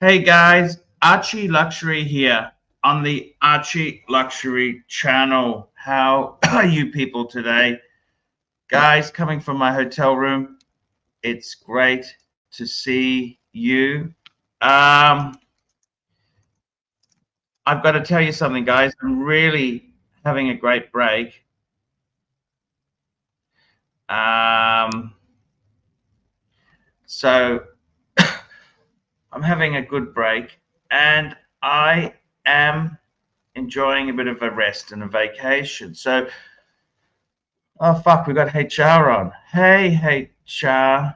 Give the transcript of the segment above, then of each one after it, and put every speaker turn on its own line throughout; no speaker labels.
Hey guys, Archie Luxury here on the Archie Luxury channel. How are you people today? Guys, coming from my hotel room, it's great to see you. I've got to tell you something, guys. I'm really having a great break. So I'm having a good break, and I am enjoying a bit of a rest and a vacation. So, oh fuck, we got HR on. Hey HR,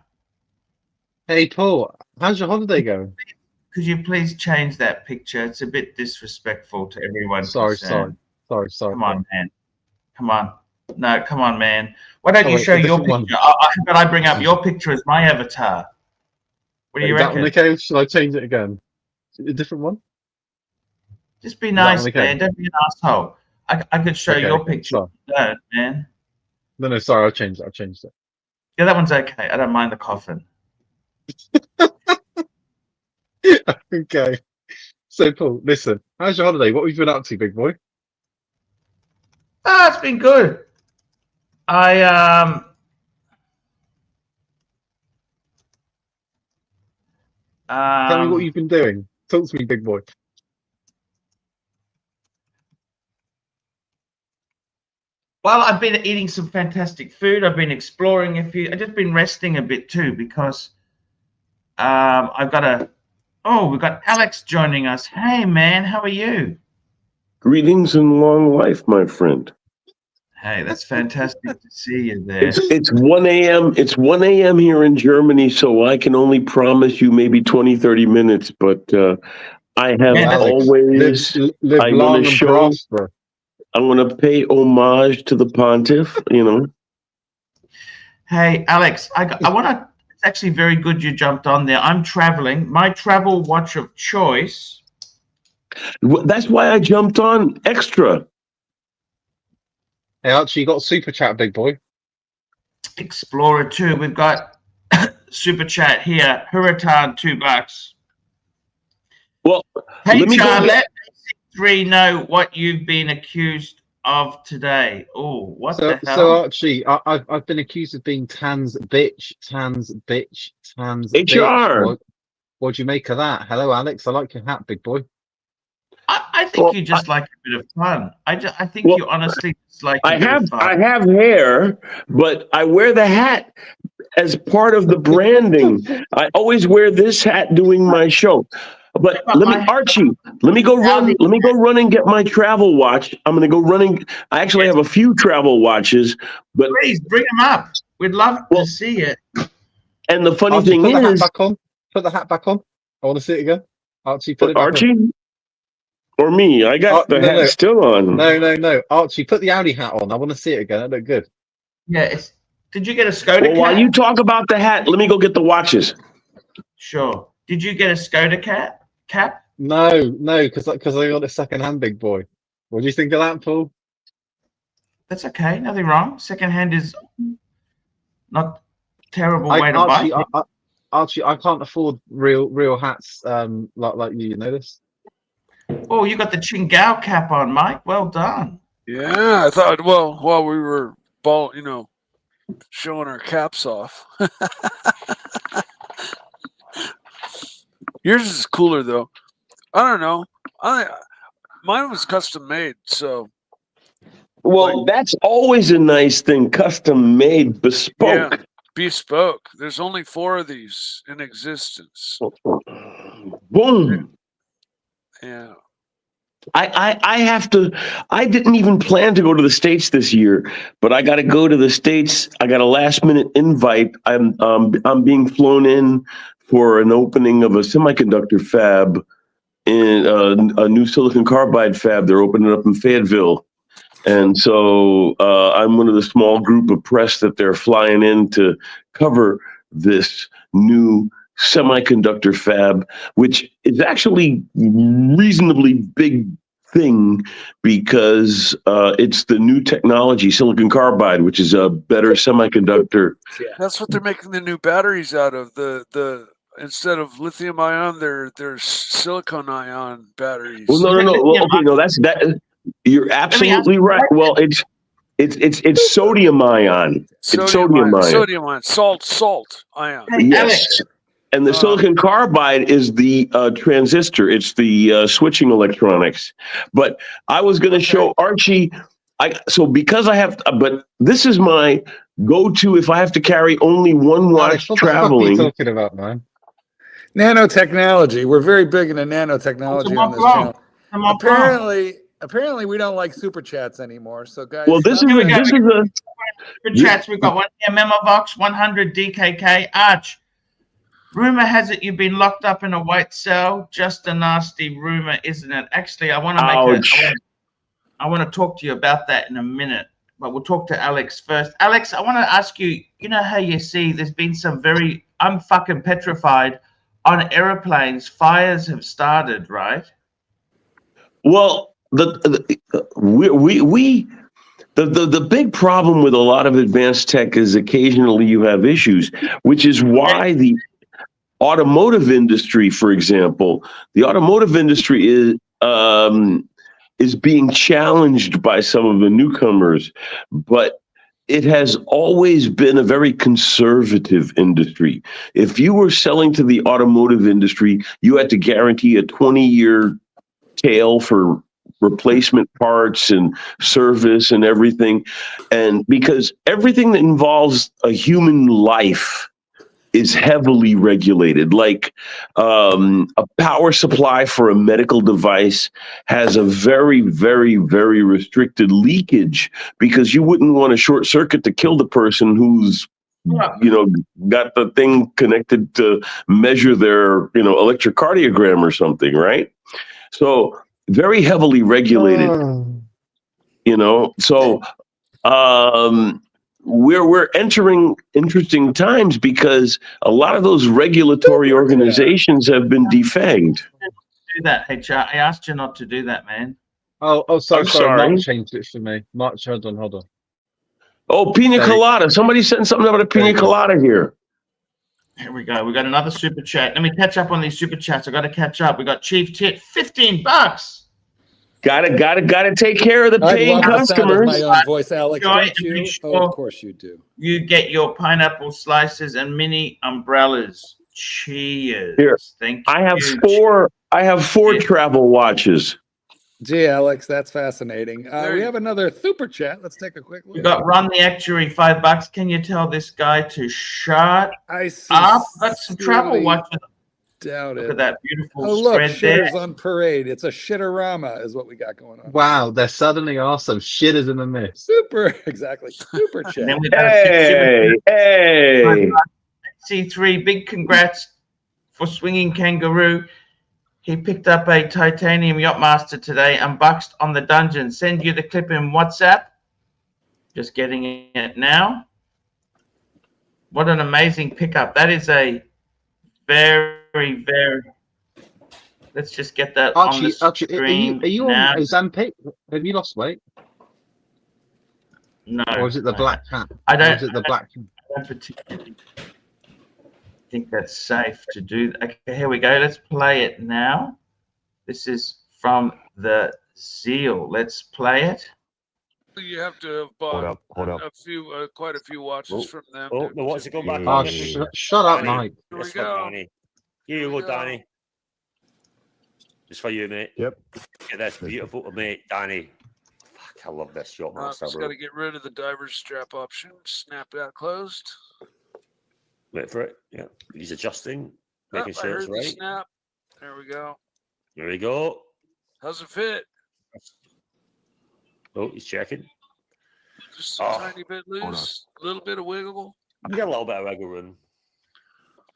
Hey Paul, how's your holiday going?
could you please change that picture? It's a bit disrespectful to everyone
Sorry.
concerned. Come
Yeah.
on, man. Come on. No, come on, man. Why don't
Oh
you
wait,
show
a
your
different one.
picture? How about I bring up your picture as my avatar? What do you
Is that one
reckon?
okay? Should I change it again? A different one?
Just be
Is that one
nice,
okay?
man. Don't be an asshole. I could show your
Okay.
picture.
Sorry.
Don't, man.
No, sorry, I changed it.
Yeah, that one's okay. I don't mind the coffin.
Okay. So Paul, listen, how's your holiday? What have you been up to, big boy?
Ah, it's been good. I
Tell me what
um
you've been doing. Talk to me, big boy.
well, I've been eating some fantastic food. I've been exploring a few. I've just been resting a bit too because I've got a we've got Alex joining us. Hey man, how are you?
Greetings and long life, my friend.
Hey, that's fantastic to see you there.
It's 1 a.m. It's 1 a.m. here in Germany, so I can only promise you maybe 20, 30 minutes, but I have
Man, that's-
Alex,
always
live
I
long
want to
and
show
prosper.
I want to pay homage to the pontiff,
Hey Alex, I want to. It's actually very good you jumped on there. I'm traveling. My travel watch of choice.
That's why I jumped on extra.
Hey Archie, you got a super chat, big boy.
Explorer 2. We've got super chat here. Hurritan $2.
Well,
Hey,
let me go
Char,
get-
let AC3 know what you've been accused of today. Oh, what the hell?
So Archie, I've been accused of being Tan's bitch.
HR.
What do you make of that? Hello, Alex. I like your hat, big boy.
I think you just like a bit of fun. I think you honestly just like a bit of fun.
I have hair, but I wear the hat as part of the branding. I always wear this hat doing my show. But Archie, let me go run and get my travel watch. I'm gonna go running. I actually have a few travel watches, but
please bring them up. We'd love to see it.
And the funny
Archie,
thing
put the hat
is,
back on. Put the hat back on. I want to see it again. Archie, put it back
Archie
on.
Or me? I got the hat still on.
No. Archie, put the Audi hat on. I want to see it again. That looked good.
Yeah. Did you get a Skoda cap?
While you talk about the hat, let me go get the watches.
Sure. Did you get a Skoda cap?
No, because I got a second hand, big boy. What do you think of that, Paul?
That's okay. Nothing wrong. Second hand is not terrible way to buy.
Archie, I can't afford real hats like you. You know this?
Oh, you got the Chingao cap on, Mike. Well done.
Yeah, I thought. Well, while we were showing our caps off. Yours is cooler though. I don't know. Mine was custom made, so.
Well, that's always a nice thing. Custom made, bespoke.
Yeah, bespoke. There's only 4 of these in existence.
Boom.
Yeah.
I didn't even plan to go to the States this year, but I got to go to the States. I got a last minute invite. I'm being flown in for an opening of a semiconductor fab in a new silicon carbide fab. They're opening up in Fayetteville. And so I'm one of the small group of press that they're flying in to cover this new semiconductor fab, which is actually reasonably big thing because it's the new technology, silicon carbide, which is a better semiconductor.
That's what they're making the new batteries out of. The instead of lithium ion, they're silicon ion batteries.
Well, no. Well, okay, no, that's that. You're absolutely right. Well, it's sodium ion. It's sodium ion.
Sodium ion. Salt ion.
Hey,
Yes.
Alex.
And the silicon carbide is the transistor. It's the switching electronics. But I was going to show Archie. Because I have, but this is my go-to if I have to carry only one watch traveling.
What are you talking about, man?
Nanotechnology. We're very big into nanotechnology on this channel. Apparently, we don't like super chats anymore. So, guys,
well, this is a
super chats. We've got one here. Memovox 100 DKK Arch. Rumor has it you've been locked up in a white cell. Just a nasty rumor, isn't it? Actually, I want to I want to talk to you about that in a minute, but we'll talk to Alex first. Alex, I want to ask you. You know how you see there's been some I'm fucking petrified on airplanes. Fires have started, right?
Well, the big problem with a lot of advanced tech is occasionally you have issues, which is why the automotive industry, for example, the automotive industry is being challenged by some of the newcomers, but it has always been a very conservative industry. If you were selling to the automotive industry, you had to guarantee a 20-year tail for replacement parts and service and everything. And because everything that involves a human life is heavily regulated. Like a power supply for a medical device has a very, very, very restricted leakage because you wouldn't want a short circuit to kill the person who's, got the thing connected to measure their, electrocardiogram or something, right? So very heavily regulated, So we're entering interesting times because a lot of those regulatory organizations have been defanged.
Do that, HR. I asked you not to do that, man.
Sorry. Mark changed it for me. Mark, hold on.
Oh, pina colada. Somebody sent something about a pina colada here.
Here we go. We got another super chat. Let me catch up on these super chats. I got to catch up. We got Chief Tit, $15.
Gotta take care of the paying customers.
My own voice, Alex, don't you? Of course you do.
You get your pineapple slices and mini umbrellas. Cheers.
Here,
thank you.
I have four travel watches.
Gee, Alex, that's fascinating. We have another super chat. Let's take a quick look.
We got Ron the Actuary, $5. Can you tell this guy to shut up? That's some travel watches.
Doubt
Look
it.
at that beautiful
look,
spread there.
shitters on parade. It's a shitterama, is what we got going on.
Wow, there suddenly are some shitters in the mist.
Super, exactly. Super chat.
Then we got
Hey.
AC3, big congrats for Swinging Kangaroo. He picked up a titanium Yachtmaster today and buxed on the dungeon. Send you the clip in WhatsApp. Just getting it now. What an amazing pickup. That is a very, very. Let's just get that on the screen.
Are you on Ozempic? Have you lost weight?
No.
Or is it the black cat?
I don't.
Or is it the black cat?
I don't particularly think that's safe to do. Okay, here we go. Let's play it now. This is from the Zeal. Let's play it.
You have to have bought quite a few watches from them.
Oh, no, what's it going back?
Oh, shut up, Mike.
Here we go.
Here you go, Danny. Just for you, mate.
Yep.
Yeah, that's beautiful, mate, Danny. Fuck, I love this Yachtmaster.
Just got to get rid of the diver's strap option. Snap that closed.
Wait for it. Yeah, he's adjusting, making sure it's right.
Snap. There we go.
There we go.
How's it fit?
Oh, he's checking.
Just a tiny bit loose, a little bit of wiggle.
I got a little bit of wiggle room.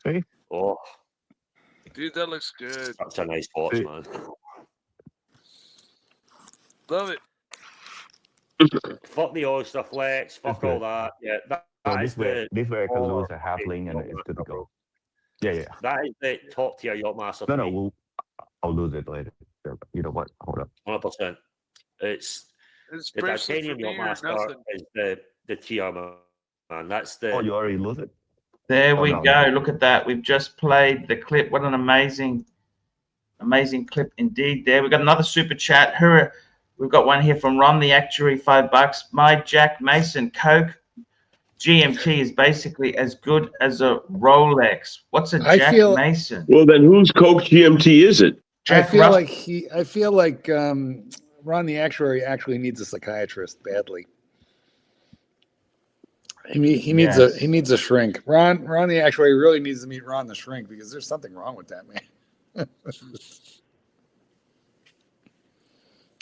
Hey.
Oh,
dude, that looks good.
That's a nice watch, man.
Love it.
Fuck the oyster flex. Fuck all that. Yeah,
this way I can lose a half link and it's good to go. Yeah.
That is the top tier Yachtmaster.
No, I'll lose it later. You know what? Hold up.
100%. It's the titanium Yachtmaster is the tier, man. That's the.
Oh, you already lose it?
There
Oh,
we
no,
go.
no.
Look at that. We've just played the clip. What an amazing clip indeed there. We've got another super chat. We've got one here from Ron the Actuary, $5. My Jack Mason Coke GMT is basically as good as a Rolex. What's a
I
Jack
feel-
Mason?
Well, then whose Coke GMT is it?
I
Jack
feel
Russell.
like Ron the Actuary actually needs a psychiatrist badly. He needs
Yes.
he needs a shrink. Ron the Actuary really needs to meet Ron the Shrink because there's something wrong with that man.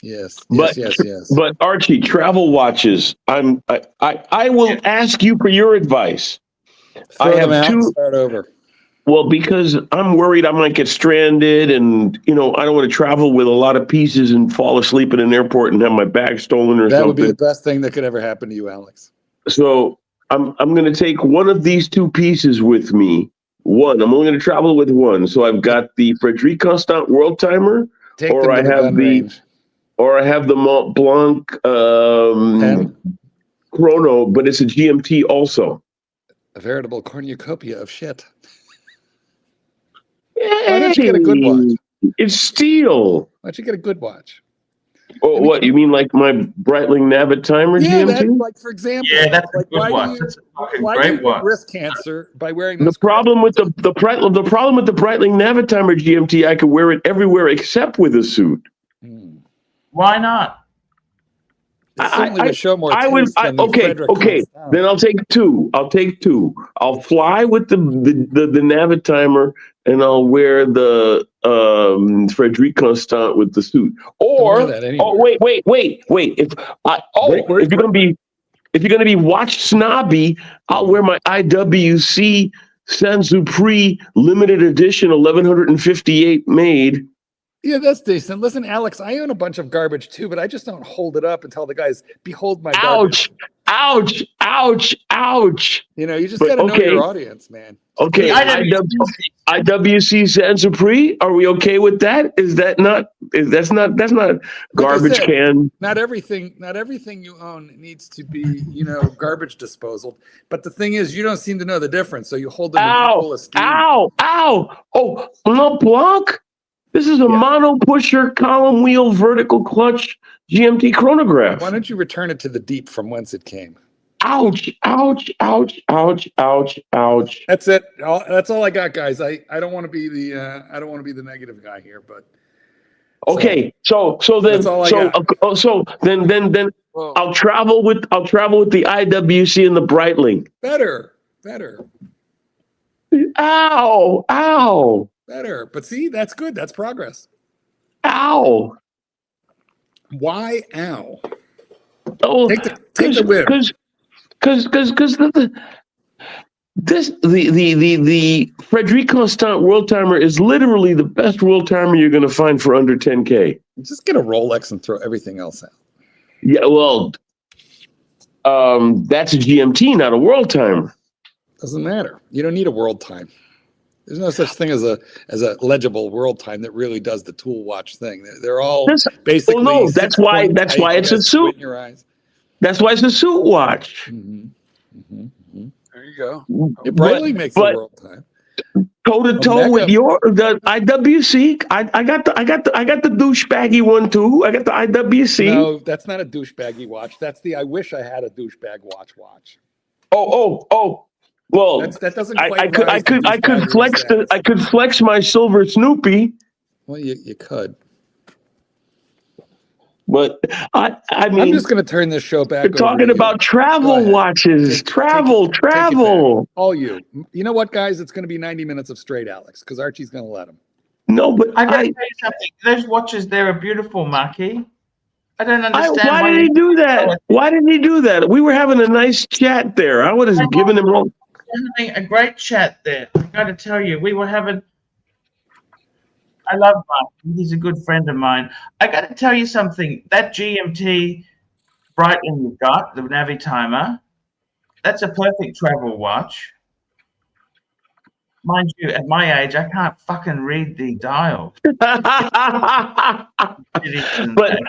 Yes.
But Archie, travel watches. I will ask you for your advice.
Throw
I
them
have
out and
two.
start over.
Well, because I'm worried I might get stranded, and I don't want to travel with a lot of pieces and fall asleep at an airport and have my bag stolen or
That
something.
would be the best thing that could ever happen to you, Alex.
So I'm going to take one of these two pieces with me. One, I'm only going to travel with one. So I've got the Frederic Constant World Timer,
Take
or
them to
I
the
have
gun
the
range.
or I have the Mont Blanc
Pen?
Chrono, but it's a GMT also.
A veritable cornucopia of shit. Why don't you get a good watch?
It's steel.
Why don't you get a good watch?
Oh, what you mean, like my Breitling Navit Timer
Yeah,
GMT?
that, like for example,
Yeah, that's a
like
good
why
watch.
do you
That's a fucking
why do you
great
get
watch.
wrist cancer by wearing
The
those
problem with the problem with the Breitling Navit Timer GMT, I could wear it everywhere except with a suit.
Why not?
It certainly would show more
I would.
taste than the
Okay.
Frederick Constant.
Then I'll take two. I'll fly with the Navit Timer, and I'll wear the Frederic Constant with the suit. Or
wear that anywhere.
wait. If you're gonna be watch snobby, I'll wear my IWC Saint-Supreme limited edition 1158 made.
Yeah, that's decent. Listen, Alex, I own a bunch of garbage too, but I just don't hold it up and tell the guys, "Behold my garbage."
Ouch!
You just
But,
got to know
okay.
your audience, man.
Okay, IWC Saint-Supreme. Are we okay with that? That's not garbage
said,
can?
Not everything you own needs to be, garbage disposal. But the thing is, you don't seem to know the difference, so you hold them in equal esteem.
Ow! Oh, Mont Blanc. This is a mono pusher column wheel vertical clutch GMT chronograph.
Why don't you return it to the deep from whence it came?
Ouch! Ouch!
That's it. That's all I got, guys. I don't want to be the negative guy here, but
okay. So then
that's all I got.
so then
Whoa.
I'll travel with the IWC and the Breitling.
Better.
Ow!
Better. But see, that's good. That's progress.
Ow!
Why ow?
Oh,
Take the whip.
Because the Frederic Constant World Timer is literally the best world timer you're going to find for under 10K.
Just get a Rolex and throw everything else out.
Yeah, well, that's a GMT, not a world timer.
Doesn't matter. You don't need a world time. There's no such thing as a legible world time that really does the tool watch thing. They're all basically.
Well, no, that's why it's a suit.
In your eyes.
That's why it's a suit watch.
There you go.
It Breitling makes a world time.
Toe to toe with the IWC. I got the douchebaggy one too. I got the IWC.
No, that's not a douchebaggy watch. That's the I wish I had a douchebag watch.
Oh. Well,
that doesn't.
I could flex my silver Snoopy.
Well, you could.
But I mean,
I'm just going to turn this show back.
We're talking about travel watches. Travel.
All you. You know what, guys? It's going to be 90 minutes of straight Alex because Archie's going to let him.
No, but
I gotta tell you something. Those watches there are beautiful, Marky. I don't understand.
Why did he do that? Why didn't he do that? We were having a nice chat there. I would have given him all.
Having a great chat there. I got to tell you, we were having. I love Mark. He's a good friend of mine. I got to tell you something. That GMT Breitling you got, the Navi Timer, that's a perfect travel watch. Mind you, at my age, I can't fucking read the dial.
But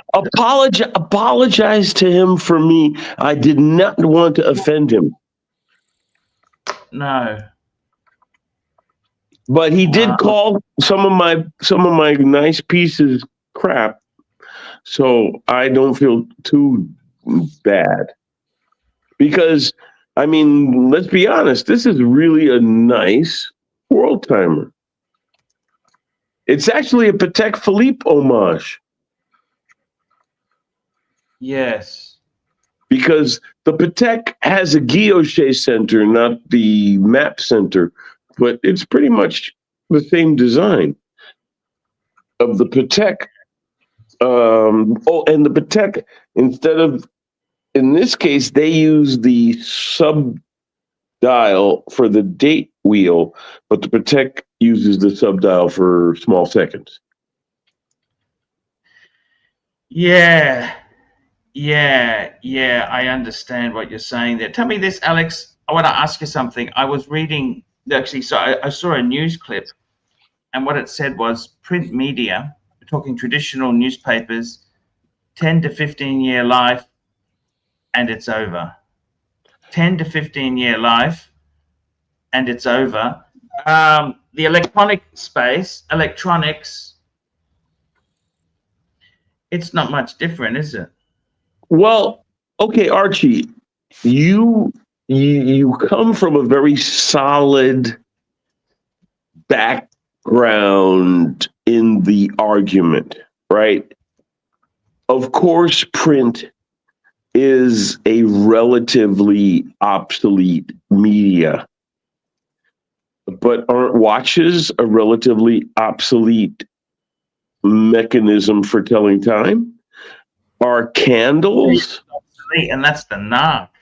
apologize to him for me. I did not want to offend him.
No.
But he did call some of my nice pieces crap, so I don't feel too bad. Because I mean, let's be honest, this is really a nice world timer. It's actually a Patek Philippe homage.
Yes.
Because the Patek has a guilloche center, not the map center, but it's pretty much the same design of the Patek. And the Patek, instead of, in this case, they use the sub dial for the date wheel, but the Patek uses the sub dial for small seconds.
Yeah. I understand what you're saying there. Tell me this, Alex. I want to ask you something. I was reading, actually, so I saw a news clip, and what it said was print media, we're talking traditional newspapers, 10 to 15 year life, and it's over. 10 to 15 year life, and it's over. The electronic space, electronics, it's not much different, is it?
Well, okay, Archie, you come from a very solid background in the argument, right? Of course, print is a relatively obsolete media, but aren't watches a relatively obsolete mechanism for telling time? Are candles?
And that's the knock.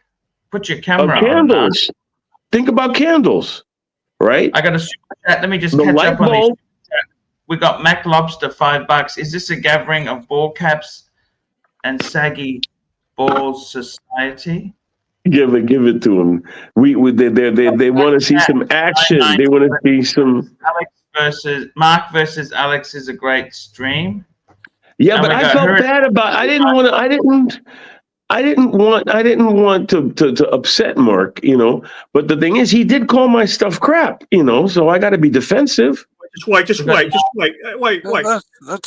Put your camera
candles. Think about candles, right?
I got a super chat. Let me just
The
catch
light
up on
bulb.
these. We got Mac Lobster, $5. Is this a gathering of ball caps and saggy balls society?
Give it to them. They want to see some action. They want to see some.
Mark versus Alex is a great stream.
Yeah, but I felt bad about. I didn't want to upset Mark, you know. But the thing is, he did call my stuff crap, you know. So I got to be defensive.
Just wait.
That's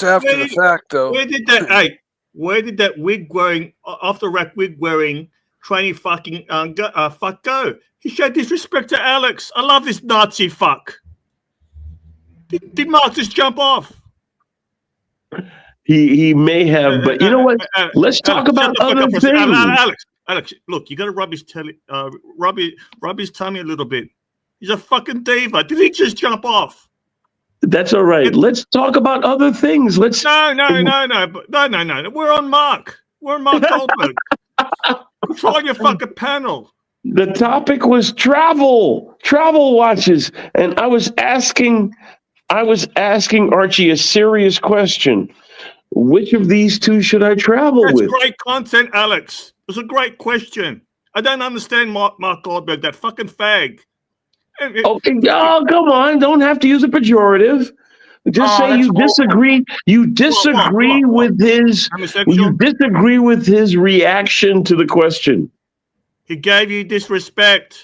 after the fact, though.
Where did that wig wearing, off the rack wig wearing trainee fucking fuck go? He showed disrespect to Alex. I love this Nazi fuck. Did Mark just jump off?
He may have, but you know what? Let's talk about other things.
Alex, look, you got to rub his tummy a little bit. He's a fucking diva. Did he just jump off?
That's all right. Let's talk about other things.
No. We're on Mark. We're on Mark Goldberg. Control your fucking panel.
The topic was travel watches, and I was asking Archie a serious question. Which of these two should I travel with?
That's great content, Alex. It's a great question. I don't understand Mark Goldberg, that fucking fag.
Okay, oh, come on. Don't have to use a pejorative. Just say you disagree. You disagree with his. You disagree with his reaction to the question.
He gave you disrespect.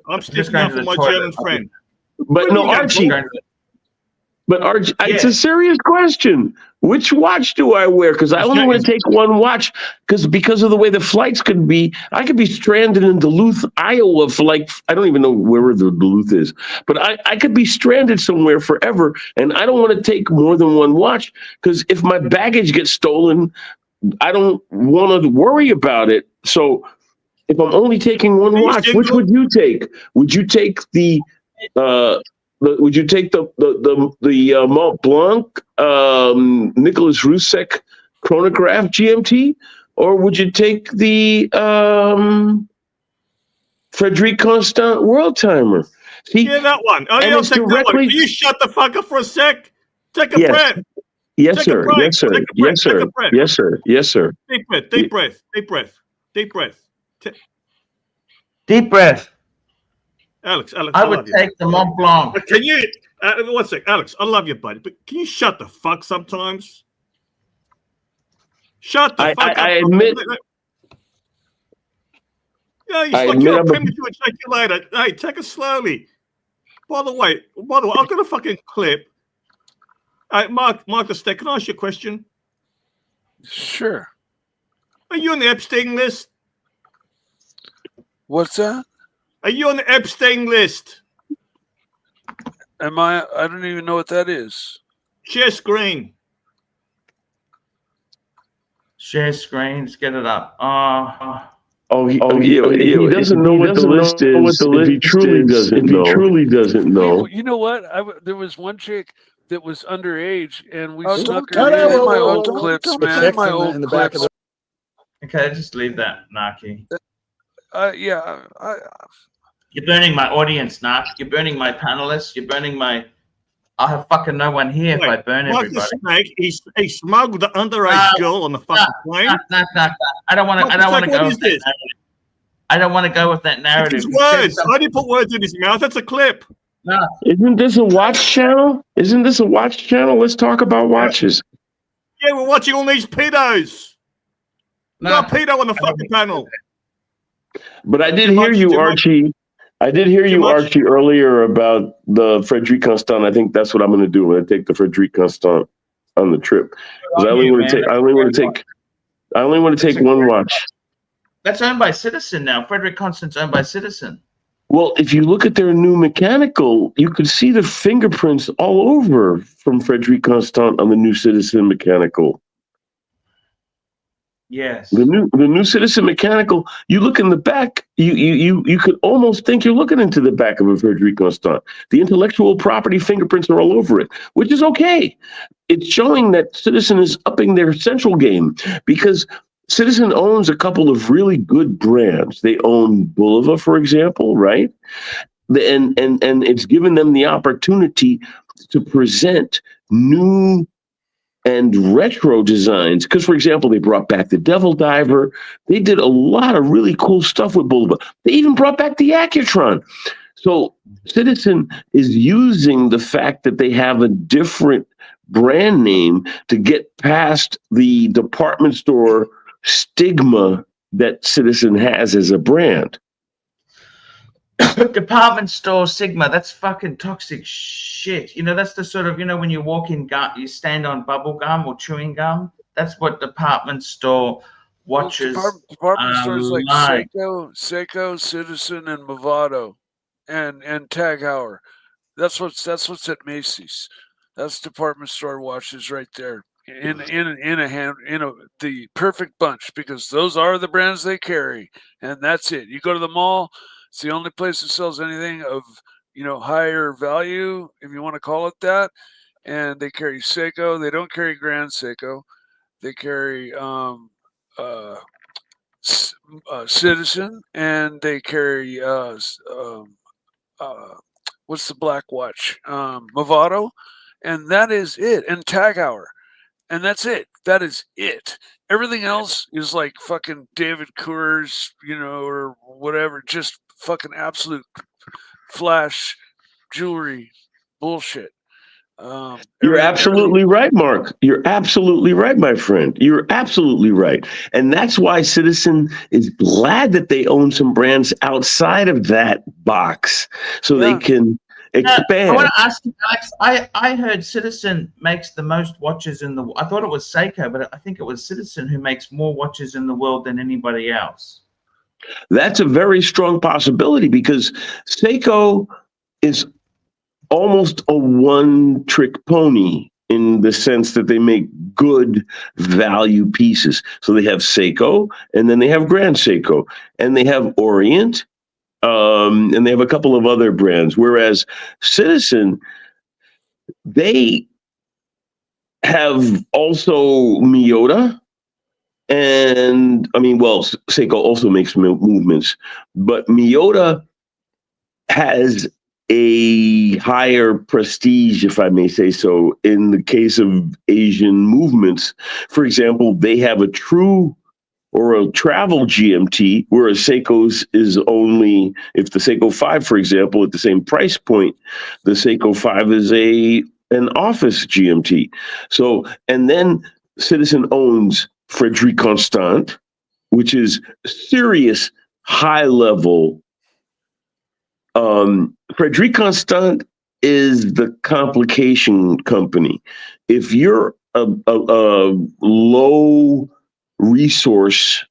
I'm sticking up for my German friend.
But no, Archie. But Archie, it's a serious question. Which watch do I wear? Because I only want to take one watch. Because of the way the flights could be, I could be stranded in Duluth, Iowa for like, I don't even know where the Duluth is. But I could be stranded somewhere forever, and I don't want to take more than one watch. Because if my baggage gets stolen, I don't want to worry about it. So if I'm only taking one watch, which would you take? Would you take the Mont Blanc Nicholas Rusek chronograph GMT, or would you take the Frederic Constant world timer?
That one. Oh, you'll take that one. Can you shut the fuck up for a sec? Take a breath.
Yes, sir. Yes, sir. Yes, sir. Yes, sir. Yes, sir.
Deep breath. Deep breath. Deep breath. Deep breath.
Deep breath.
Alex,
I would take the Mont Blanc.
Can you, one sec, Alex, I love you, buddy, but can you shut the fuck sometimes? Shut the fuck up.
I admit.
Yeah, you're like you're a premature ejaculator. Hey, take it slowly. By the way, I've got a fucking clip. Mark the Stack, can I ask you a question?
Sure.
Are you on the Epstein list?
What's that?
Are you on the Epstein list?
Am I? I don't even know what that is.
Share screen.
Share screens, get it up.
He doesn't know what the list is. If he truly doesn't know.
You know what? There was one chick that was underage, and we
Oh,
snuck
don't-
her in
whoa,
my
whoa,
old
whoa, whoa,
clips,
don't- the
man.
chicks
My
in the-
old
in the back of
clips.
Okay, just leave that, Narky.
Yeah.
You're burning my audience, Nark. You're burning my panelists. You're burning my... I'll have fucking no one here if I burn
Mark
everybody.
the Snake, he smuggled the underage girl on the fucking plane.
No. I don't want to go with that narrative. I don't want to go with that narrative.
It's his words. I didn't put words in his mouth. That's a clip.
No.
Isn't this a watch channel? Let's talk about watches.
Yeah, we're watching all these pedos.
No.
Got a pedo on the fucking panel.
But I did hear you, Archie. Archie, earlier about the Frederic Constant. I think that's what I'm going to do when I take the Frederic Constant on the trip. Because I only want to take one watch.
That's owned by Citizen now. Frederic Constant's owned by Citizen.
Well, if you look at their new mechanical, you could see the fingerprints all over from Frederic Constant on the new Citizen mechanical.
Yes.
The new Citizen mechanical, you look in the back, you could almost think you're looking into the back of a Frederic Constant. The intellectual property fingerprints are all over it, which is okay. It's showing that Citizen is upping their central game because Citizen owns a couple of really good brands. They own Bulova, for example, right? And it's given them the opportunity to present new and retro designs. Because, for example, they brought back the Devil Diver. They did a lot of really cool stuff with Bulova. They even brought back the Accutron. So Citizen is using the fact that they have a different brand name to get past the department store stigma that Citizen has as a brand.
Department store Sigma, that's fucking toxic shit. You know, that's the sort of, you know, when you walk in gum, you stand on bubble gum or chewing gum. That's what department store watches.
Department stores like Seiko, Citizen, and Movado, and Tag Heuer. That's what's at Macy's. That's department store watches right there. In the perfect bunch, because those are the brands they carry, and that's it. You go to the mall, it's the only place that sells anything of, you know, higher value, if you want to call it that. And they carry Seiko. They don't carry Grand Seiko. They carry Citizen, and they carry what's the black watch? Movado, and that is it. And Tag Heuer. And that's it. That is it. Everything else is like fucking David Coors, you know, or whatever. Just fucking absolute flash jewelry bullshit.
You're absolutely right, Mark. You're absolutely right, my friend. You're absolutely right. And that's why Citizen is glad that they own some brands outside of that box so they can expand.
I want to ask you, Alex, I heard Citizen makes the most watches in the... I thought it was Seiko, but I think it was Citizen who makes more watches in the world than anybody else.
That's a very strong possibility because Seiko is almost a one-trick pony in the sense that they make good value pieces. So they have Seiko, and then they have Grand Seiko, and they have Orient, and they have a couple of other brands. Whereas Citizen, they have also Miyota, and I mean, well, Seiko also makes movements, but Miyota has a higher prestige, if I may say so, in the case of Asian movements. For example, they have a true or a travel GMT, whereas Seiko's is only, if the Seiko 5, for example, at the same price point, the Seiko 5 is an office GMT. So, and then Citizen owns Frederic Constant, which is serious high-level Frederic Constant is the complication company. If you're a low resource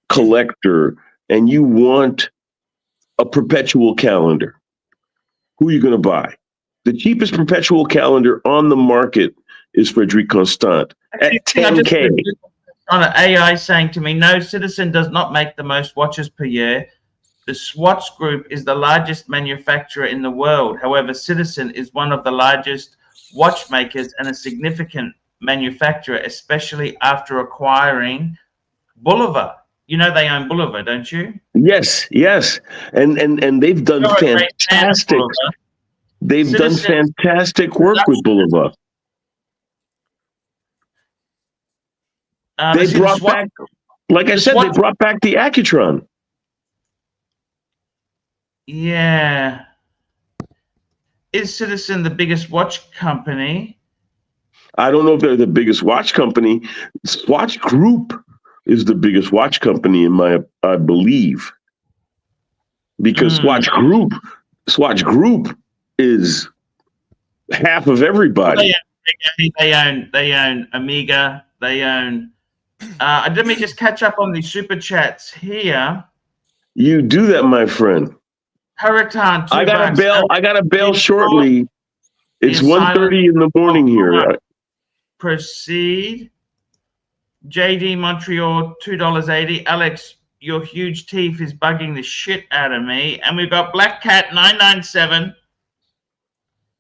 collector and you want a perpetual calendar, who are you going to buy? The cheapest perpetual calendar on the market is Frederic Constant at $10K.
On an AI saying to me, no, Citizen does not make the most watches per year. The Swatch Group is the largest manufacturer in the world. However, Citizen is one of the largest watchmakers and a significant manufacturer, especially after acquiring Bulliver. You know they own Bulliver, don't you?
Yes, yes. And they've done fantastic. They've done fantastic work with Bulliver. They brought back, like I said, they brought back the Accutron.
Yeah. Is Citizen the biggest watch company?
I don't know if they're the biggest watch company. Swatch Group is the biggest watch company I believe. Because Swatch Group is half of everybody.
They own Omega. They own. Let me just catch up on these super chats here.
You do that, my friend.
Hurricane.
I got a bail shortly. It's 1:30 in the morning here.
Proceed. JD Montreal, $2.80. Alex, your huge teeth is bugging the shit out of me. And we've got Black Cat 997.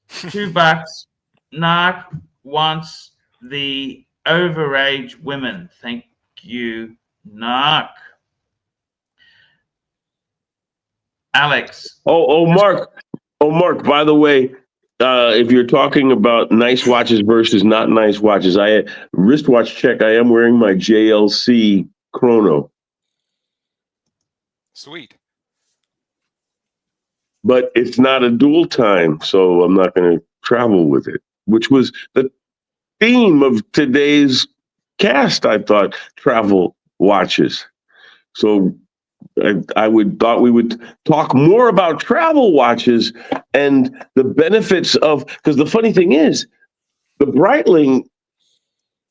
$2. Narc wants the overage women. Thank you, Narc. Alex.
Mark, by the way, if you're talking about nice watches versus not nice watches, wristwatch check, I am wearing my JLC chrono.
Sweet.
But it's not a dual time, so I'm not going to travel with it, which was the theme of today's cast, I thought, travel watches. So I thought we would talk more about travel watches and the benefits of, because the funny thing is, the Breitling,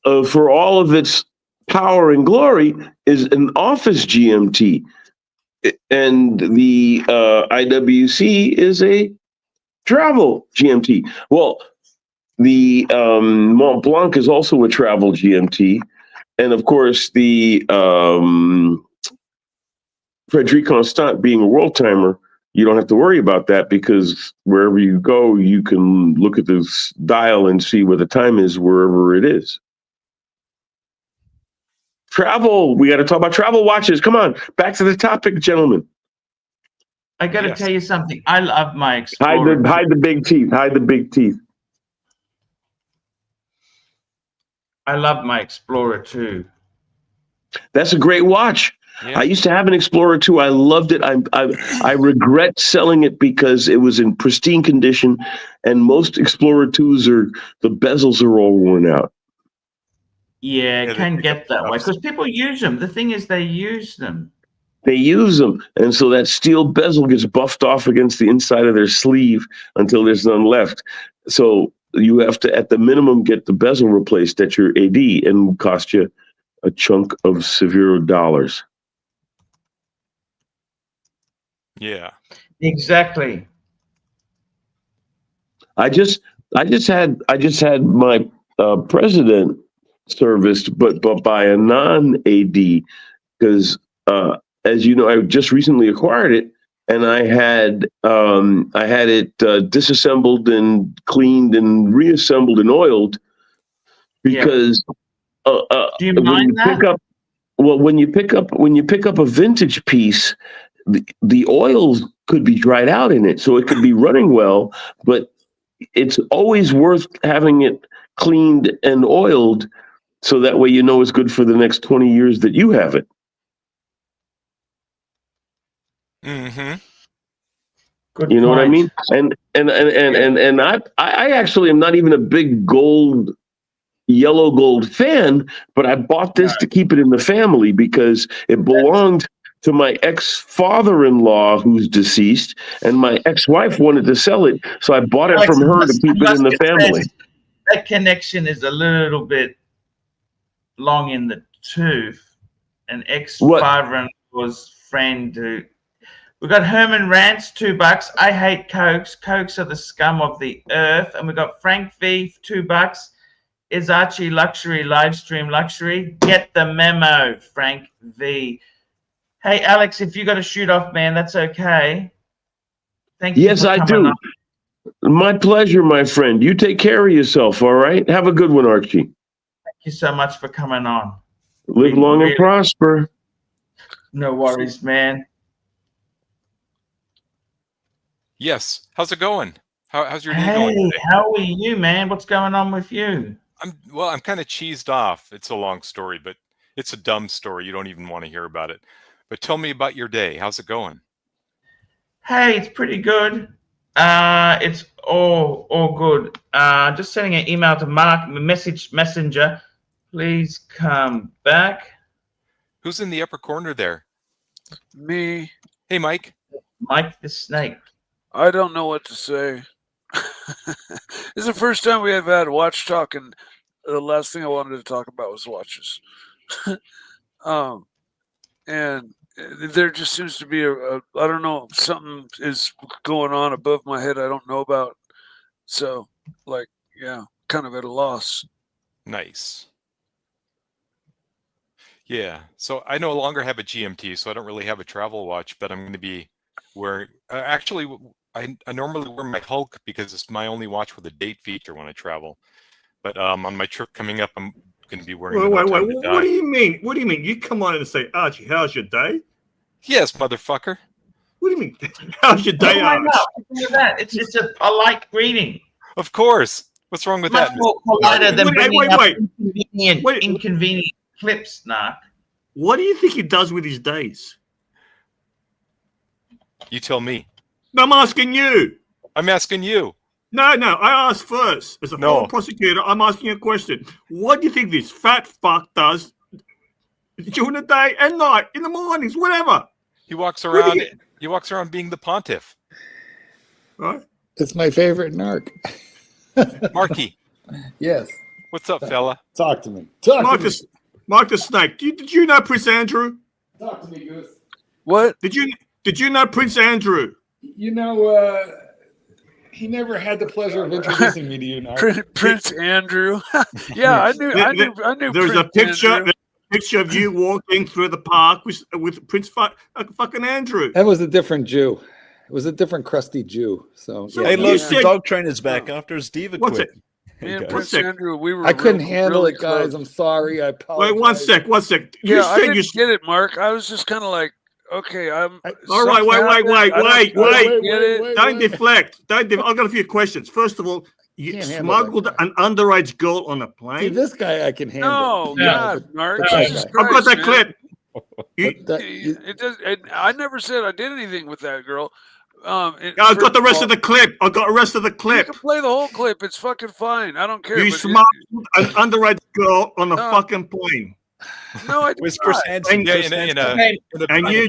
for all of its power and glory, is an office GMT, and the IWC is a travel GMT. Well, the Mont Blanc is also a travel GMT, and of course the Frederic Constant being a world timer, you don't have to worry about that because wherever you go, you can look at this dial and see where the time is wherever it is. Travel. We got to talk about travel watches. Come on, back to the topic, gentlemen.
I got to tell you something. I love my Explorer.
Hide the big teeth. Hide the big teeth.
I love my Explorer too.
That's a great watch. Yeah. I used to have an Explorer too. I loved it. I regret selling it because it was in pristine condition, and most Explorer 2s the bezels are all worn out.
Yeah, it can get that way because people use them. The thing is, they use them.
They use them, and so that steel bezel gets buffed off against the inside of their sleeve until there's none left. So you have to, at the minimum, get the bezel replaced at your AD, and will cost you a chunk of severe dollars.
Yeah,
exactly.
I just had my president serviced, but by a non-AD, because as you know, I just recently acquired it, and I had it disassembled and cleaned and reassembled and oiled because
do you mind that?
When you pick up a vintage piece, the oils could be dried out in it, so it could be running well, but it's always worth having it cleaned and oiled, so that way you know it's good for the next 20 years that you have it.
Mm-hmm.
Good
you know
point.
what I mean? And I actually am not even a big yellow gold fan, but I bought this to keep it in the family because it belonged to my ex-father-in-law who's deceased, and my ex-wife wanted to sell it, so I bought it from her to keep it in the family.
That connection is a little bit long in the tooth. An ex-father-in-law's friend who... We've got Herman Rants, $2. I hate Cokes. Cokes are the scum of the earth. And we've got Frank V, $2. Is Archie luxury, live stream luxury? Get the memo, Frank V. Hey, Alex, if you got to shoot off, man, that's okay. Thank you.
Yes, I do. My pleasure, my friend. You take care of yourself, all right? Have a good one, Archie.
Thank you so much for coming on.
Live long and prosper.
No worries, man.
Yes. How's it going? How's your day going today?
How are you, man? What's going on with you?
I'm kind of cheesed off. It's a long story, but it's a dumb story. You don't even want to hear about it. But tell me about your day. How's it going?
Hey, it's pretty good. It's all good. Just sending an email to Mark, messenger. Please come back.
Who's in the upper corner there?
Me.
Hey, Mike.
Mike the Snake.
I don't know what to say. It's the first time we have had watch talk, and the last thing I wanted to talk about was watches. And there just seems to be I don't know, something is going on above my head I don't know about. So, like, yeah, kind of at a loss.
Nice. Yeah. So I no longer have a GMT, so I don't really have a travel watch, but I'm going to be wearing. Actually, I normally wear my Hulk because it's my only watch with a date feature when I travel. But on my trip coming up, I'm going to be wearing.
Wait. What do you mean? What do you mean? You come on and say, Archie, how's your day?
Yes, motherfucker.
What do you mean? How's your day, Archie?
It's a polite greeting.
Of course. What's wrong with
Much
that?
more politer than bringing up
wait.
inconvenient clips, Narc.
What do you think he does with his days?
You tell me.
No, I'm asking you.
I'm asking you.
No, I asked first. As a former prosecutor, I'm asking you a question. What do you think this fat fuck does during the day and night, in the mornings, whatever?
He walks around. He walks around being the pontiff.
Right.
It's my favorite narc.
Marky.
Yes.
What's up, fella?
Talk to me.
Mark the Snake. Did you know Prince Andrew?
Talk to me, Goose.
What?
Did you know Prince Andrew?
You know, he never had the pleasure of introducing me to you, Narc.
Prince Andrew. Yeah, I knew.
There's
Prince
a picture.
Andrew.
Picture of you walking through the park with Prince fucking Andrew.
That was a different Jew. It was a different crusty Jew. So yeah.
Hey, look, the dog trainer's back after his diva quit.
Me and Prince Andrew, we were.
I couldn't handle
really
it, guys.
close.
I'm sorry. I apologize.
Wait, one sec.
Yeah, I didn't get it, Mark. I was just kind of like, okay, I'm.
All right, wait.
Get it?
Don't deflect. I've got a few questions. First of all, you smuggled an underage girl on a plane.
See, this guy I can handle.
No, God, Mark.
I've got that clip.
I never said I did anything with that girl.
I've got the rest of the clip. You can
play the whole clip. It's fucking fine. I don't care.
You smuggled an underage girl on a fucking plane.
No, I did not.
And you're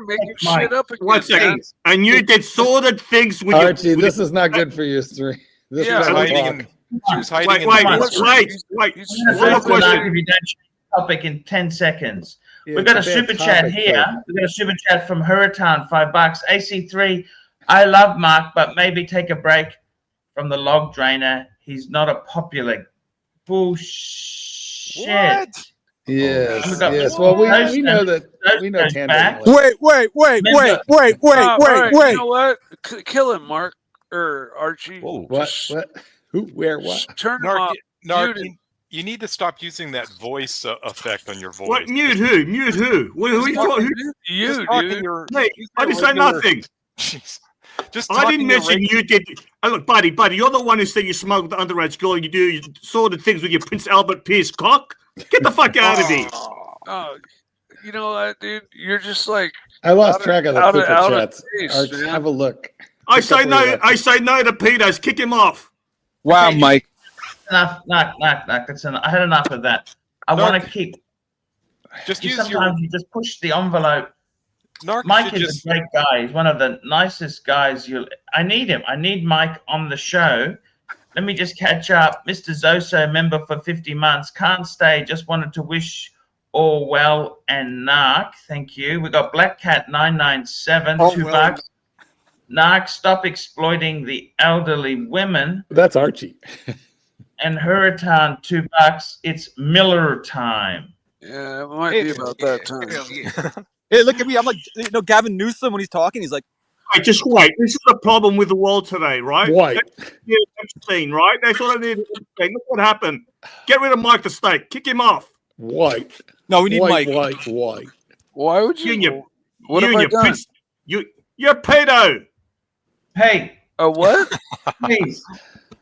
making
shit up again.
One second. And you did sordid things with
Archie, this is not good for you three. This is
hiding. She was hiding.
Wait.
One more question. If you don't change the topic in 10 seconds.
Yeah,
We've got a super chat here. We've got a super chat from Hurritan, $5. AC3, I love Mark, but maybe take a break from the log drainer. He's not a popular bullshit.
What?
Yes. Well, we know that. We know Tandem.
Wait. You know what? Kill him, Mark or Archie.
Whoa, what? Who? Where? What?
Turn him off.
You need to stop using that voice effect on your voice.
What? Mute who? Who are you talking?
You, dude.
Hey, I didn't say nothing. I didn't mention you did. Look, buddy, you're the one who said you smuggled the underage girl. You do sordid things with your Prince Albert Pierce cock. Get the fuck out of here.
Oh, you know what, dude? You're just like.
I lost track of the super chats.
Space,
have a look.
I say no to pedos. Kick him off.
Wow, Mike.
Enough. Knock. That's enough. I had enough of that. I want to keep.
Just use your.
Sometimes you just push the envelope.
Narc
Mike
should
is
just.
a great guy. He's one of the nicest guys. I need him. I need Mike on the show. Let me just catch up. Mr. Zoso, member for 50 months. Can't stay. Just wanted to wish all well and Narc. Thank you. We got Black Cat 997, $2. Narc, stop exploiting the elderly women.
That's Archie.
And Hurritan, $2. It's Miller time.
Yeah, it might be about that time.
Hey, look at me. I'm like, Gavin Newsom when he's talking. He's like,
Hey, just wait. This is the problem with the world today, right?
White.
Epstein, right? That's what I need. Look what happened. Get rid of Mike the Snake. Kick him off.
White.
No, we need
Mike.
Mike.
Why would you? What have I done?
You're a pedo.
Hey.
A what?
Please.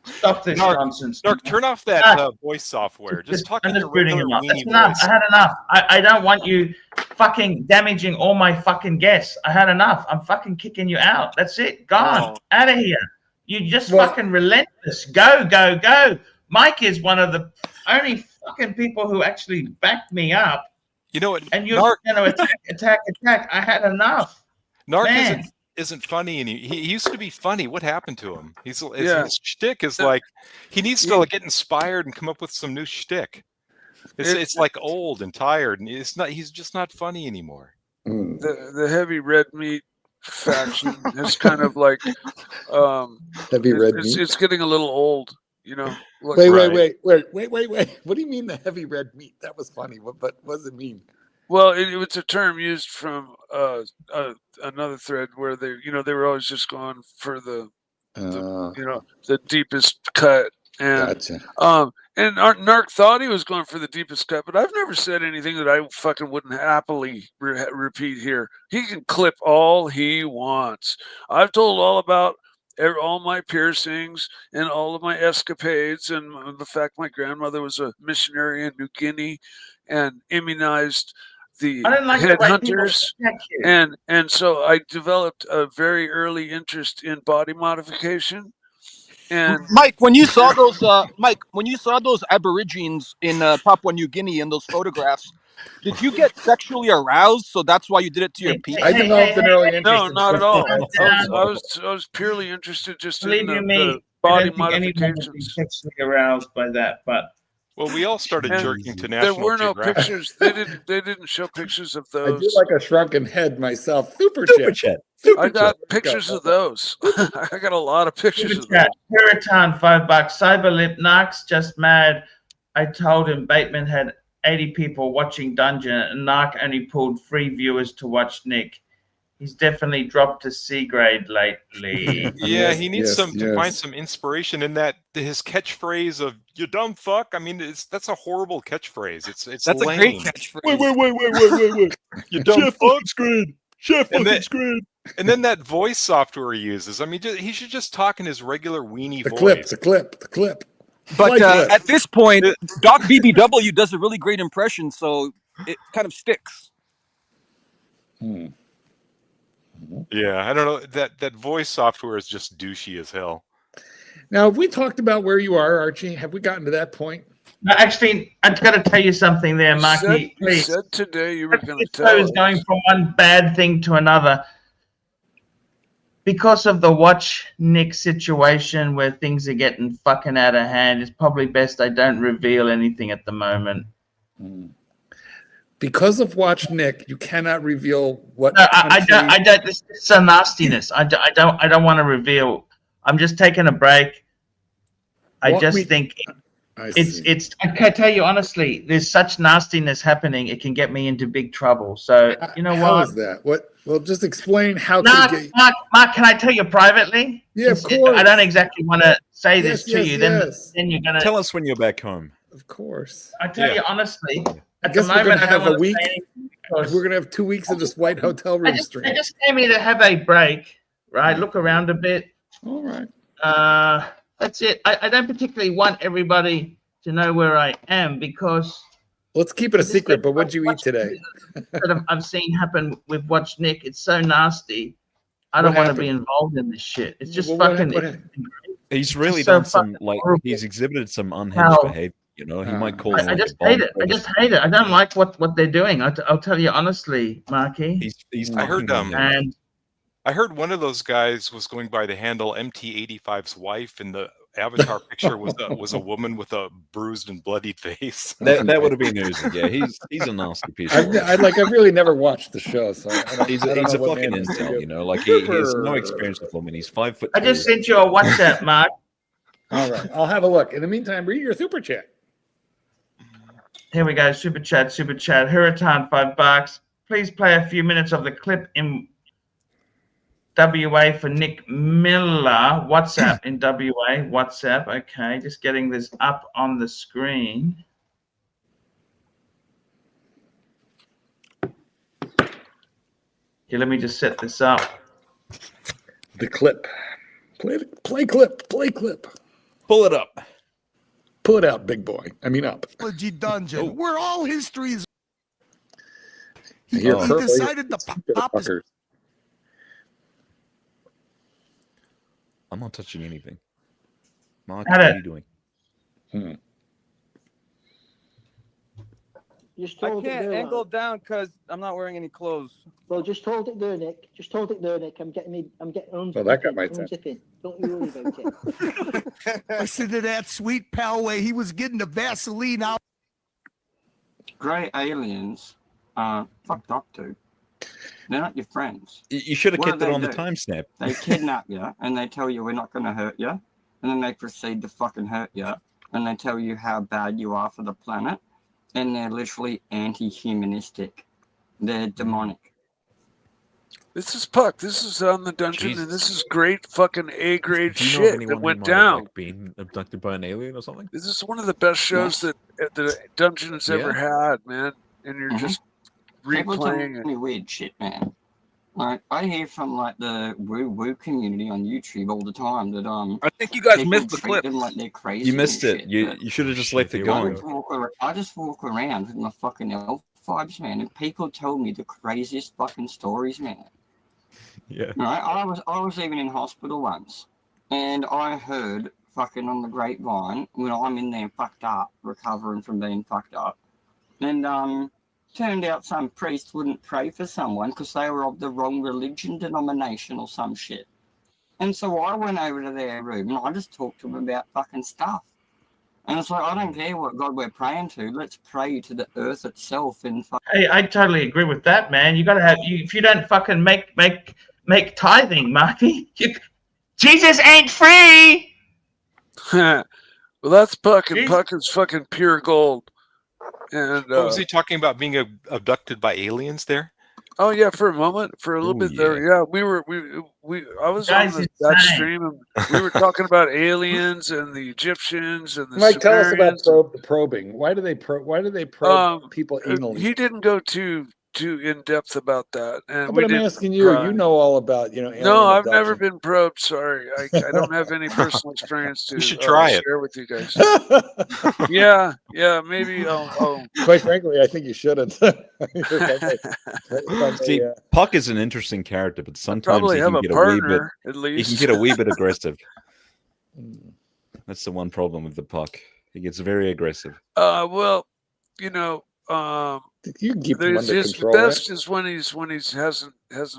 Stop this nonsense.
Narc, turn off that voice software. Just talk in your regular
That's
weenie
enough.
voice.
I had enough. I don't want you fucking damaging all my fucking guests. I had enough. I'm fucking kicking you out. That's it. Gone. Out of here. You just fucking relentless. Go, go, go. Mike is one of the only fucking people who actually backed me up.
You know what?
And you're going to attack. I had enough.
Narc isn't funny, and he used to be funny. What happened to him? His shtick is like he needs to get inspired and come up with some new shtick. It's like old and tired, and he's just not funny anymore.
The heavy red meat faction is kind of like
heavy red meat.
It's getting a little old, you know.
Wait. What do you mean the heavy red meat? That was funny. What does it mean?
Well, it was a term used from another thread where they were always just going for the deepest cut, and
gotcha.
And Narc thought he was going for the deepest cut, but I've never said anything that I fucking wouldn't happily repeat here. He can clip all he wants. I've told all about all my piercings and all of my escapades, and the fact my grandmother was a missionary in New Guinea and immunized the headhunters, and so I developed a very early interest in body modification. And
Mike, when you saw those Aborigines in Papua New Guinea in those photographs, did you get sexually aroused? So that's why you did it to your penis?
I developed an early interest.
No, not at all. I was purely interested just in the body modifications.
Sexually aroused by that, but.
Well, we all started jerking to National
There were no
Geographic.
pictures. They didn't show pictures of those.
I do like a shrunken head myself. Super chat.
I got pictures of those. I got a lot of pictures of those.
Puritan, $5. Cyberlip Narc's just mad. I told him Bateman had 80 people watching Dungeon, and Narc only pulled 3 viewers to watch Nick. He's definitely dropped to C grade lately.
Yeah, he needs to find some inspiration in that his catchphrase of "you dumb fuck." I mean, that's a horrible catchphrase. It's
that's
lame.
a great catchphrase.
Wait. You dumb fuck screen. Chef fucking screen.
And then that voice software he uses. I mean, he should just talk in his regular weenie
The
voice.
clip.
But at this point, Doc BBW does a really great impression, so it kind of sticks.
Yeah, I don't know. That voice software is just douchey as hell.
Now, have we talked about where you are, Archie? Have we gotten to that point?
No, actually, I've got to tell you something there, Marky.
You
Please.
said today you were going to
This
tell
show is
us.
going from one bad thing to another. Because of the Watch Nick situation where things are getting fucking out of hand, it's probably best I don't reveal anything at the moment.
Because of Watch Nick, you cannot reveal what.
No, I don't. This is a nastiness. I don't want to reveal. I'm just taking a break. I think it's. I can tell you honestly, there's such nastiness happening. It can get me into big trouble. So you know
How
what?
is that? What? Well, just explain how.
Mark, can I tell you privately?
Yeah, of course.
I don't exactly want to say this to you. Then you're gonna
tell us when you're back home.
Of course.
I tell you honestly.
I guess we're going to have a week.
We're
going to have 2 weeks of this white hotel room stream.
I just came here to have a break, right? Look around a bit.
All right.
That's it. I don't particularly want everybody to know where I am because.
Let's keep it a secret, but what'd you eat today?
That I've seen happen with Watch Nick. It's so nasty. I don't want to be involved in this shit. It's just fucking.
He's really
so
done some,
horrible.
he's exhibited some unhinged behavior
You know, he might call.
I just hate it. I just hate it. I don't like what they're doing. I'll tell you honestly, Marky.
I heard
and
I heard one of those guys was going by the handle MT85's wife, and the avatar picture was a woman with a bruised and bloodied face.
That would have been news. Yeah, he's a nasty piece. Of work.
I've really never watched the show, so
he's a fucking incel. You know, like he has no experience with women. He's 5 foot.
I just sent you a WhatsApp, Mark.
All right, I'll have a look. In the meantime, read your super chat.
Here we go. Super chat. Hurricane $5. Please play a few minutes of the clip in WA for Nick Miller. WhatsApp in WA. WhatsApp. Okay, just getting this up on the screen. Here, let me just set this up.
The clip. Play clip.
Pull it up.
Pull it out, big boy. I mean up.
Dungeon, where all history is. He
Here,
decided to pop his.
I'm not touching anything. Mark, what are you doing?
Just
I
hold it
can't
there,
angle
lad.
down because I'm not wearing any clothes.
Well, just hold it there, Nick. Just hold it there, Nick. I'm getting
Well, that got my attention.
unzipping. Don't you worry about it.
Listen to that sweet pal way he was getting the Vaseline out.
Grey aliens are fucked up, dude. They're not your friends.
You should have
What
kept
do
it
they
on the
do?
timestamp.
They kidnap you and they tell you we're not going to hurt you, and then they proceed to fucking hurt you, and they tell you how bad you are for the planet, and they're literally anti-humanistic. They're demonic.
This is Puck. This is on the dungeon, and this is great fucking A-grade
Do you know of
shit
anyone
that went
who might have,
down.
like, been abducted by an alien or something?
This is one of the best shows that the dungeon has ever had, man. And you're just
People tell
replaying it.
me weird shit, man. Like, I hear from like the woo-woo community on YouTube all the time that
I think you guys
people
missed the
treat
clip.
them like they're crazy.
You missed
and
it.
shit,
You should have just left it
I
going.
just walk around with my fucking elf vibes, man, and people tell me the craziest fucking stories, man.
Yeah.
Right? I was even in hospital once, and I heard fucking on the grapevine when I'm in there fucked up, recovering from being fucked up, and turned out some priest wouldn't pray for someone because they were of the wrong religion, denomination, or some shit. And so I went over to their room and I just talked to them about fucking stuff. And it's like, I don't care what God we're praying to. Let's pray to the earth itself. And
Hey, I totally agree with that, man. You got to have if you don't fucking make tithing, Marky, Jesus ain't free.
Well, that's Puck, and Puck is fucking pure gold. And
What was he talking about being abducted by aliens there?
Oh yeah, for a moment, for a little bit there. Yeah, I was
Guys,
on
it's
that
insane.
stream, and we were talking about aliens and the Egyptians and the
Mike, tell us about
Sumerians.
probing. Why do they probe people anally?
He didn't go too in depth about that, and
But I'm asking you. You know all about alien
No, I've
abduction.
never been probed. Sorry, I don't have any personal experience to
You should try it.
share with you guys. yeah, maybe.
Quite frankly, I think you shouldn't.
See, Puck is an interesting character, but sometimes
probably
he
have
can
a
get a wee bit.
partner, at
He
least.
can get a wee bit aggressive. That's the one problem with the Puck. He gets very aggressive.
Well, you know,
you can keep him under
his
control.
best is when he hasn't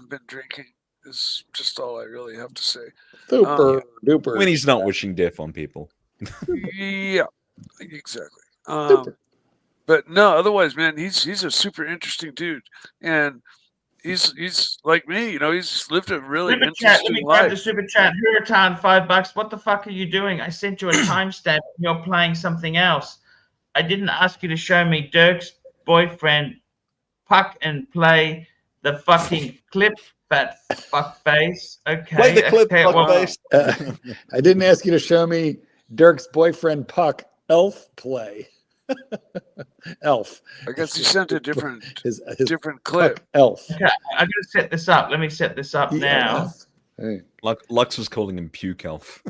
been drinking. Is just all I really have to say.
Super duper.
When he's not wishing death on people.
Yeah, exactly. But no, otherwise, man, he's a super interesting dude, and he's like me. You know, he's lived a really
Super chat. Let
interesting
me grab the
life.
super chat. Hurricane $5. What the fuck are you doing? I sent you a timestamp. You're playing something else. I didn't ask you to show me Dirk's boyfriend Puck and play the fucking clip. Fat fuck face. Okay.
Play the clip,
okay,
fuck face. I didn't ask you to show me Dirk's boyfriend Puck elf play. Elf.
I guess he sent a different
different
clip.
Elf.
Okay, I'm gonna set this up. Let me set this up now.
Hey.
Lux was calling him puke elf.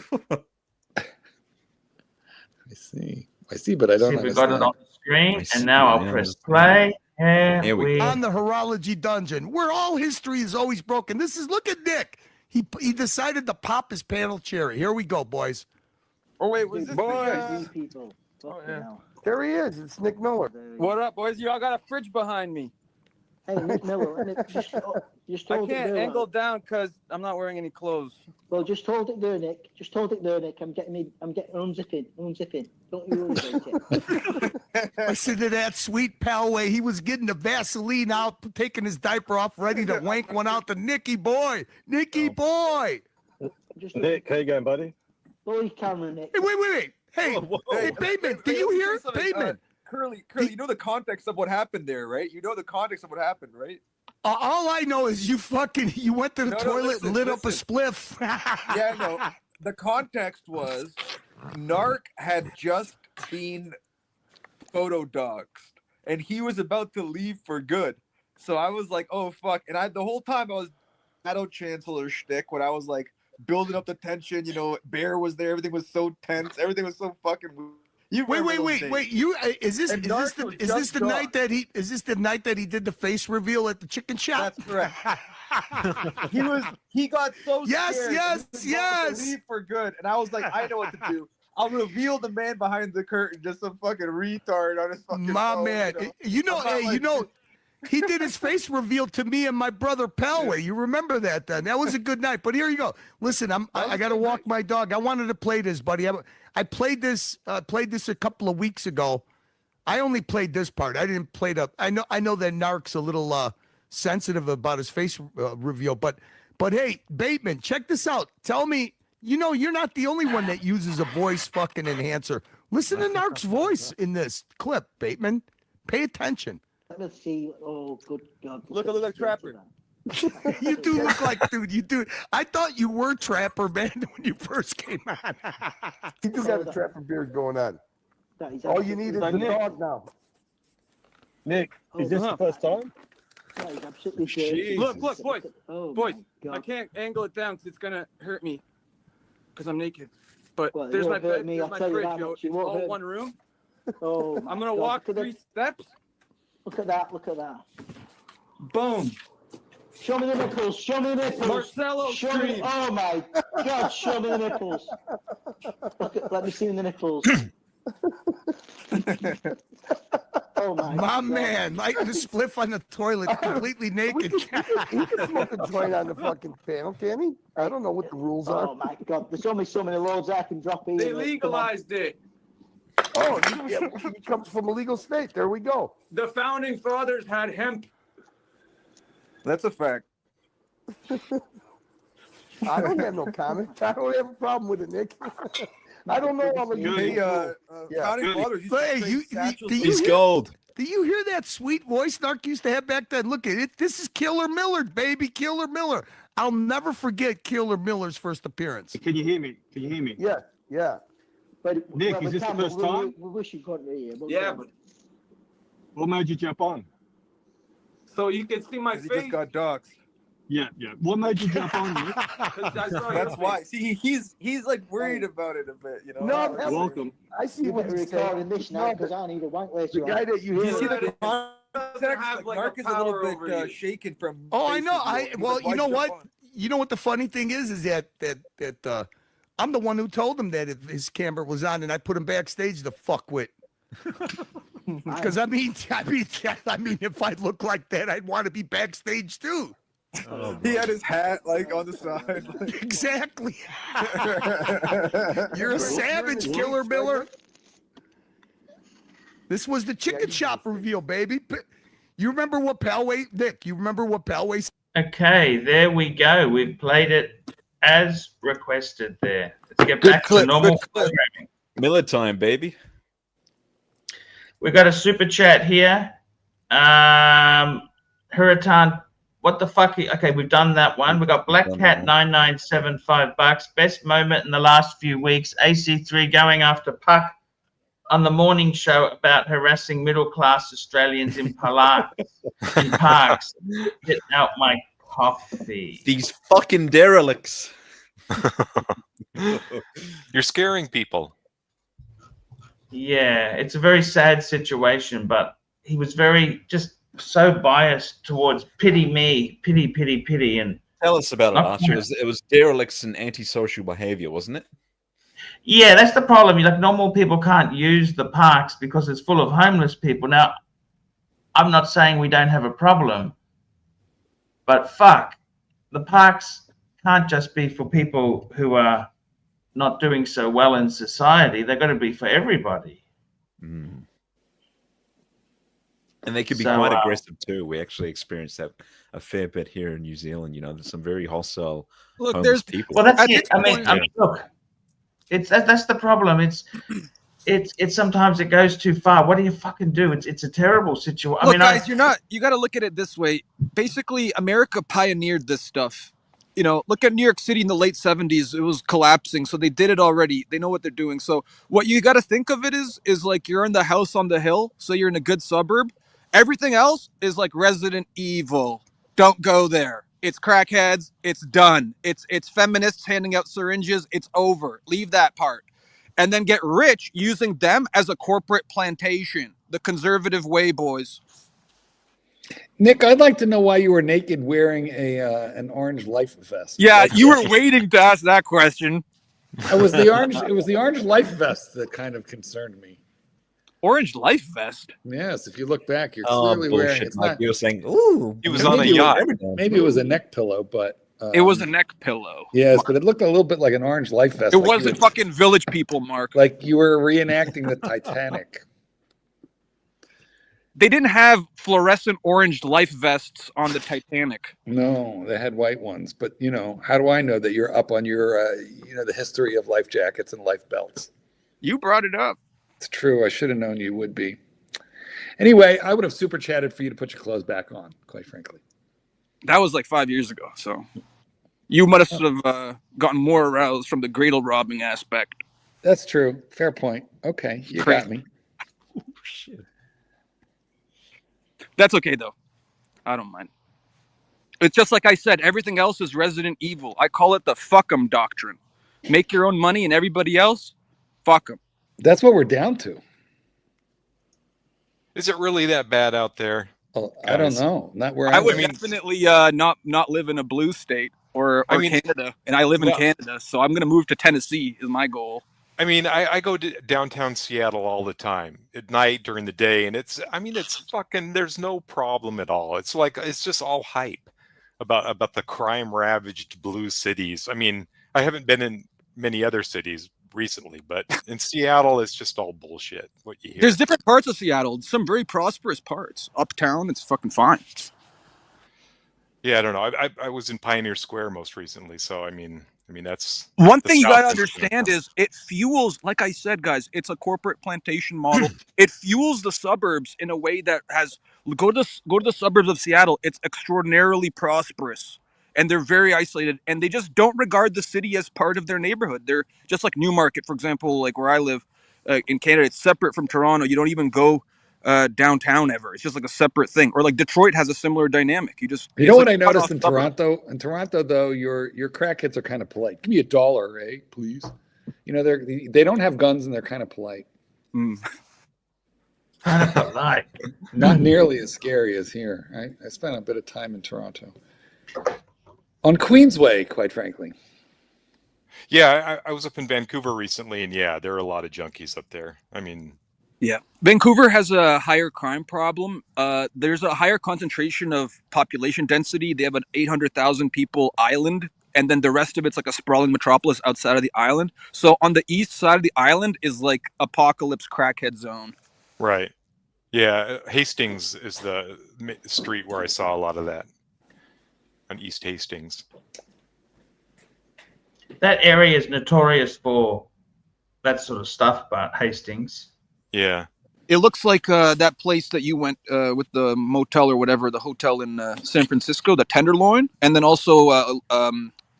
I see, but I don't
See, we
understand.
got it on the screen,
see,
and now I'll
yeah,
press
I
play. Here we
On the horology dungeon, where all history is always broken. This is, look at Nick. He decided to pop his panel cherry. Here we go, boys.
Oh wait, was this
Boys, people.
There he is. It's Nick Miller.
What up, boys? You all got a fridge behind me.
Hey, Nick Miller, just
I
hold it
can't
there.
angle down because I'm not wearing any clothes.
Well, just hold it there, Nick. Just hold it there, Nick. I'm getting unzipping. Don't you worry about it.
Listen to that sweet Palway. He was getting the Vaseline out, taking his diaper off, ready to wank one out to Nicky boy. Nicky boy.
Nick, how you going, buddy?
Holy camera, Nick.
Hey, wait. Hey, hey, Bateman, do you hear? Bateman.
Curly, you know the context of what happened there, right? You know the context of what happened, right?
All I know is you went to the toilet and lit up a spliff.
Yeah, no. The context was Narc had just been photo doxed and he was about to leave for good. So I was like, oh fuck. And the whole time I was Shadow Chancellor shtick when I was like building up the tension, you know, Bear was there, everything was so tense, everything was so fucking
Wait. You is this the night that he did the face reveal at the chicken shop?
That's correct. he got so scared.
Yes.
To leave for good, and I was like, I know what to do. I'll reveal the man behind the curtain, just some fucking retard on his fucking phone,
man. You know, he did his face reveal to me and my brother Palway. You remember that then? That was a good night. But here you go. Listen, I got to walk my dog. I wanted to play this, buddy. I played this a couple of weeks ago. I only played this part. I didn't play the. I know that Narc's a little sensitive about his face reveal, but hey, Bateman, check this out. Tell me, you're not the only one that uses a voice fucking enhancer. Listen to Narc's voice in this clip, Bateman. Pay attention.
Let's see. Oh, good God.
Look like Trapper.
You do look like, dude. You do. I thought you were Trapper, man, when you first came on.
You do got a Trapper beard going on. All you need is the dog now.
Nick, is this the first time?
That is absolutely true.
Look, boys.
Oh,
boys,
my God.
I can't angle it down because it's going to hurt me because I'm naked. But
Well, it
there's my
won't hurt
bed,
me,
there's
I'll
my
tell you
fridge,
that
yo.
much, it
It's
won't
all
hurt.
one room.
Oh,
I'm going to
God,
walk
look at
3 steps.
Look at that.
Boom.
Show me the nipples.
Marcello
Show me.
Stream.
Oh my God! Show me the nipples. Let me see the nipples. Oh my God.
Man, lighting the spliff on the toilet, completely naked.
He can smoke a joint on the fucking panel, can he? I don't know what the rules are.
Oh my God! There's only so many loads I can drop in.
They legalized it.
Oh, he comes from a legal state. There we go.
The founding fathers had hemp.
That's a fact.
I don't have no comment. I don't have a problem with it, Nick. I don't know all of you.
Founding fathers used to
Hey,
say statues.
He's gold.
Do you hear that sweet voice Narc used to have back then? Look at it. This is Killer Miller, baby. Killer Miller. I'll never forget Killer Miller's first appearance.
Can you hear me?
Yeah.
But,
Nick, is this the first time?
We wish you couldn't hear.
Yeah, but
What made you jump on?
so you can see my
He
face.
just got doxxed.
Yeah. What made you jump on, Nick?
That's why. See, he's like worried about it a bit, you know.
No,
You're welcome.
I see
You
what
better
you're
recording
saying.
this now because I need a wank later
The guy
on.
that you
You see
hear.
the context?
have, like,
Mark
a
is a
power
little
over
bit
you.
shaken from.
Oh, I
face
know.
reveal. He's like,
You know
"Why'd
what?
jump on?"
You know what the funny thing is that I'm the one who told him that if his camera was on, and I put him backstage to fuck with. Because I mean, if I look like that, I'd want to be backstage too.
He had his hat like on the side.
Exactly. You're a savage, Killer Miller. This was the chicken shop reveal, baby. You remember what Palway, Nick? You remember what Palway said?
Okay, there we go. We've played it as requested there. Let's get back to normal programming.
Miller time, baby.
We've got a super chat here. Hurritan, what the fuck? Okay, we've done that one. We got Black Cat 9975 bucks. Best moment in the last few weeks. AC3 going after Puck on the morning show about harassing middle-class Australians in parks. Get out my coffee.
These fucking derelicts.
You're scaring people.
Yeah, it's a very sad situation, but he was just so biased towards pity me, pity, and
Tell us about it, Archie. It was derelicts and antisocial behavior, wasn't it?
Yeah, that's the problem. Like normal people can't use the parks because it's full of homeless people. Now, I'm not saying we don't have a problem, but fuck, the parks can't just be for people who are not doing so well in society. They've got to be for everybody.
Mm. And they can be
So,
quite aggressive too. We actually experienced that a fair bit here in New Zealand. You know, there's some very hostile homeless people.
Well, that's it. I mean, look, that's the problem. It's sometimes it goes too far. What do you fucking do? It's a terrible situation.
Look, guys, you got to look at it this way. Basically, America pioneered this stuff. You know, look at New York City in the late 70s. It was collapsing, so they did it already. They know what they're doing. So what you got to think of it is like you're in the house on the hill, so you're in a good suburb. Everything else is like Resident Evil. Don't go there. It's crackheads. It's done. It's feminists handing out syringes. It's over. Leave that part. And then get rich using them as a corporate plantation. The conservative way, boys.
Nick, I'd like to know why you were naked wearing an orange life vest.
Yeah, you were waiting to ask that question.
It was the orange life vest that kind of concerned me.
Orange life vest?
Yes, if you look back, you're clearly wearing it's
Mike,
not,
you were saying, ooh,
he was on a yacht.
Maybe it was a neck pillow, but
it was a neck pillow.
Yes, but it looked a little bit like an orange life vest.
It wasn't fucking Village People, Mark.
Like you were reenacting the Titanic.
They didn't have fluorescent orange life vests on the Titanic.
No, they had white ones. But you know, how do I know that you're up on your, the history of life jackets and life belts?
You brought it up.
It's true. I should have known you would be. Anyway, I would have super chatted for you to put your clothes back on, quite frankly.
That was like 5 years ago, so you must have gotten more aroused from the Gradle robbing aspect.
That's true. Fair point. Okay, you got me.
Oh, shit.
That's okay, though. I don't mind. It's just like I said, everything else is Resident Evil. I call it the fuck 'em doctrine. Make your own money and everybody else, fuck 'em.
That's what we're down to.
Is it really that bad out there?
Well, I don't know. Not where
I would definitely not live in a blue state or Canada, and I live in Canada, so I'm going to move to Tennessee is my goal.
I mean, I go to downtown Seattle all the time at night during the day, and it's fucking, there's no problem at all. It's like, it's just all hype about the crime ravaged blue cities. I mean, I haven't been in many other cities recently, but in Seattle, it's just all bullshit. What you hear.
There's different parts of Seattle, some very prosperous parts. Uptown, it's fucking fine.
Yeah, I don't know. I was in Pioneer Square most recently, so I mean that's
one thing you gotta understand is it fuels, like I said, guys, it's a corporate plantation model. It fuels the suburbs in a way that has go to the suburbs of Seattle. It's extraordinarily prosperous. And they're very isolated, and they just don't regard the city as part of their neighborhood. They're just like Newmarket, for example, like where I live in Canada. It's separate from Toronto. You don't even go downtown ever. It's just like a separate thing. Or like Detroit has a similar dynamic. You know
what I noticed in Toronto? In Toronto, though, your crackheads are kind of polite. Give me $1, eh, please. You know, they don't have guns and they're kind of polite. Not nearly as scary as here. I spent a bit of time in Toronto. On Queensway, quite frankly.
Yeah, I was up in Vancouver recently, and yeah, there are a lot of junkies up there. I mean,
yeah, Vancouver has a higher crime problem. There's a higher concentration of population density. They have an 800,000 people island, and then the rest of it's like a sprawling metropolis outside of the island. So on the east side of the island is like apocalypse crackhead zone.
Right. Yeah, Hastings is the street where I saw a lot of that. On East Hastings.
That area is notorious for that sort of stuff, but Hastings.
Yeah.
It looks like that place that you went with the motel or whatever, the hotel in San Francisco, the Tenderloin, and then also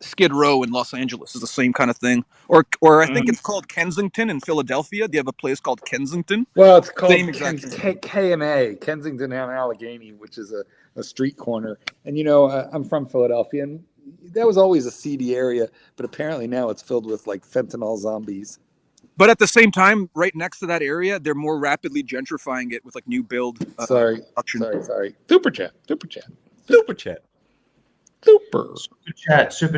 Skid Row in Los Angeles is the same kind of thing. Or I think it's called Kensington in Philadelphia. Do you have a place called Kensington?
Well, it's called
K&A,
Kensington and Allegheny, which is a street corner. And, you know, I'm from Philadelphia, and that was always a seedy area, but apparently now it's filled with, like, fentanyl zombies.
But at the same time, right next to that area, they're more rapidly gentrifying it with, like, new build.
Sorry. Super chat.
Super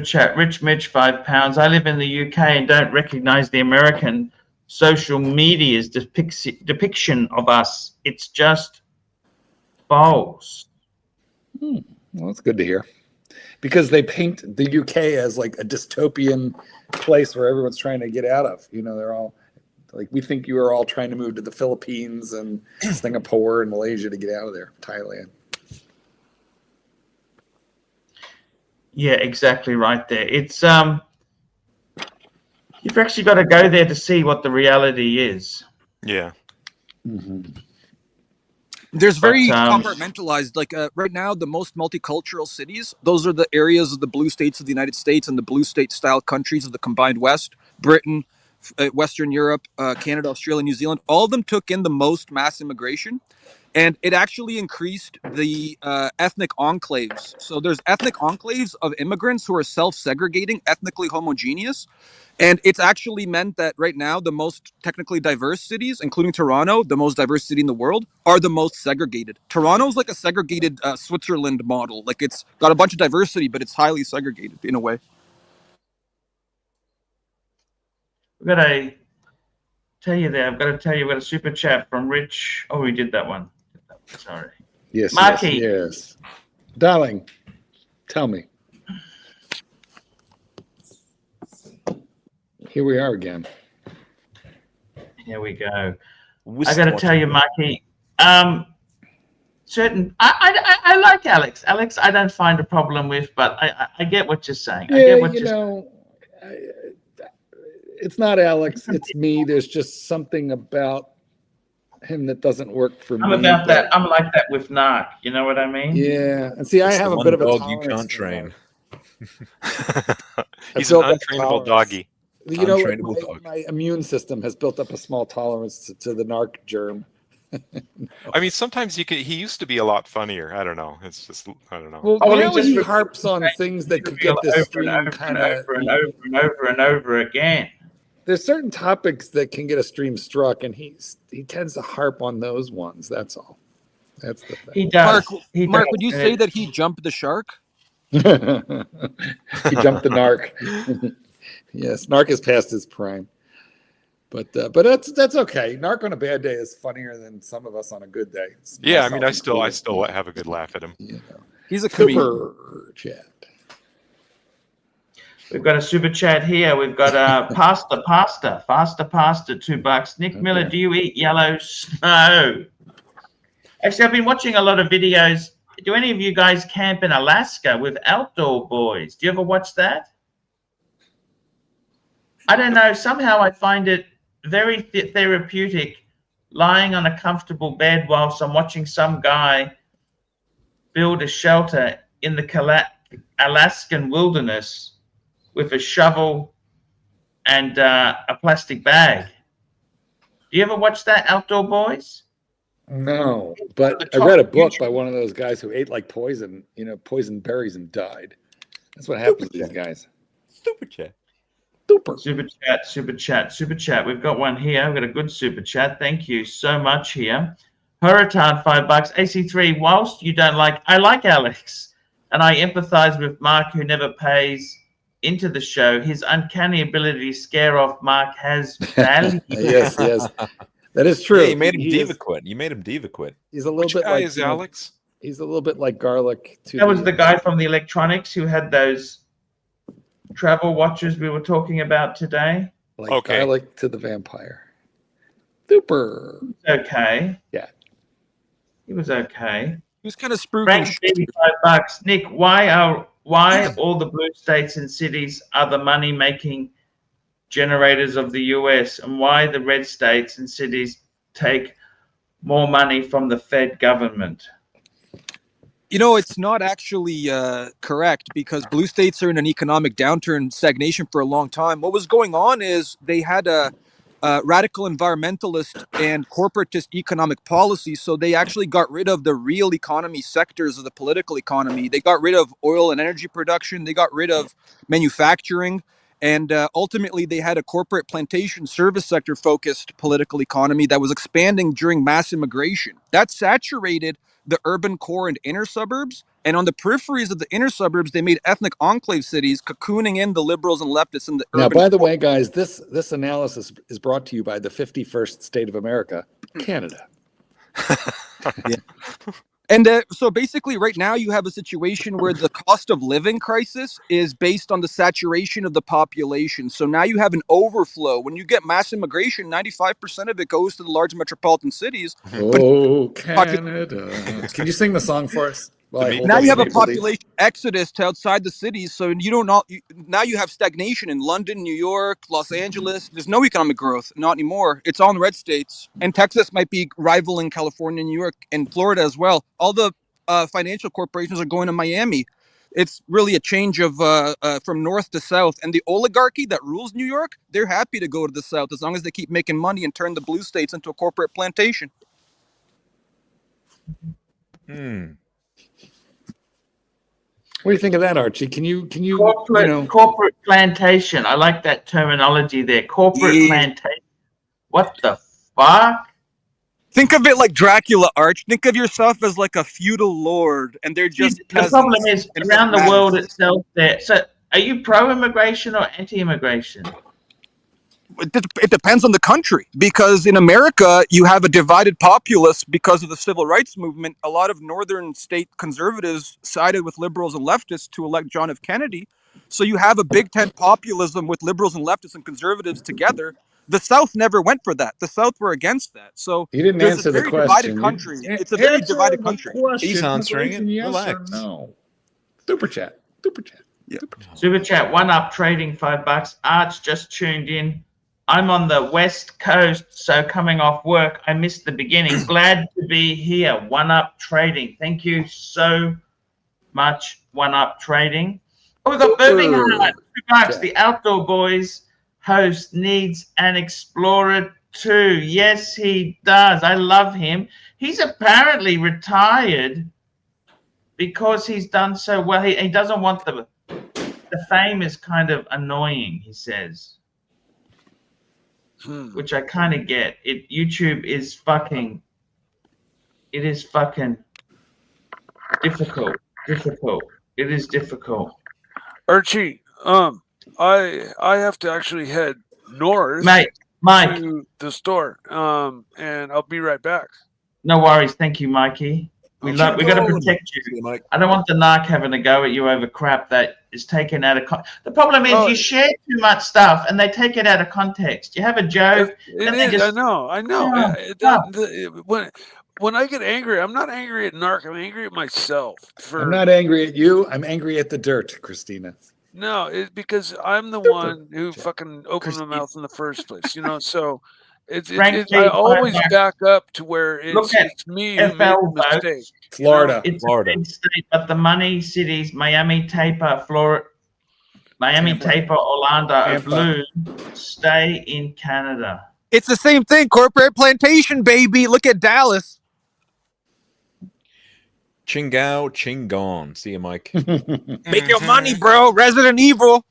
chat. Rich Mitch, £5. I live in the UK and don't recognise the American social media's depiction of us. It's just false.
Well, that's good to hear. Because they paint the UK as like a dystopian place where everyone's trying to get out of. You know, they're all like, we think you are all trying to move to the Philippines and Singapore and Malaysia to get out of there, Thailand.
Yeah, exactly right there. It's you've actually got to go there to see what the reality is.
Yeah.
There's very compartmentalized, like right now, the most multicultural cities, those are the areas of the blue states of the United States and the blue state style countries of the combined West, Britain, Western Europe, Canada, Australia, New Zealand. All of them took in the most mass immigration, and it actually increased the ethnic enclaves. So there's ethnic enclaves of immigrants who are self-segregating, ethnically homogeneous. And it's actually meant that right now, the most technically diverse cities, including Toronto, the most diverse city in the world, are the most segregated. Toronto's like a segregated Switzerland model. Like it's got a bunch of diversity, but it's highly segregated in a way.
I've got to tell you there. I've got to tell you, we've got a super chat from Rich. Oh, we did that one. Sorry.
Yes,
Marky.
yes. Darling, tell me. Here we are again.
Here we go. I got to tell you, Marky, I like Alex. Alex, I don't find a problem with, but I get what you're saying. I get what you're saying.
It's not Alex, it's me. There's just something about him that doesn't work for me.
I'm about that. I'm like that with Narc. You know what I mean?
Yeah. And see, I have a bit of a
dog
tolerance
you can't
for
train.
He's an untrainable doggy.
You know, my immune system has built up a small tolerance to the narc germ.
I mean, sometimes he used to be a lot funnier. I don't know. It's just, I don't know.
Well, he harps on things that could get this stream kind of
over and over again.
There's certain topics that can get a stream struck, and he tends to harp on those ones. That's all. That's the thing.
He does.
Mark, would you say that he jumped the shark?
He jumped the narc. Yes, Narc is past his prime, but that's okay. Narc on a bad day is funnier than some of us on a good day.
Yeah, I mean, I still have a good laugh at him.
You know.
He's a comedian.
Chat.
We've got a super chat here. We've got a pasta, $2. Nick Miller, do you eat yellow snow? Actually, I've been watching a lot of videos. Do any of you guys camp in Alaska with Outdoor Boys? Do you ever watch that? I don't know. Somehow I find it very therapeutic lying on a comfortable bed whilst I'm watching some guy build a shelter in the Alaskan wilderness with a shovel and a plastic bag. Do you ever watch that, Outdoor Boys?
No, but I read a book by one of those guys who ate like poison, poison berries and died. That's what happens to these guys.
Super chat.
Super chat. We've got one here. We've got a good super chat. Thank you so much here. Hurritan, $5. AC3, whilst you don't like, I like Alex, and I empathize with Mark, who never pays into the show. His uncanny ability to scare off Mark has value.
Yes. That is true.
Yeah, you made him diva quit.
He's a little bit
guy
like
is Alex.
He's a little bit like garlic.
That was the guy from the electronics who had those travel watches we were talking about today.
Like garlic to the vampire. Super.
Okay.
Yeah.
He was okay.
He was kind of spooky.
Frank, $85. Nick, why all the blue states and cities are the money-making generators of the US, and why the red states and cities take more money from the Fed government?
It's not actually correct, because blue states are in an economic downturn, stagnation for a long time. What was going on is they had a radical environmentalist and corporatist economic policy. So they actually got rid of the real economy sectors of the political economy. They got rid of oil and energy production. They got rid of manufacturing. And ultimately, they had a corporate plantation service sector focused political economy that was expanding during mass immigration. That saturated the urban core and inner suburbs, And on the peripheries of the inner suburbs, they made ethnic enclave cities, cocooning in the liberals and leftists in the
Now,
urban
by the
core.
way, guys, this analysis is brought to you by the 51st state of America, Canada.
Yeah. And so basically right now you have a situation where the cost of living crisis is based on the saturation of the population. So now you have an overflow. When you get mass immigration, 95% of it goes to the large metropolitan cities.
Oh, Canada. Can you sing the song for us? While I hold
Now
up
you have
some
a
maple leaf?
population exodus to outside the cities, so now you have stagnation in London, New York, Los Angeles. There's no economic growth, not anymore. It's all in red states, and Texas might be rivaling California, New York, and Florida as well. All the financial corporations are going to Miami. It's really a change of from north to south, and the oligarchy that rules New York, they're happy to go to the south as long as they keep making money and turn the blue states into a corporate plantation.
What do you think of that, Archie? Can you
corporate plantation? I like that terminology there. Corporate plantation. What the fuck?
Think of it like Dracula, Arch. Think of yourself as like a feudal lord, and they're just
The problem is around the world itself. There. So, are you pro-immigration or anti-immigration?
It depends on the country, because in America you have a divided populace because of the civil rights movement. A lot of northern state conservatives sided with liberals and leftists to elect John F. Kennedy. So you have a Big Tent populism with liberals and leftists and conservatives together. The South never went for that. The South were against that. So
You didn't
there's
answer
a
the
very
question.
divided country. It's a very divided country.
He's answering it. Yes or no? Super chat. Super chat.
Yeah.
Super chat. One up trading $5. Arch just tuned in. I'm on the West Coast, so coming off work, I missed the beginning. Glad to be here. One up trading. Thank you so much. One up trading. Oh, we got Birmingham. $2. The Outdoor Boys host needs an explorer too. Yes, he does. I love him. He's apparently retired because he's done so well. He doesn't want the fame is kind of annoying, he says. Which I kind of get. YouTube is fucking. It is fucking difficult. It is difficult.
Archie, I have to actually head north,
Mike,
to the store, and I'll be right back.
No worries, thank you, Mikey. We got to protect you. I don't want the narc having a go at you over crap that is taken out of context. The problem is you share too much stuff and they take it out of context. You have a joke.
I know. When I get angry, I'm not angry at narc. I'm angry at myself.
I'm not angry at you. I'm angry at the dirt, Christina.
No, it's because I'm the one who fucking opened my mouth in the first place. So I always back up to where it's me who made the mistake.
Florida.
It's a big state, but the money cities, Miami, Tampa, Florida, Orlando, Blue, stay in Canada.
It's the same thing. Corporate plantation, baby. Look at Dallas.
Chingao, Chingon. See you, Mike.
Make your money, bro. Resident Evil.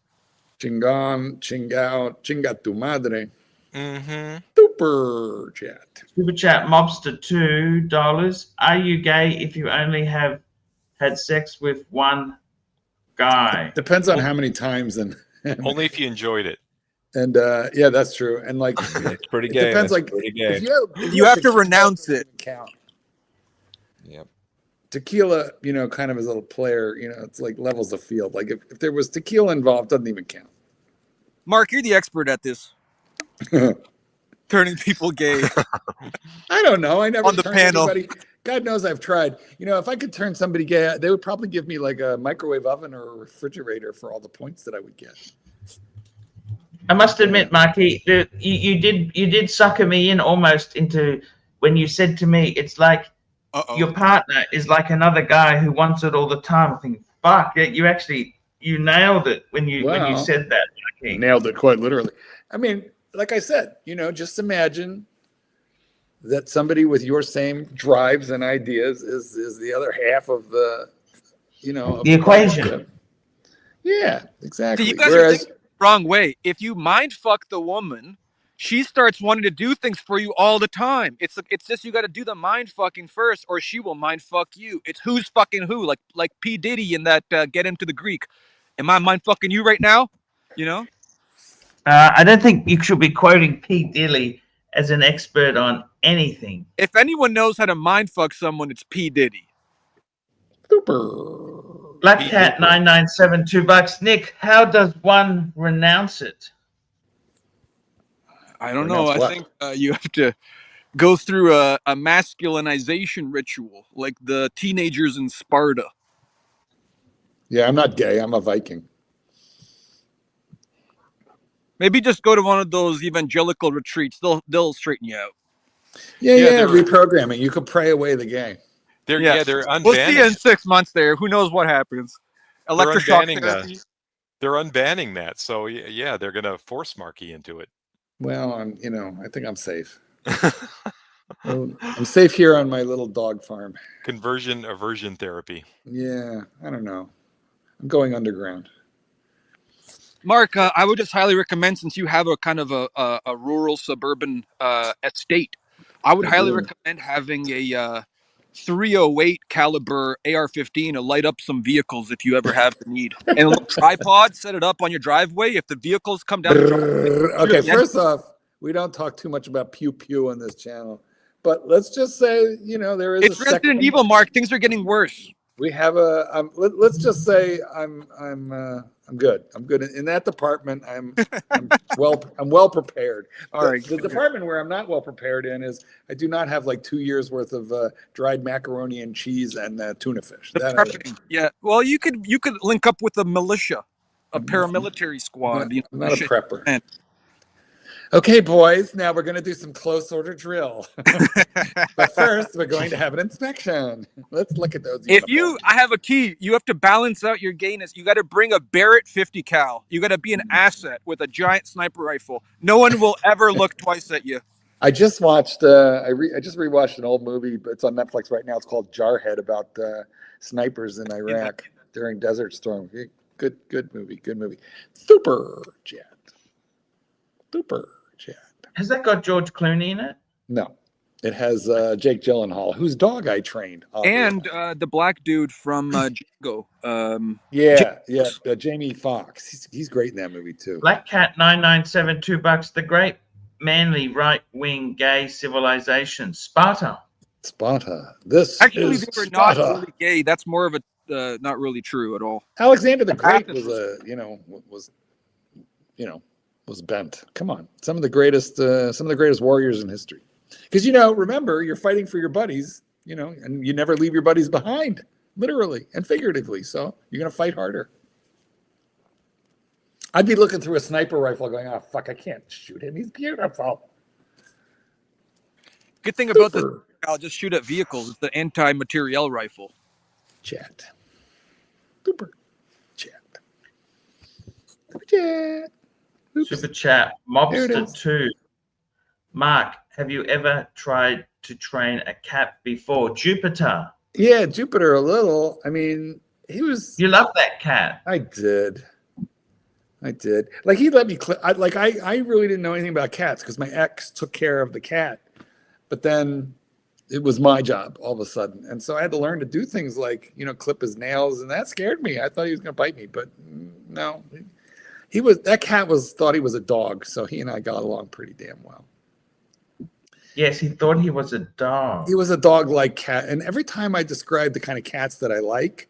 Chingon, Chingao, Chinga tu madre. Super chat.
Super chat, Mobster $2. Are you gay if you only have had sex with one guy?
Depends on how many times and
only if you enjoyed it.
And yeah, that's true. And like
it's pretty gay.
It depends.
That's
Like
pretty gay.
if
you have to renounce it.
Count.
Yep.
Tequila, kind of as a little player, it's like levels of field. Like if there was tequila involved, doesn't even count.
Mark, you're the expert at this. Turning people gay.
I don't know. I never
on the
turned
panel.
Anybody. God knows I've tried. If I could turn somebody gay, they would probably give me like a microwave oven or a refrigerator for all the points that I would get.
I must admit, Marky, you did sucker me in almost into when you said to me, it's like your partner is like another guy who wants it all the time. I think, fuck, you nailed it when you said that, Marky.
Nailed it quite literally. I mean, like I said, just imagine that somebody with your same drives and ideas is the other half of the,
the equation.
Yeah, exactly.
So you guys are thinking the wrong way. If you mind fuck the woman, she starts wanting to do things for you all the time. It's just you got to do the mind fucking first, or she will mind fuck you. It's who's fucking who, like P Diddy in that Get Into the Greek. Am I mind fucking you right now? You know.
I don't think you should be quoting P Diddy as an expert on anything.
If anyone knows how to mind fuck someone, it's P Diddy.
Super.
Black Cat 997 $2. Nick, how does one renounce it?
I don't know.
Renounce
I
what?
think you have to go through a masculinization ritual, like the teenagers in Sparta.
Yeah, I'm not gay. I'm a Viking.
Maybe just go to one of those evangelical retreats. They'll straighten you out.
Yeah, reprogramming. You could pray away the gay.
They're unbanning.
We'll see you in 6 months there. Who knows what happens? Electroshock therapy.
They're unbanning that. So yeah, they're gonna force Marky into it.
Well, I think I'm safe. I'm safe here on my little dog farm.
Conversion aversion therapy.
Yeah, I don't know. I'm going underground.
Mark, I would just highly recommend, since you have a kind of a rural suburban estate, I would highly recommend having a 308 caliber AR-15 to light up some vehicles if you ever have the need. And a little tripod, set it up on your driveway. If the vehicles come down the driveway.
Okay, first off, we don't talk too much about pew pew on this channel, but let's just say, there is.
It's Resident Evil, Mark. Things are getting worse.
We have let's just say I'm good. I'm good in that department. I'm well prepared.
All right.
The department where I'm not well prepared in is I do not have like 2 years worth of dried macaroni and cheese and tuna fish.
Yeah. Well, you could link up with a militia, a paramilitary squad.
I'm not a prepper. Okay, boys, now we're going to do some close order drill. But first, we're going to have an inspection. Let's look at those.
I have a key. You have to balance out your gayness. You got to bring a Barrett 50 cal. You got to be an asset with a giant sniper rifle. No one will ever look twice at you.
I just watched, I just rewatched an old movie, but it's on Netflix right now. It's called Jarhead, about snipers in Iraq during Desert Storm. Good movie. Super Jet.
Has that got George Clooney in it?
No, it has Jake Gyllenhaal, whose dog I trained,
and the black dude from Django.
Jamie Foxx. He's great in that movie too.
Black Cat 997 $2. The great manly right wing gay civilization, Sparta.
This
actually
is
they were
Sparta.
not really gay. That's more of a not really true at all.
Alexander the Great was bent. Come on, some of the greatest warriors in history. Because remember, you're fighting for your buddies, and you never leave your buddies behind, literally and figuratively. So you're gonna fight harder. I'd be looking through a sniper rifle, going, "Oh fuck, I can't shoot him. He's beautiful."
Good thing about this, I'll just shoot at vehicles. It's the anti-materiel rifle.
Chat. Super chat.
Super chat. Mobster 2. Mark, have you ever tried to train a cat before? Jupiter.
Yeah, Jupiter a little. I mean, he was.
You love that cat.
I did. Like he let me. I really didn't know anything about cats because my ex took care of the cat, but then it was my job all of a sudden, and so I had to learn to do things like clip his nails, and that scared me. I thought he was going to bite me, but no. That cat thought he was a dog, so he and I got along pretty damn well.
Yes, he thought he was a dog.
He was a dog-like cat, and every time I describe the kind of cats that I like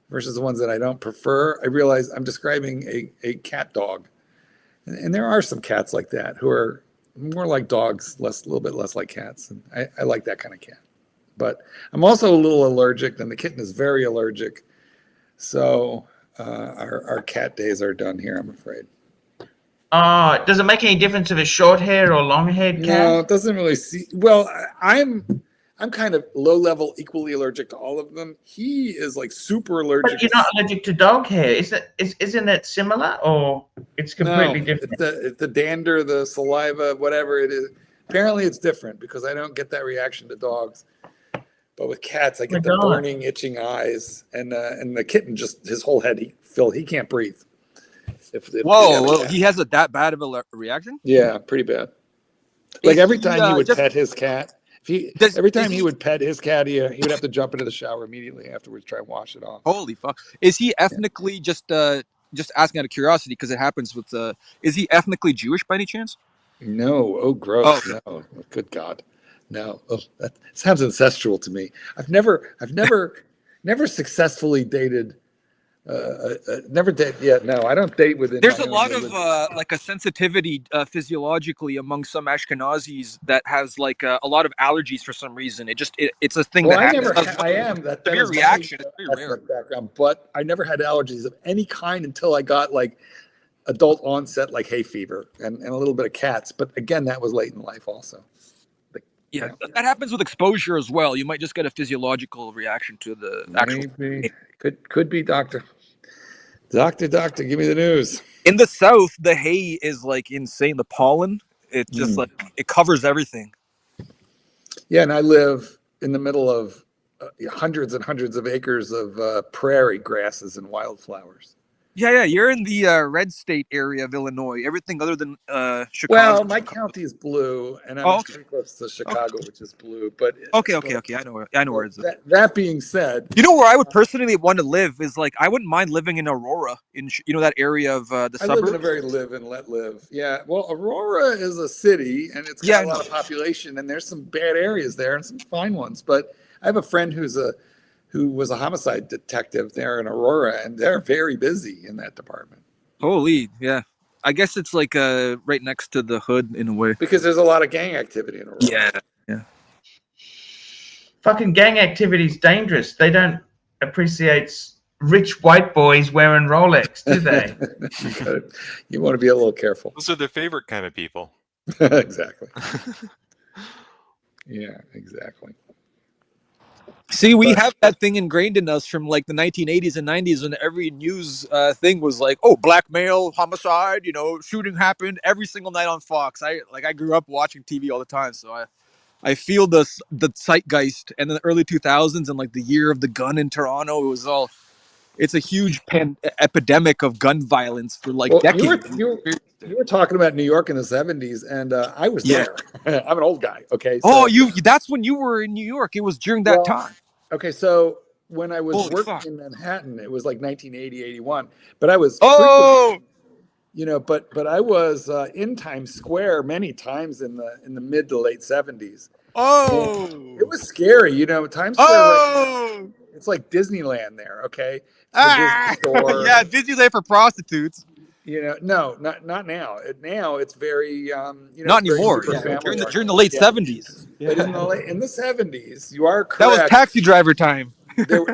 versus the ones that I don't prefer, I realize I'm describing a cat dog. And there are some cats like that who are more like dogs, a little bit less like cats, and I like that kind of cat. But I'm also a little allergic, and the kitten is very allergic, so. Our cat days are done here, I'm afraid.
Does it make any difference if it's short hair or long haired cat?
No, it doesn't really see. Well, I'm kind of low level, equally allergic to all of them. He is like super allergic.
But you're not allergic to dog hair. Isn't it similar, or it's completely different?
It's the dander, the saliva, whatever it is. Apparently, it's different because I don't get that reaction to dogs. But with cats, I get the burning, itching eyes, and the kitten, just his whole head, he can't breathe.
Whoa, he has that bad of a reaction?
Yeah, pretty bad.
Like
Is
every
he,
time he would
just-
pet his cat, every time he would pet his cat, he would have to jump into the shower immediately afterwards, try and wash it off.
Holy fuck! Is he ethnically just asking out of curiosity because it happens with is he ethnically Jewish by any chance?
No, oh gross, no, oh, good God, no. Oh, that sounds incestual to me. I've never successfully dated. Never date. Yeah, no, I don't date within.
There's
my
a
own
lot of
religion.
like a sensitivity physiologically among some Ashkenazis that has like a lot of allergies for some reason. It's a thing
Well,
that
I
happens.
never. I am that
severe
is my
reaction. It's very rare.
ethnic background, but I never had allergies of any kind until I got like adult onset, like hay fever and a little bit of cats. But again, that was late in life, also.
Yeah, that happens with exposure as well. You might just get a physiological reaction to the actual.
Maybe could be, doctor. Doctor, give me the news.
In the south, the hay is like insane. The pollen, it just like it covers everything.
Yeah, and I live in the middle of hundreds and hundreds of acres of prairie grasses and wildflowers.
Yeah, you're in the red state area of Illinois. Everything other than Chicago.
Well, my county is blue, and I'm pretty close to Chicago, which is blue. But
okay. I know where it's.
That being said,
you know where I would personally want to live is like I wouldn't mind living in Aurora, in that area of the suburbs.
I live in a very live and let live. Yeah, well, Aurora is a city, and it's got a lot of population, and there's some bad areas there and some fine ones. But I have a friend who was a homicide detective there in Aurora, and they're very busy in that department.
Holy, yeah. I guess it's like right next to the hood in a way.
Because there's a lot of gang activity in Aurora.
Yeah.
Fucking gang activity is dangerous. They don't appreciate rich white boys wearing Rolex, do they?
You want to be a little careful.
Those are their favorite kind of people.
Exactly. Yeah, exactly.
See, we have that thing ingrained in us from like the 1980s and 90s when every news thing was like, oh, black male homicide, shooting happened every single night on Fox. I grew up watching TV all the time, so I feel the zeitgeist. And in the early 2000s and like the year of the gun in Toronto, it's a huge epidemic of gun violence for like decades.
You were talking about New York in the 70s, and I was there. I'm an old guy, okay?
So, that's when you were in New York. It was during that time.
Okay, so when I was working in Manhattan, it was like 1980, 81. But I was but I was in Times Square many times in the mid to late 70s. And it was scary, Times Square. It's like Disneyland there, okay?
Yeah, Disneyland for prostitutes.
No, not now. Now it's very,
not anymore. During the late 70s.
But in the 70s, you are correct.
That was taxi driver time.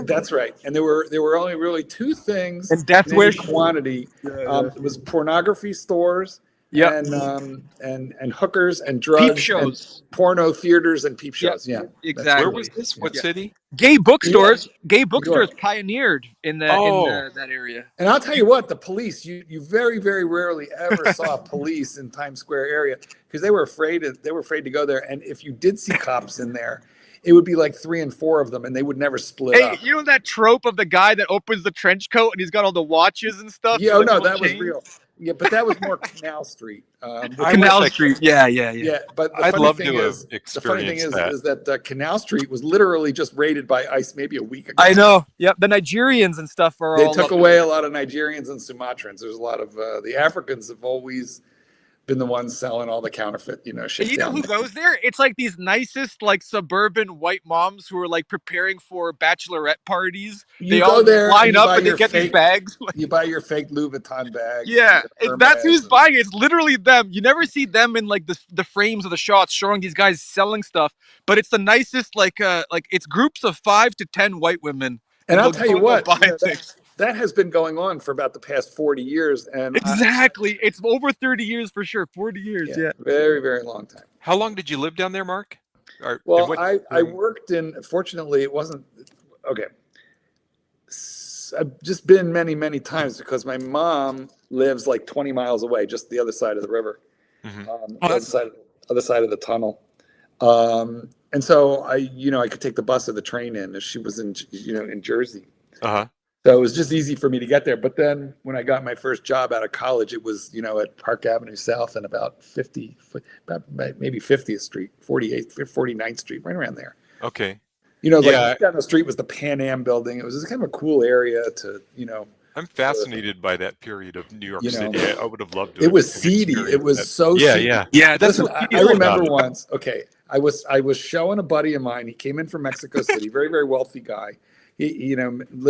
That's right. And there were only really two things
and Death Wish
quantity. It was pornography stores. And hookers and drugs,
peep shows,
and porno theaters and peep shows. Yeah,
exactly.
Where was this? What city?
Gay bookstores. Gay bookstores pioneered in that area.
And I'll tell you what, the police. You very, very rarely ever saw police in Times Square area because they were afraid to go there. And if you did see cops in there, it would be like 3 and 4 of them, and they would never split up.
You know that trope of the guy that opens the trench coat and he's got all the watches and stuff?
Yeah, no, that was real. Yeah, but that was more Canal Street.
Canal Street. Yeah.
But
I'd love to
the funny thing is that Canal Street was literally just raided by ICE maybe a week ago.
I know. Yep. The Nigerians and stuff
They took away a lot of Nigerians and Sumatrans. There's a lot of the Africans have always been the ones selling all the counterfeit, shit.
You know who goes there? It's like these nicest, like suburban white moms who are like preparing for bachelorette parties. They all line up and they get these bags.
You buy your fake Louis Vuitton bags.
Yeah, that's who's buying it. It's literally them. You never see them in like the frames of the shots showing these guys selling stuff, but it's the nicest, like it's groups of 5 to 10 white women.
And I'll tell you what, that has been going on for about the past 40 years. And
exactly. It's over 30 years for sure. 40 years. Yeah.
Very, very long time.
How long did you live down there, Mark?
Well, I worked fortunately, it wasn't, okay. I've just been many, many times because my mom lives like 20 miles away, just the other side of the river, other side of the tunnel. And so I could take the bus or the train in if she was in Jersey. So it was just easy for me to get there. But then when I got my first job out of college, it was, at Park Avenue South and about maybe 50th Street, 48th, 49th Street, right around there.
Okay.
Like right down the street was the Pan Am building. It was just kind of a cool area to,
I'm fascinated by that period of New York City. I would have loved to.
It was seedy. It was so seedy.
Yeah. That's
Listen, I remember once. Okay, I was showing a buddy of mine. He came in from Mexico City. Very, very wealthy guy. He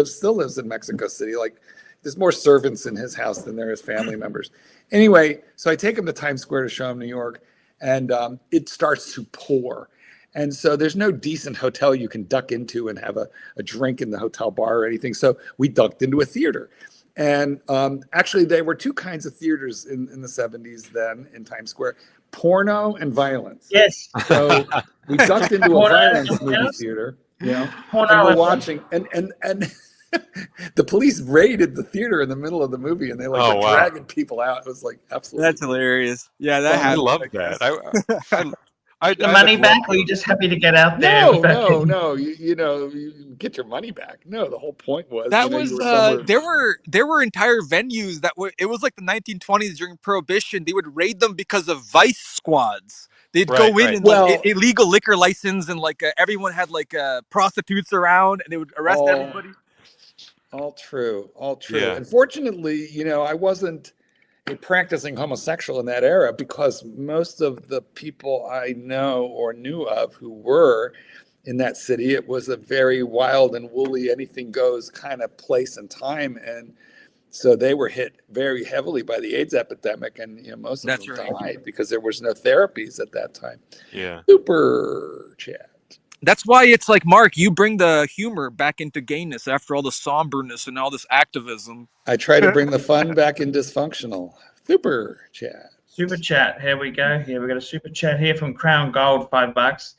still lives in Mexico City. Like there's more servants in his house than there is family members. Anyway, so I take him to Times Square to show him New York, and it starts to pour. And so there's no decent hotel you can duck into and have a drink in the hotel bar or anything. So we ducked into a theater. And actually, there were two kinds of theaters in the 70s then in Times Square, porno and violence.
Yes.
So we ducked into a violence movie theater,
Porno
and we're
and
watching. And the police raided the theater in the middle of the movie, and they were dragging people out. It was like absolutely.
That's hilarious. Yeah, that
I
happened.
love that.
The money back, or are you just happy to get out there?
No. You get your money back. No, the whole point was
that there were entire venues that were. It was like the 1920s during Prohibition. They would raid them because of vice squads. They'd go in and illegal liquor license, and everyone had prostitutes around, and they would arrest everybody.
All true.
Yeah.
Unfortunately, I wasn't a practicing homosexual in that era because most of the people I know or knew of who were in that city, it was a very wild and woolly, anything goes kind of place and time. And so they were hit very heavily by the AIDS epidemic, and most of them died because there was no therapies at that time.
Yeah.
Super chat.
That's why it's like, Mark, you bring the humor back into gayness after all the somberness and all this activism.
I try to bring the fun back in dysfunctional. Super chat.
Super chat. Here we go. Here we got a super chat here from Crown Gold, $5.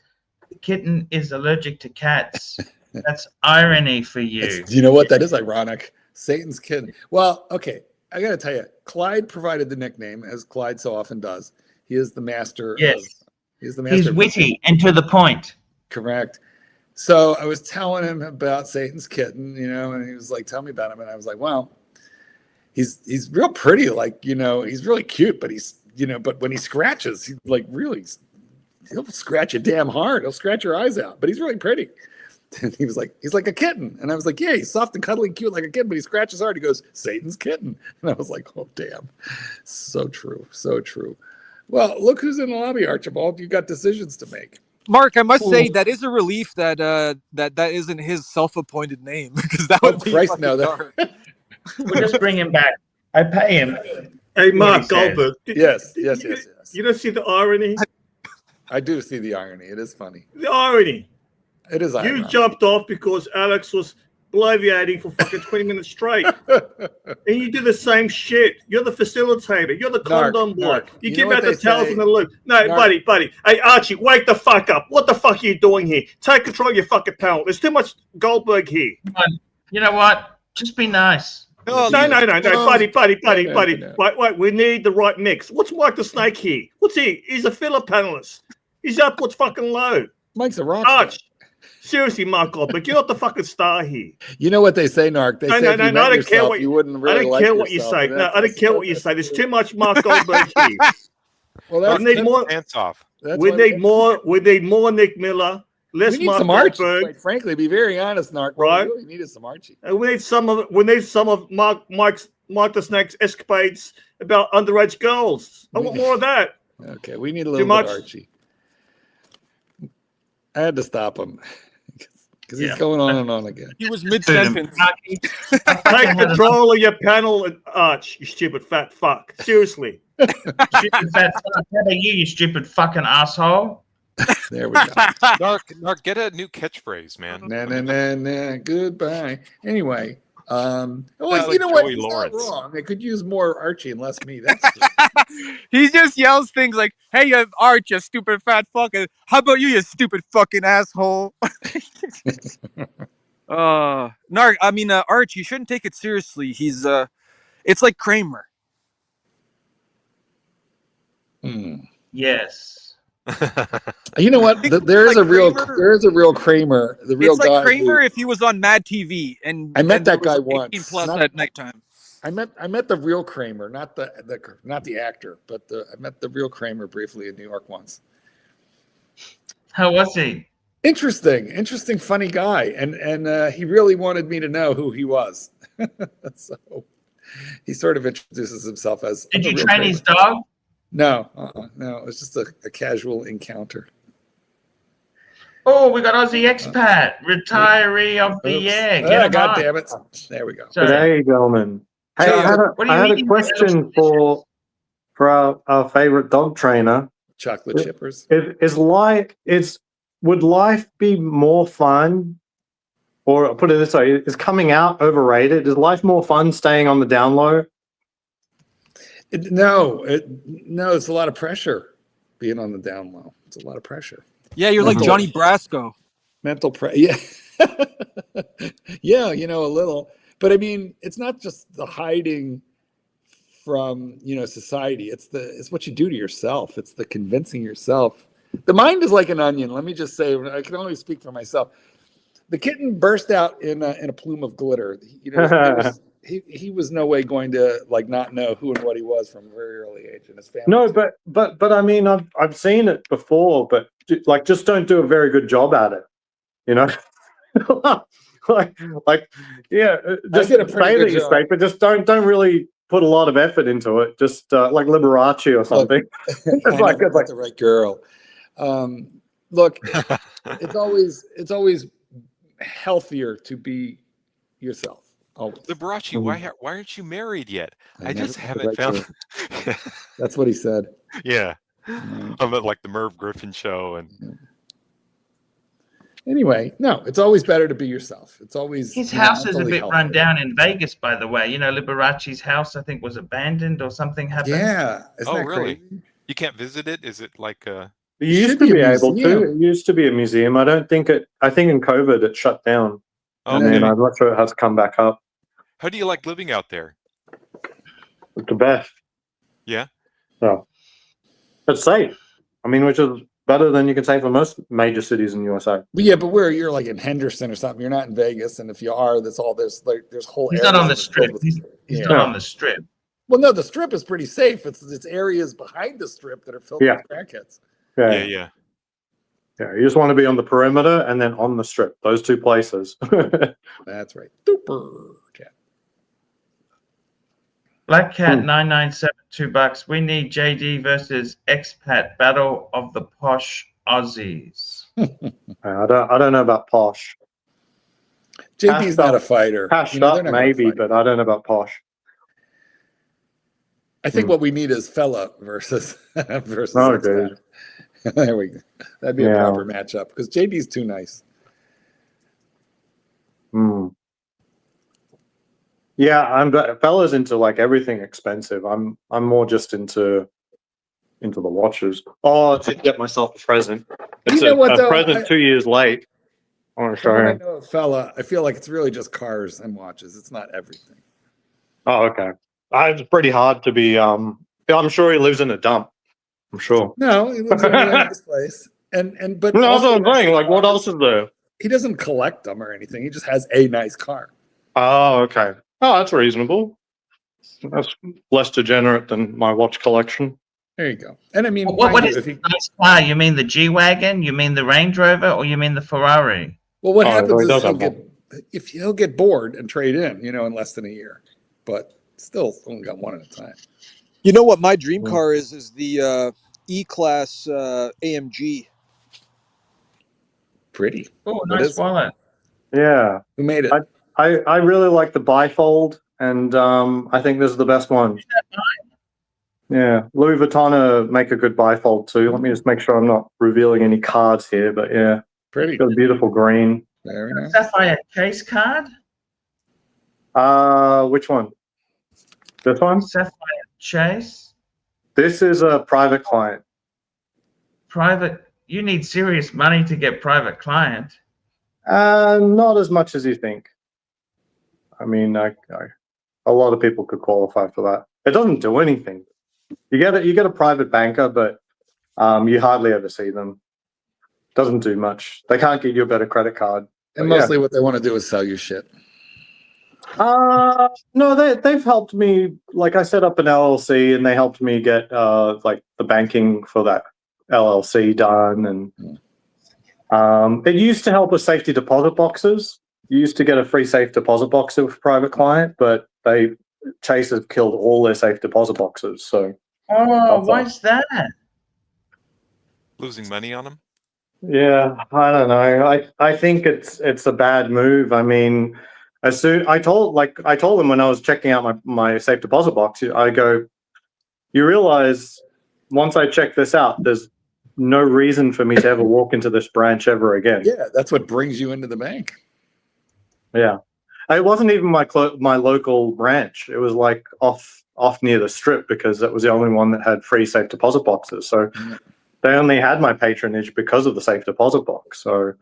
The kitten is allergic to cats. That's irony for you.
You know what? That is ironic. Satan's kitten. Well, okay. I got to tell you, Clyde provided the nickname, as Clyde so often does. He is the master.
Yes.
He's the master.
He's witty and to the point.
Correct. So I was telling him about Satan's kitten, and he was like, "Tell me about him." And I was like, "Well, he's real pretty, he's really cute, but but when he scratches, he's he'll scratch you damn hard. He'll scratch your eyes out, but he's really pretty." And he was like, "He's like a kitten." And I was like, "Yeah, he's soft and cuddly and cute like a kitten, but he scratches hard." He goes, "Satan's kitten." And I was like, "Oh, damn. So true. So true." Well, look who's in the lobby, Archibald. You got decisions to make.
Mark, I must say that is a relief that that isn't his self-appointed name, because that would be
Christ, no,
dark.
We'll just bring him back. I pay him.
Hey, Mark Goldberg.
Yes.
You don't see the irony?
I do see the irony. It is funny.
The irony.
It is irony.
You jumped off because Alex was bloviating for fucking 20 minutes straight. And you do the same shit. You're the facilitator. You're the condom boy. You give out the towels in the loop. No, buddy. Hey, Archie, wake the fuck up. What the fuck are you doing here? Take control of your fucking panel. There's too much Goldberg here.
You know what? Just be nice.
No, buddy. Wait. We need the right mix. What's Mike the Snake here? What's he? He's a filler panelist. His output's fucking low.
Mike's a rock.
Arch. Seriously, Mark Goldberg, you're not the fucking star here.
You know what they say, Narc? They say if you met yourself, you wouldn't really
I don't
like
care what you
yourself,
say.
and
No, I don't care what you say. There's too much Mark Goldberg here.
Well,
we need more.
Pants off.
We need more Nick Miller. Less
We need
Mark
some Archie.
Goldberg.
Quite frankly, to be very honest, Narc, what
Right?
we really need is some Archie.
And we need some of Mike the Snake's escapades about underage girls. I want more of that.
Okay, we need a little bit of Archie. I had to stop him because he's going on and on again.
He was mid-sentence.
Take control of your panel, Arch, you stupid fat fuck. Seriously.
Stupid fat fuck. How about you stupid fucking asshole?
There we go.
Narc, get a new catchphrase, man.
Nah. Goodbye. Anyway, well,
Like
you know what?
Joey
He's
Lawrence.
not wrong. They could use more Archie and less me. That's
He just yells things like, "Hey, you Arch, you stupid fat fuck. How about you stupid fucking asshole?" Arch, you shouldn't take it seriously. He's it's like Kramer.
Yes.
You know what? There is a real Kramer. The real
It's like
guy.
Kramer if he was on Mad TV and
I met
and there
that guy
was 18
once.
plus
Not-
at nighttime.
I met the real Kramer, not the actor, but I met the real Kramer briefly in New York once.
How was he?
Interesting, funny guy, and he really wanted me to know who he was. So he sort of introduces himself as.
Did
"I'm the
you
real
train
Kramer."
his dog?
No, no. It was just a casual encounter.
Oh, we got Aussie expat, retiree of the year. Get him
God
on.
damn it! There we go.
Sorry.
Hey, gentlemen. Hey,
So,
I had
what are
I
you
had a
eating?
question for our favorite dog trainer.
Chocolate chippers.
Would life be more fun, or I'll put it this way: is coming out overrated? Is life more fun staying on the down low?
No, it's a lot of pressure being on the down low. It's a lot of pressure.
Yeah, you're like Johnny Brasco.
Mental pressure. Yeah. Yeah, a little. But I mean, it's not just the hiding from, society. It's what you do to yourself. It's the convincing yourself. The mind is like an onion. Let me just say, I can only speak for myself. The kitten burst out in a plume of glitter. He was no way going to not know who and what he was from a very early age, and his family.
No, but I mean, I've seen it before, but just don't do a very good job at it. Yeah, just
did a pretty
say
good
that you're
job.
straight, but just don't really put a lot of effort into it. Just like Liberace or something.
It's like the right girl. Look, it's always healthier to be yourself. Always.
Liberace, why aren't you married yet? I just
the
haven't
right
found.
That's what he said.
Yeah, I'm at like the Merv Griffin show, and
anyway, no, it's always better to be yourself. It's always
His house is a
mentally
bit
healthier.
run down in Vegas, by the way. Liberace's house, I think, was abandoned or something happened.
Yeah. Isn't that
really?
crazy?
You can't visit it? Is it like a?
You used to be able to. It used to be a museum. I think in COVID it shut down, and then I'm not sure it has come back up.
How do you like living out there?
It's the best.
Yeah.
So it's safe. I mean, which is better than you can say for most major cities in the USA.
But yeah, but where you're like in Henderson or something, you're not in Vegas, and if you are, there's whole.
He's
areas
not on the
that are
strip.
filled with-
He's not on the strip.
Well, no, the strip is pretty safe. It's areas behind the strip that are filled with crackheads.
Yeah. You just want to be on the perimeter and then on the strip. Those two places.
That's right. Super chat.
Black Cat 997, $2. We need JD versus expat battle of the posh Aussies.
I don't know about posh.
JD's not a fighter.
Cashed
they're
up
not gonna
maybe,
fight.
but I don't know about posh.
I think what we need is fella versus versus.
Oh,
expat.
dude.
There we go. That'd be a proper matchup because JD's too nice.
Yeah, fella's into like everything expensive. I'm more just into the watches. Oh, to get myself a present. It's a present 2 years late. I want to show
When I
him.
know a fella, I feel like it's really just cars and watches. It's not everything.
Oh, okay. It's pretty hard to be. I'm sure he lives in a dump. I'm sure.
No, he lives in a really nice place. But
No, that's
also
what I'm saying. Like, what else is there?
He doesn't collect them or anything. He just has a nice car.
Oh, okay. Oh, that's reasonable. That's less degenerate than my watch collection.
There you go. And I mean,
What is a nice car? You mean the G-Wagon? You mean the Range Rover? Or you mean the Ferrari?
Well, what happens is he'll get bored and trade in, in less than a year, but still only got one at a time.
You know what my dream car is the E-Class AMG.
Pretty.
Oh, nice wallet.
Yeah.
Who made it?
I really like the bifold, and I think this is the best one. Yeah, Louis Vuitton make a good bifold too. Let me just make sure I'm not revealing any cards here, but yeah,
pretty.
Got a beautiful green.
Very nice.
Sapphire Chase card?
Which one? This one?
Sapphire Chase?
This is a private client.
Private? You need serious money to get private client.
Not as much as you think. I mean, a lot of people could qualify for that. It doesn't do anything. You get a private banker, but You hardly ever see them. Doesn't do much. They can't get you a better credit card.
And
But
mostly what they want to do is sell you shit.
No, they've helped me. Like I set up an LLC, and they helped me get like the banking for that LLC done. And it used to help with safety deposit boxes. You used to get a free safe deposit box with private client, but Chase has killed all their safe deposit boxes. So
why's that?
Losing money on them?
yeah, I don't know. I think it's a bad move. I mean, I told them when I was checking out my safe deposit box, I go, you realize once I check this out, there's no reason for me to ever walk into this branch ever again.
Yeah, that's what brings you into the bank.
Yeah, it wasn't even my local branch. It was like off near the strip because that was the only one that had free safe deposit boxes. So they only had my patronage because of the safe deposit box. So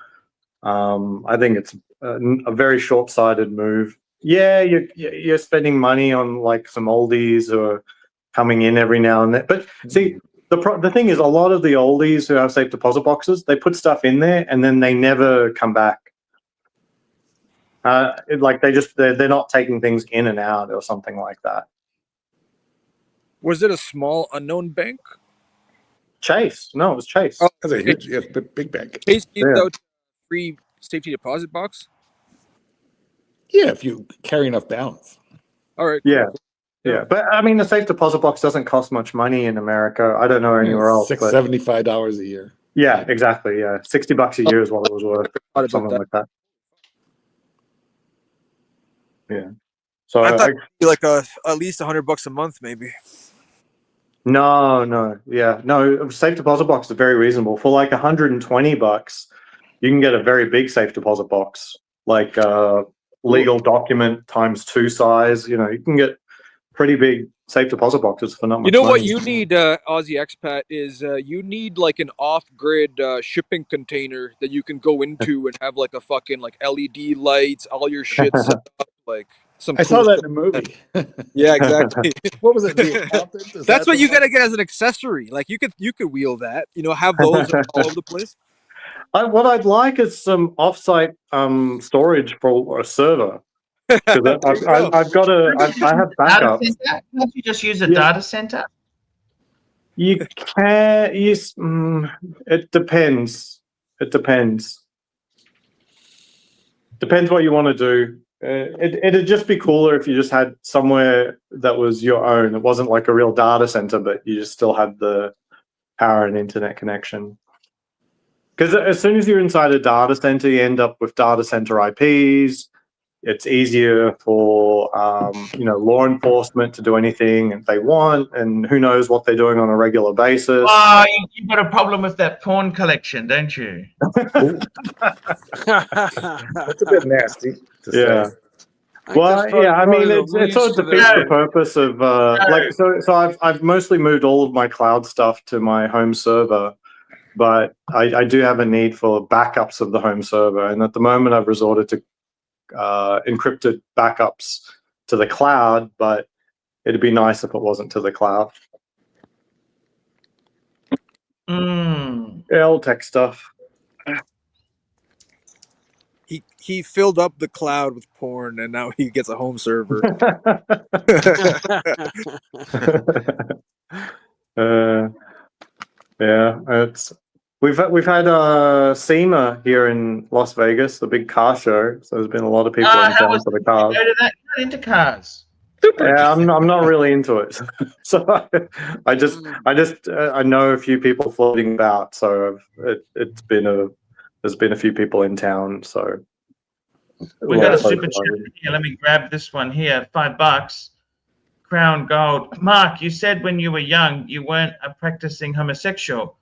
I think it's a very short-sighted move. Yeah, you're spending money on like some oldies or coming in every now and then. But see, the thing is, a lot of the oldies who have safe deposit boxes, they put stuff in there and then they never come back. Like they're not taking things in and out or something like that.
Was it a small unknown bank?
Chase. No, it was Chase.
Oh,
That's a huge, big bank.
Chase gave
Yeah.
out free safety deposit box.
Yeah, if you carry enough balance.
All right.
Yeah. Yeah, but I mean, the safe deposit box doesn't cost much money in America. I don't know anywhere else. But
$75 a year.
yeah, exactly. Yeah, $60 a year is what it was worth. Something like that. Yeah. So
I thought it'd be like at least $100 a month, maybe.
no, safe deposit box is very reasonable. For like $120, you can get a very big safe deposit box, like legal document ×2 size. You know, you can get pretty big safe deposit boxes for not much
You know
money.
what you need, Aussie expat, is you need like an off-grid shipping container that you can go into and have like a fucking like LED lights, all your shit set up, like some.
I
cool
saw that
stuff.
in a movie.
Yeah, exactly.
What was it? The accountant? Is
That's
that
what
the
you
one?
gotta get as an accessory. Like you could wheel that. You know, have those all over the place.
What I'd like is some offsite storage for a server. Because I've got I have backups.
Can't you just use a data center?
You can. It depends. It depends. Depends what you want to do. It'd just be cooler if you just had somewhere that was your own. It wasn't like a real data center, but you just still had the power and internet connection. Because as soon as you're inside a data center, you end up with data center IPs. It's easier for law enforcement to do anything if they want, and who knows what they're doing on a regular basis.
Oh, you've got a problem with that porn collection, don't you?
That's a bit nasty. To
Yeah.
say.
Well, yeah. I mean, it sort of defeats the purpose of So I've mostly moved all of my cloud stuff to my home server, but I do have a need for backups of the home server, and at the moment I've resorted to encrypted backups to the cloud, but it'd be nice if it wasn't to the cloud. Yeah, old tech stuff.
He filled up the cloud with porn, and now he gets a home server.
Yeah, we've had SEMA here in Las Vegas, the big car show. So there's been a lot of people in town for the cars.
Not into cars.
Yeah, I'm not really into it. So I know a few people floating about. So there's been a few people in town. So
We got a super chat here. Let me grab this one here. $5. Crown Gold. Mark, you said when you were young you weren't a practicing homosexual.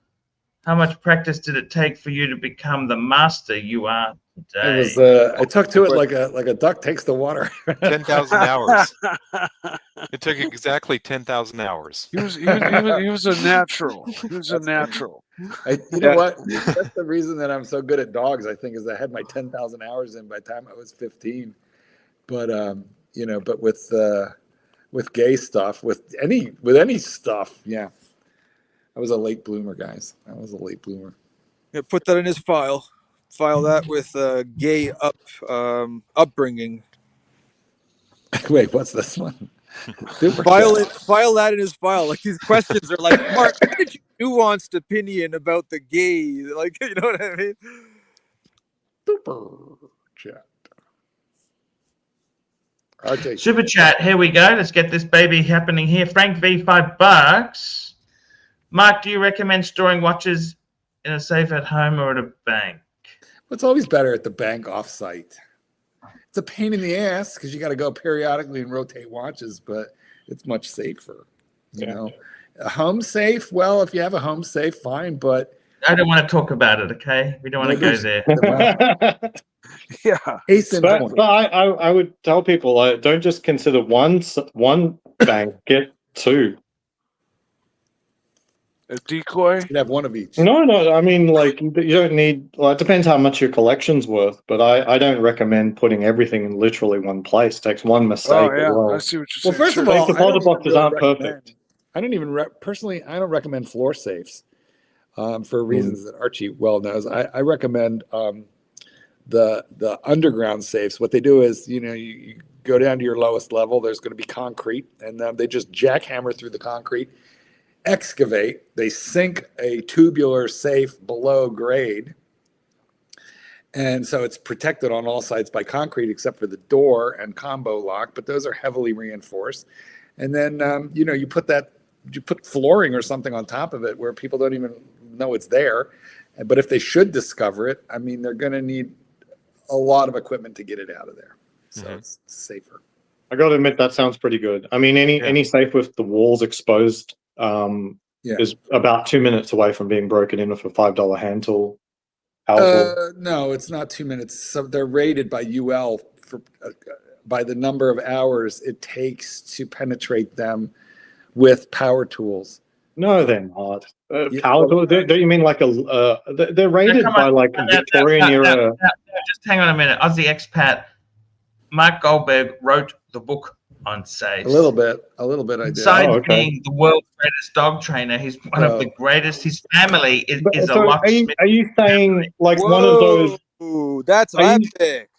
How much practice did it take for you to become the master you are today?
It was. I took to it like a duck takes the water.
10,000 hours. It took exactly 10,000 hours.
He was a natural. He was a natural.
You know what? That's the reason that I'm so good at dogs. I think is I had my 10,000 hours in by the time I was 15. But but with gay stuff, with any stuff, yeah,
I was a late bloomer, guys. I was a late bloomer.
Yeah, put that in his file. File that with gay upbringing.
Wait, what's this one? Super
File
chat.
it. File that in his file. Like these questions are like, Mark, what did you nuanced opinion about the gay? Like, you know what I mean?
Super chat. Archie.
Super chat. Here we go. Let's get this baby happening here. Frank V, $5. Mark, do you recommend storing watches in a safe at home or at a bank?
It's always better at the bank off-site. It's a pain in the ass because you got to go periodically and rotate watches, but it's much safer. You know, a home safe. Well, if you have a home safe, fine. But
I don't want to talk about it. Okay, we don't want to go there.
But I would tell people, like, don't just consider one bank, get two.
A decoy?
You have one of each.
No. I mean, like, you don't need. Well, it depends how much your collection's worth, but I don't recommend putting everything in literally one place. It takes one mistake.
Oh yeah,
as well.
I see what you're saying.
Well, first of all,
the folder boxes aren't perfect.
I don't even personally. I don't recommend floor safes for reasons that Archie well knows. I recommend the underground safes. What they do is, you go down to your lowest level. There's going to be concrete, and they just jackhammer through the concrete. Excavate, they sink a tubular safe below grade, and so it's protected on all sides by concrete except for the door and combo lock, but those are heavily reinforced. And then you put flooring or something on top of it where people don't even know it's there, but if they should discover it, I mean, they're going to need a lot of equipment to get it out of there, so it's safer.
I got to admit, that sounds pretty good. I mean, any safe with the walls exposed is about 2 minutes away from being broken in with a $5 hand tool.
No, it's not 2 minutes. So they're rated by UL for by the number of hours it takes to penetrate them with power tools.
No, they're not. Power tools? Don't you mean like they're rated by like Victorian era?
Just hang on a minute. Aussie expat Mark Goldberg wrote the book on safes.
A little bit I did.
Besides being the world's greatest dog trainer, he's one of the greatest. His family is a locksmith.
Are you saying like one of those?
Ooh, that's epic.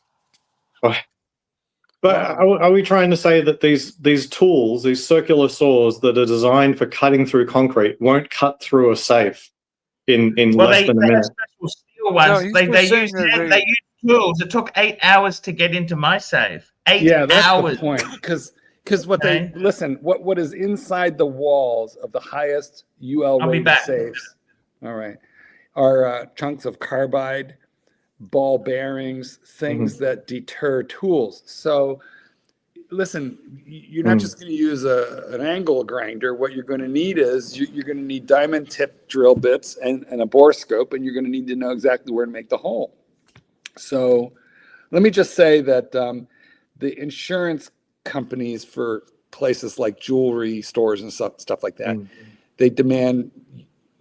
But are we trying to say that these tools, these circular saws that are designed for cutting through concrete, won't cut through a safe in less than a minute?
Special steel ones. They use tools. It took 8 hours to get into my safe. 8 hours.
That's the point. Because what is inside the walls of the highest UL rated safes, all right, are chunks of carbide, ball bearings, things that deter tools. So listen, you're not just going to use an angle grinder. What you're going to need is you're going to need diamond tip drill bits and a bore scope, and you're going to need to know exactly where to make the hole. So let me just say that the insurance companies for places like jewelry stores and stuff like that, they demand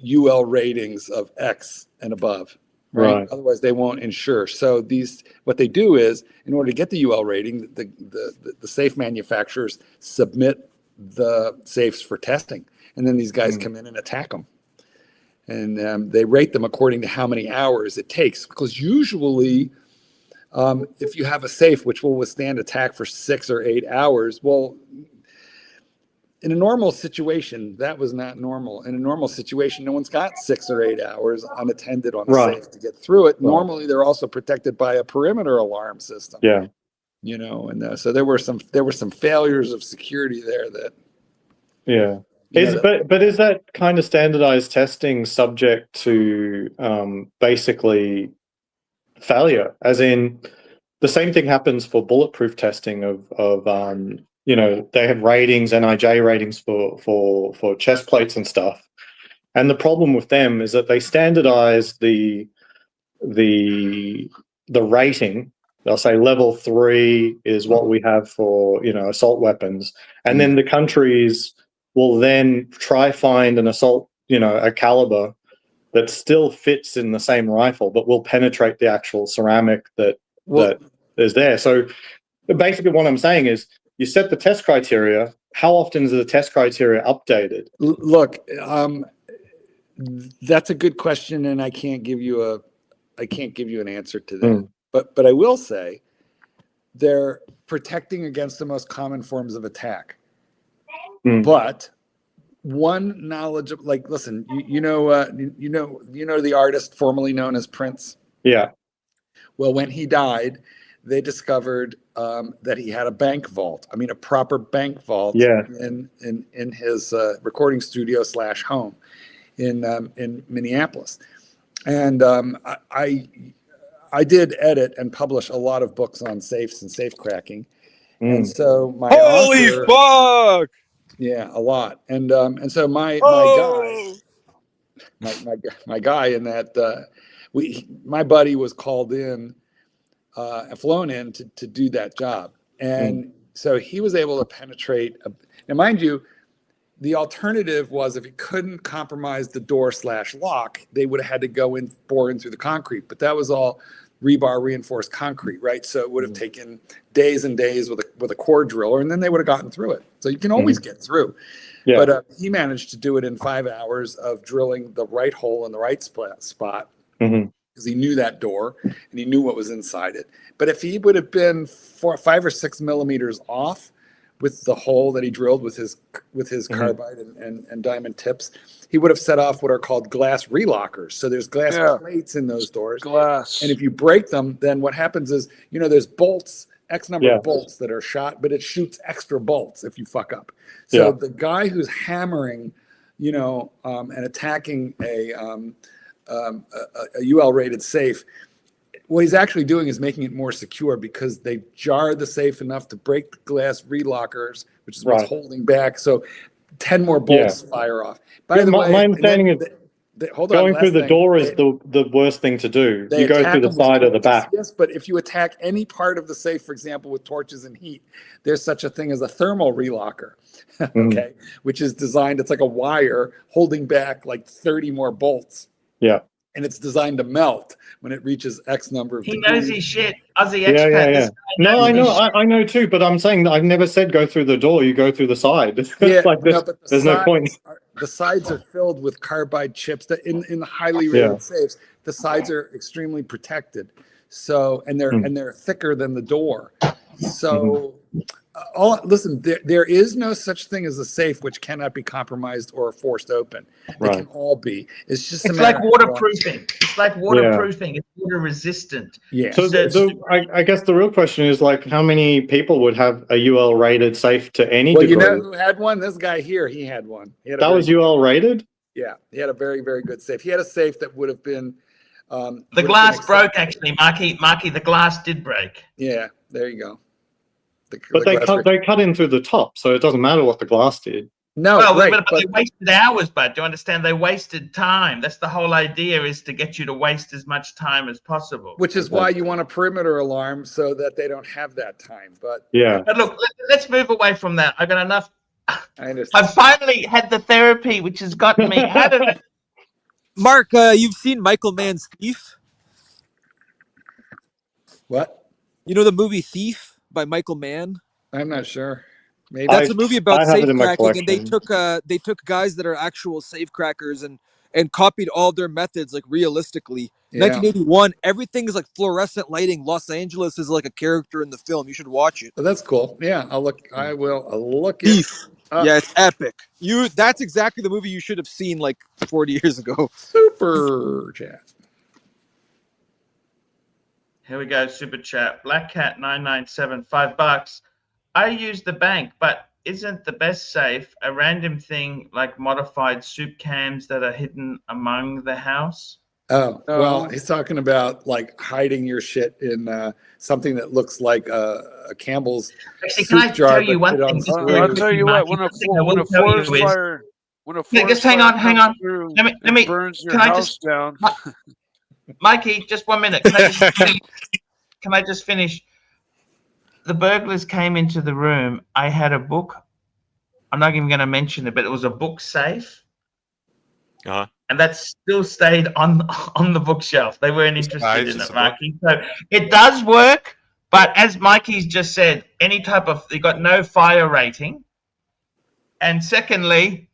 UL ratings of X and above, right? Otherwise they won't insure. So what they do is, in order to get the UL rating, the safe manufacturers submit the safes for testing, and then these guys come in and attack them, and they rate them according to how many hours it takes, because usually if you have a safe which will withstand attack for 6 or 8 hours, well, in a normal situation, that was not normal. In a normal situation, no one's got 6 or 8 hours unattended on a safe to get through it. Normally, they're also protected by a perimeter alarm system.
Yeah,
and so there were some failures of security there that.
Yeah. But is that kind of standardized testing subject to basically failure? As in, the same thing happens for bulletproof testing of they have ratings, NIJ ratings for chest plates and stuff. And the problem with them is that they standardize the rating. They'll say level 3 is what we have for, assault weapons. And then the countries will then try find an assault, a caliber that still fits in the same rifle, but will penetrate the actual ceramic that is there. So basically what I'm saying is, you set the test criteria. How often is the test criteria updated?
Look,
That's a good question, and I can't give you an answer to that. But I will say they're protecting against the most common forms of attack. But one knowledge of, like, listen, you know the artist formerly known as Prince.
Yeah.
Well, when he died, they discovered that he had a bank vault. I mean, a proper bank vault.
Yeah.
In his recording studio / home in Minneapolis, and I did edit and publish a lot of books on safes and safe cracking, and so my
fuck.
Yeah, a lot, and so my guy in that my buddy was called in, flown in to do that job, and so he was able to penetrate. Now, mind you, the alternative was if he couldn't compromise the door / lock, they would have had to go in, bore in through the concrete, but that was all rebar reinforced concrete, right? So it would have taken days and days with a core driller, and then they would have gotten through it. So you can always get through. Yeah. But he managed to do it in 5 hours of drilling the right hole in the right spot because he knew that door and he knew what was inside it. But if he would have been 5 or 6 millimeters off with the hole that he drilled with his carbide and diamond tips, he would have set off what are called glass relockers. So there's glass plates in those doors. And if you break them, then what happens is, there's bolts, X number of bolts that are shot, but it shoots extra bolts if you fuck up. So the guy who's hammering, and attacking a UL rated safe, what he's actually doing is making it more secure because they jar the safe enough to break the glass relockers, which is what's holding back. So 10 more bolts fire off. By the way,
my understanding is going through the door is the worst thing to do. You go through the side or the back.
Yes, but if you attack any part of the safe, for example, with torches and heat, there's such a thing as a thermal relocker, okay, which is designed, it's like a wire holding back like 30 more bolts.
Yeah.
And it's designed to melt when it reaches X number of degrees.
He knows his shit. Aussie expat.
Yeah. No, I know too, but I'm saying that I've never said go through the door. You go through the side.
Yeah,
like this, there's no point.
The sides are filled with carbide chips. That in the highly rated safes, the sides are extremely protected. So and they're thicker than the door. So listen, there is no such thing as a safe which cannot be compromised or forced open. They can all be. It's just
like waterproofing. It's like waterproofing. It's water resistant.
Yeah.
So I guess the real question is, like, how many people would have a UL rated safe to any degree?
Well, you know who had one? This guy here. He had one.
That was UL rated?
Yeah. He had a very, very good safe. He had a safe that would have been
the glass broke, actually, Marky. The glass did break.
Yeah. There you go.
But they cut in through the top, so it doesn't matter what the glass did.
No,
but they wasted hours, bud. Do you understand? They wasted time. That's the whole idea, is to get you to waste as much time as possible.
Which is why you want a perimeter alarm, so that they don't have that time. But
But look, let's move away from that. I've got enough.
I understand.
I've finally had the therapy, which has gotten me out of it.
Mark, you've seen Michael Mann's Thief?
What?
You know the movie Thief by Michael Mann?
I'm not sure. Maybe
that's a movie about safe cracking, and they took guys that are actual safe crackers and copied all their methods like realistically. 1981, everything is like fluorescent lighting. Los Angeles is like a character in the film. You should watch it.
Oh, that's cool. Yeah, I'll look. I will. I'll look.
Thief. Yeah, it's epic. That's exactly the movie you should have seen like 40 years ago.
Super chat.
Here we go, super chat. Black Cat 997, $5. I use the bank, but isn't the best safe a random thing like modified soup cans that are hidden among the house?
Oh, well, he's talking about like hiding your shit in something that looks like a Campbell's soup jar.
Tell you one thing?
I'll tell you what. When a forest fire,
just hang on. Let me
burns your house down.
Mikey, just 1 minute. Can I just finish? The burglars came into the room. I had a book. I'm not even going to mention it, but it was a book safe. And that still stayed on the bookshelf. They weren't interested in it, Mikey. So it does work, but as Mikey's just said, you got no fire rating. And secondly,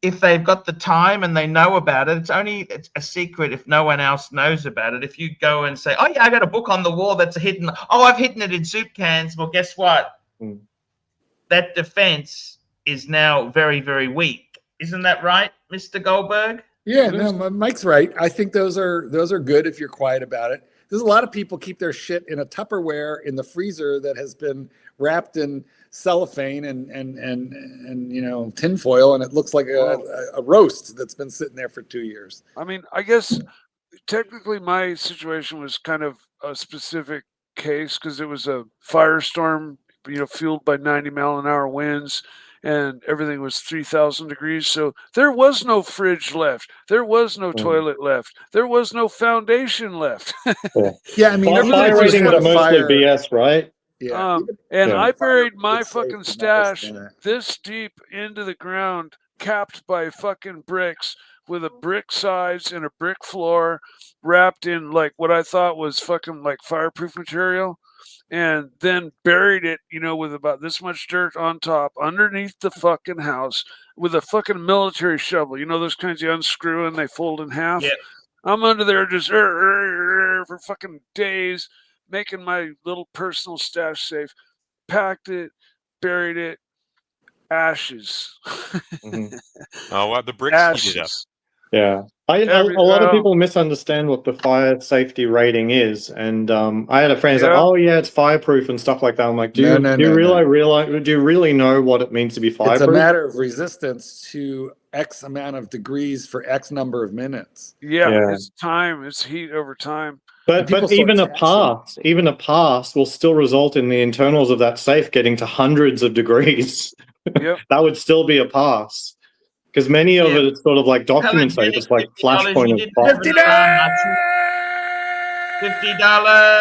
if they've got the time and they know about it, it's a secret if no one else knows about it. If you go and say, oh yeah, I got a book on the wall that's hidden. Oh, I've hidden it in soup cans. Well, guess what? That defense is now very, very weak. Isn't that right, Mr. Goldberg?
Yeah, no, Mike's right. I think those are good if you're quiet about it. There's a lot of people keep their shit in a Tupperware in the freezer that has been wrapped in cellophane and you know, tinfoil, and it looks like a roast that's been sitting there for 2 years.
I mean, I guess technically my situation was kind of a specific case because it was a firestorm, you know, fueled by 90-mile-an-hour winds, and everything was 3,000 degrees. So there was no fridge left. There was no toilet left. There was no foundation left.
Yeah, I mean,
fire rating was mostly BS, right?
Yeah.
And
Yeah.
I buried my
It's safe
fucking
to
stash
notwithstand that.
this deep into the ground, capped by fucking bricks, with a brick sides and a brick floor, wrapped in like what I thought was fucking like fireproof material, and then buried it, you know, with about this much dirt on top underneath the fucking house with a fucking military shovel. You know those kinds you unscrew and they fold in half?
Yeah.
I'm under there just for fucking days, making my little personal stash safe. Packed it, buried it, ashes.
Oh, wow, the bricks heated up.
Yeah. A lot of people misunderstand what the fire safety rating is, and I had a friend say, "Oh yeah, it's fireproof and stuff like that." I'm like, "Do you really know what it means to be fireproof?"
It's a matter of resistance to X amount of degrees for X number of minutes.
Yeah, it's time, it's heat over time.
But even a pass will still result in the internals of that safe getting to hundreds of degrees.
Yep.
That would still be a pass. Because many of it is sort of like document safe. It's like flashpoint of box.
$50.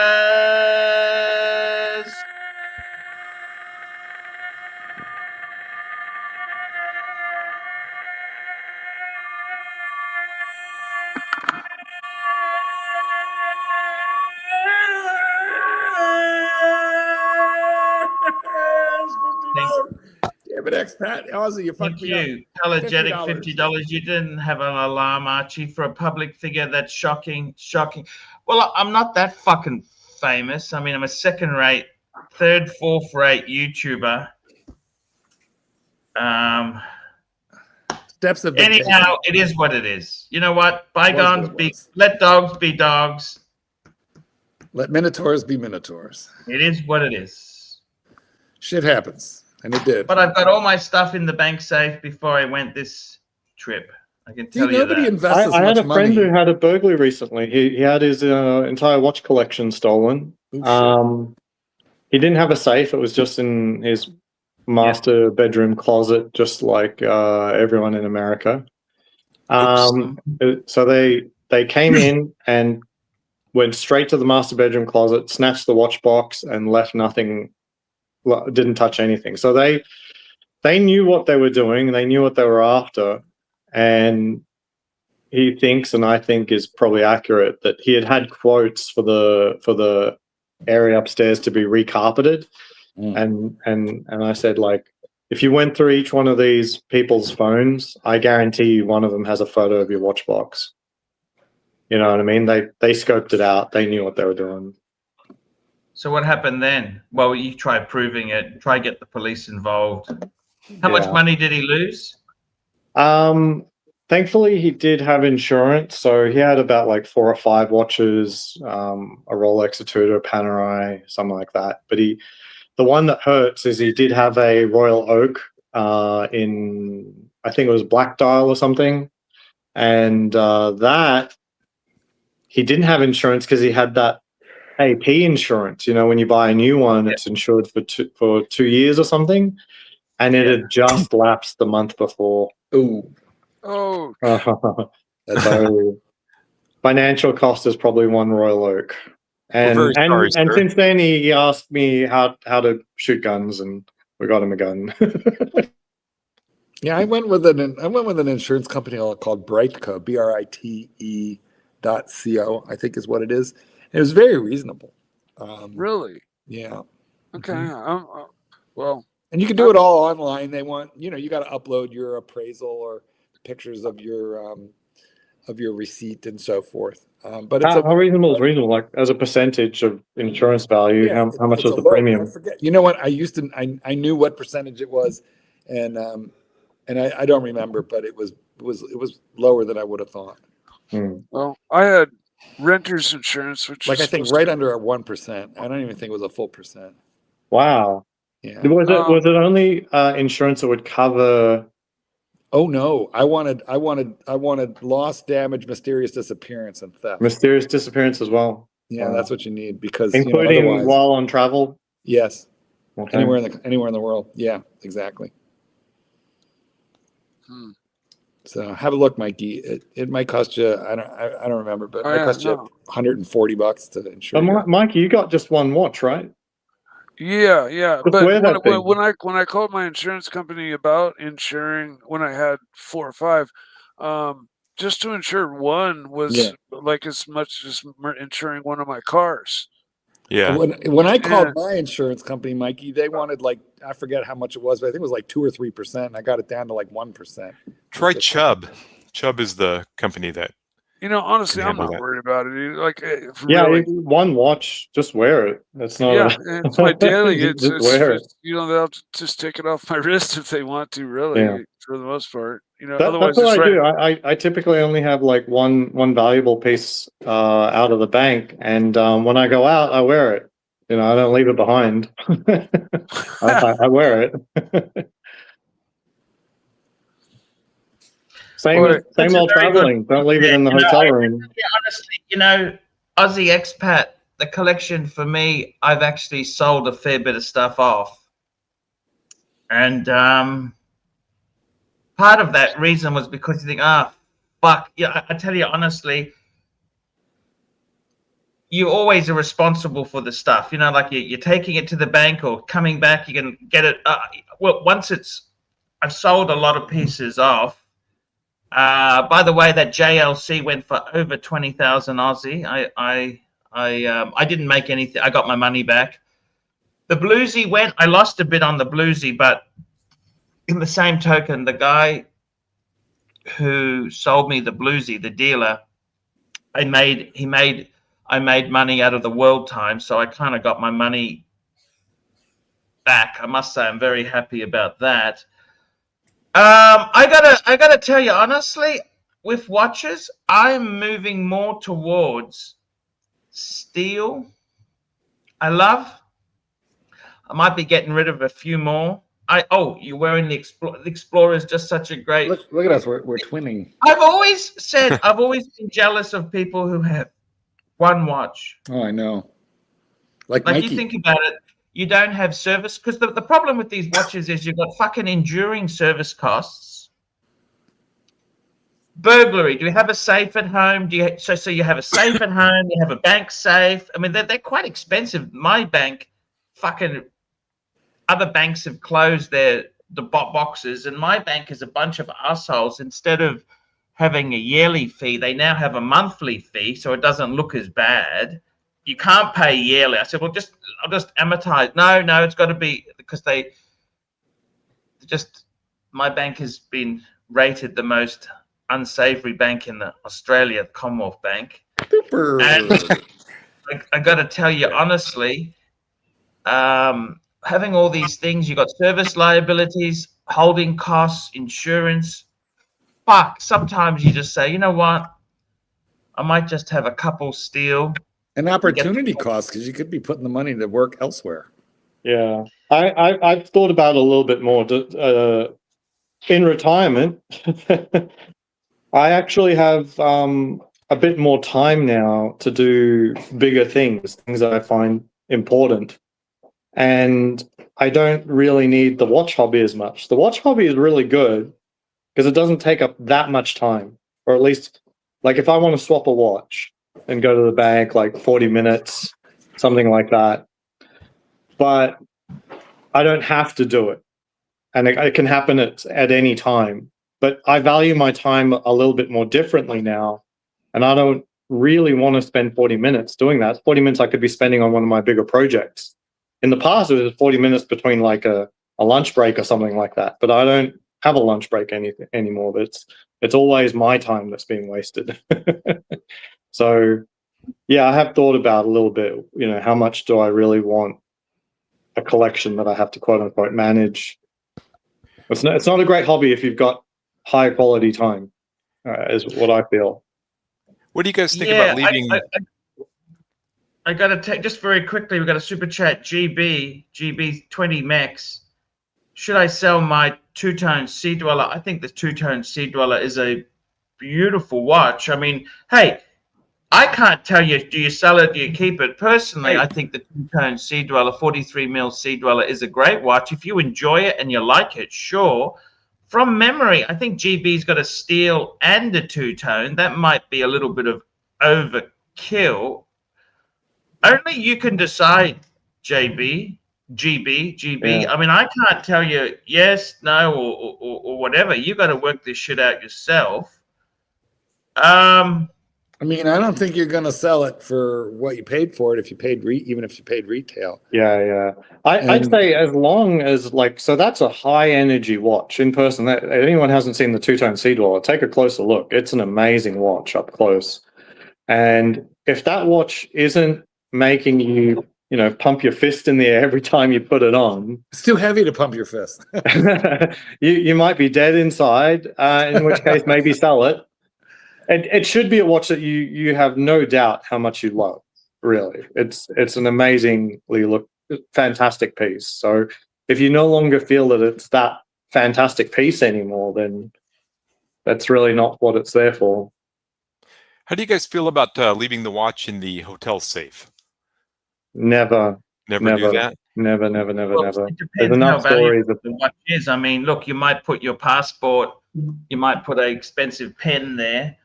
Yeah, but expat Aussie, you fucked me up.
Apologetic $50. You didn't have an alarm, Archie, for a public figure. That's shocking. Well, I'm not that fucking famous. I mean, I'm a second-rate, third, fourth-rate YouTuber.
Steps of
anyhow, it is what it is. You know what? Bygones be. Let dogs be dogs.
Let minotaurs be minotaurs.
It is what it is.
Shit happens. And it did.
But I've got all my stuff in the bank safe before I went this trip. I can tell you that.
I had a friend who had a burglary recently. He had his entire watch collection stolen. He didn't have a safe. It was just in his master bedroom closet, just like everyone in America. So they came in and went straight to the master bedroom closet, snatched the watch box, and left nothing. Didn't touch anything. So they knew what they were doing. They knew what they were after. And he thinks, and I think is probably accurate, that he had quotes for the area upstairs to be recarpeted. And I said, like, if you went through each one of these people's phones, I guarantee you one of them has a photo of your watch box. You know what I mean? They scoped it out. They knew what they were doing.
So what happened then? Well, you try proving it. Try get the police involved. How much money did he lose?
Thankfully, he did have insurance, so he had about like 4 or 5 watches, a Rolex, a Tudor, a Panerai, something like that. But the one that hurts is he did have a Royal Oak in, I think it was Black Dial or something, and that he didn't have insurance because he had that AP insurance. You know, when you buy a new one, it's insured for 2 years or something, and it had just lapsed the month before.
Ooh.
Oh.
So financial cost is probably one Royal Oak. And since then he asked me how to shoot guns, and we got him a gun.
Yeah, I went with an insurance company called Brightco, BRITE.co, I think is what it is. It was very reasonable.
Really?
Yeah.
Okay. Well,
and you can do it all online. They want, you got to upload your appraisal, or
pictures of your receipt and so forth. But it's
How reasonable is reasonable? Like as a percentage of insurance value,
Yeah,
how much
it's
is
a
the
low-
premium?
I forget. You know what? I knew what percentage it was, and I don't remember, but it was lower than I would have thought.
Well, I had renter's insurance, which
Like
is
I think
supposed
right
to-
under a 1%. I don't even think it was a full percent.
Wow.
Yeah.
Was it only insurance that would cover?
Oh no! I wanted loss, damage, mysterious disappearance, and theft.
Mysterious disappearance as well.
Yeah, that's what you need because
including
otherwise,
while on travel.
yes,
Okay.
anywhere in the world. Yeah, exactly. So have a look, Mikey. It might cost you. I don't remember, but it might cost you $140 to insure.
But Mikey, you got just one watch, right?
Yeah, yeah.
Just
But
wear that thing.
when I called my insurance company about insuring when I had 4 or 5, just to insure one was like as much as insuring one of my cars.
Yeah.
When I called my insurance company, Mikey, they wanted like I forget how much it was, but I think it was like 2 or 3%, and I got it down to like 1%.
Try Chubb. Chubb is the company that.
Honestly,
can
I'm
handle
not
that.
worried about it. Like,
Yeah, one watch, just wear it. It's not.
Yeah, it's my daily.
Just wear it.
They'll just take it off my wrist if they want to. Really,
Yeah.
for the most part,
That's
Otherwise,
what
it's
I do. I typically only have like one valuable piece out of the bank, and when I go out, I wear it. I don't leave it behind. I wear it. Same
That's
while
a very good
traveling. Don't leave it in the hotel room.
Honestly, Aussie expat, the collection for me, I've actually sold a fair bit of stuff off. And part of that reason was because you think, fuck. Yeah, I tell you honestly, you always are responsible for the stuff. Like you're taking it to the bank or coming back, you can get it. Well, I've sold a lot of pieces off. By the way, that JLC went for over 20,000 Aussie. I didn't make anything. I got my money back. The Bluesy went. I lost a bit on the Bluesy, but in the same token, the guy who sold me the Bluesy, the dealer, I made money out of the World Time, so I kind of got my money back. I must say, I'm very happy about that. I gotta tell you honestly, with watches, I'm moving more towards steel. I might be getting rid of a few more. You're wearing the Explorer. The Explorer is just such a great.
Look at us. We're twinning.
I've always been jealous of people who have one watch.
Oh, I know. Like
you think about it. You don't have service because the problem with these watches is you've got fucking enduring service costs. Burglary. Do you have a safe at home? So you have a safe at home? You have a bank safe? I mean, they're quite expensive. My bank, fucking other banks have closed the boxes, and my bank is a bunch of assholes. Instead of having a yearly fee, they now have a monthly fee, so it doesn't look as bad. You can't pay yearly. I said, well, I'll just amortize. No, it's got to be because my bank has been rated the most unsavory bank in Australia, the Commonwealth Bank.
Super.
And I got to tell you honestly, having all these things, you got service liabilities, holding costs, insurance. Fuck. Sometimes you just say, you know what? I might just have a couple steel.
An opportunity cost because you could be putting the money to work elsewhere.
Yeah, I've thought about it a little bit more. In retirement, I actually have a bit more time now to do bigger things that I find important. And I don't really need the watch hobby as much. The watch hobby is really good because it doesn't take up that much time. Or at least, like if I want to swap a watch and go to the bank, like 40 minutes, something like that. But I don't have to do it. And it can happen at any time. But I value my time a little bit more differently now. And I don't really want to spend 40 minutes doing that. 40 minutes I could be spending on one of my bigger projects. In the past, it was 40 minutes between like a lunch break or something like that. But I don't have a lunch break anymore. But it's always my time that's being wasted. So yeah, I have thought about a little bit, you know, how much do I really want a collection that I have to quote unquote manage? It's not a great hobby if you've got high quality time, is what I feel.
What do you guys think about leaving?
I got to take just very quickly. We got a super chat. GB 20 Max. Should I sell my two-tone Sea Dweller? I think the two-tone Sea Dweller is a beautiful watch. I mean, hey, I can't tell you, do you sell it, do you keep it? Personally, I think the two-tone Sea Dweller, 43 mil Sea Dweller is a great watch. If you enjoy it and you like it, sure. From memory, I think GB's got a steel and a two-tone. That might be a little bit of overkill. Only you can decide, GB.
Yeah.
I mean, I can't tell you yes, no, or whatever. You got to work this shit out yourself.
I mean, I don't think you're going to sell it for what you paid for it if you paid even if you paid retail.
Yeah. I'd say as long as so that's a high energy watch in person. That anyone hasn't seen the two-tone Sea Dweller, take a closer look. It's an amazing watch up close. And if that watch isn't making you, you know, pump your fist in the air every time you put it on,
it's too heavy to pump your fist.
you might be dead inside. In which case, maybe sell it. It should be a watch that you have no doubt how much you love. Really, it's an amazingly fantastic piece. So if you no longer feel that it's that fantastic piece anymore, then that's really not what it's there for.
How do you guys feel about leaving the watch in the hotel safe?
Never
do that?
Never.
It
There's
depends
enough
how valuable
stories.
the watch is. I mean, look, you might put your passport, you might put an expensive pen there.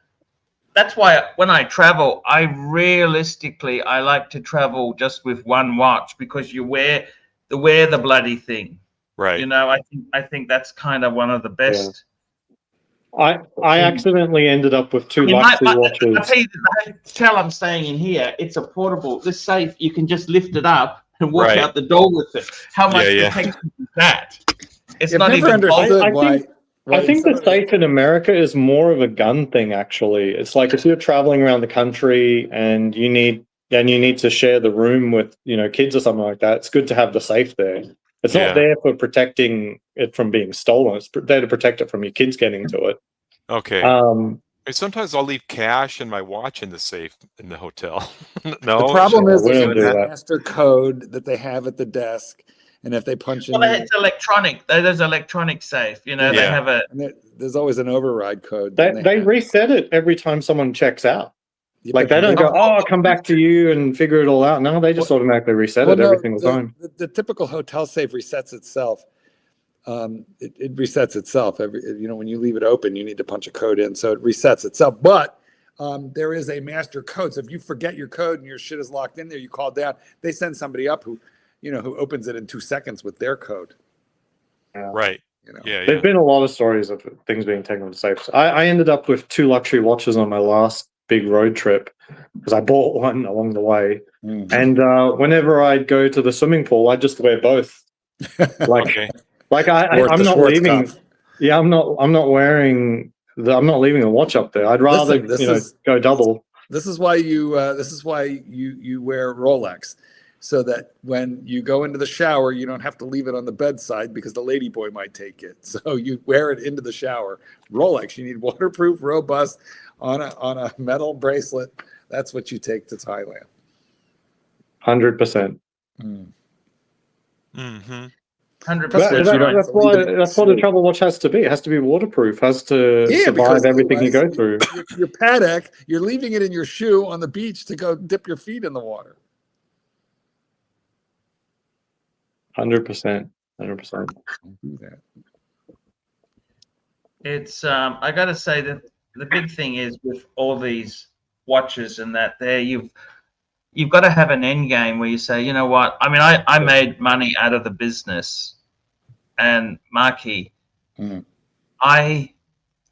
That's why when I travel, I like to travel just with one watch, because you wear the bloody thing.
Right.
You know, I think that's kind of one of the best.
Yeah. I accidentally ended up with two luxury watches.
I tell you, the hotel I'm staying in here, it's a portable. This safe, you can just lift it up and walk out the door with it. How much protection is that? It's not even
understood why.
I think the safe in America is more of a gun thing, actually. It's like if you're traveling around the country and you need to share the room with, you know, kids or something like that, it's good to have the safe there. It's not there for protecting it from being stolen. It's there to protect it from your kids getting to it.
Okay. Sometimes I'll leave cash and my watch in the safe in the hotel. No.
The problem is there's a master code that they have at the desk. And if they punch in,
it's electronic. There's electronic safe. You know, they have a.
And there's always an override code.
They reset it every time someone checks out. Like they don't go, I'll come back to you and figure it all out. No, they just automatically reset it every single time.
The typical hotel safe resets itself. It resets itself when you leave it open, you need to punch a code in, so it resets itself. But there is a master code. So if you forget your code and your shit is locked in there, you call down. They send somebody up who opens it in 2 seconds with their code.
Right.
There's been a lot of stories of things being taken from safes. I ended up with 2 luxury watches on my last big road trip because I bought one along the way. And whenever I'd go to the swimming pool, I'd just wear both. I'm not leaving. Yeah, I'm not wearing. I'm not leaving a watch up there. I'd rather go double.
This is why you wear Rolex, so that when you go into the shower, you don't have to leave it on the bedside because the lady boy might take it. So you wear it into the shower. Rolex, you need waterproof, robust, on a metal bracelet. That's what you take to Thailand.
100%.
100%.
That's what a travel watch has to be. It has to be waterproof. Has to survive everything you go through.
Your Patek, you're leaving it in your shoe on the beach to go dip your feet in the water.
100%. 100%.
It's I got to say that the big thing is with all these watches and that you've got to have an end game where you say, you know what? I mean, I made money out of the business, and Marky, I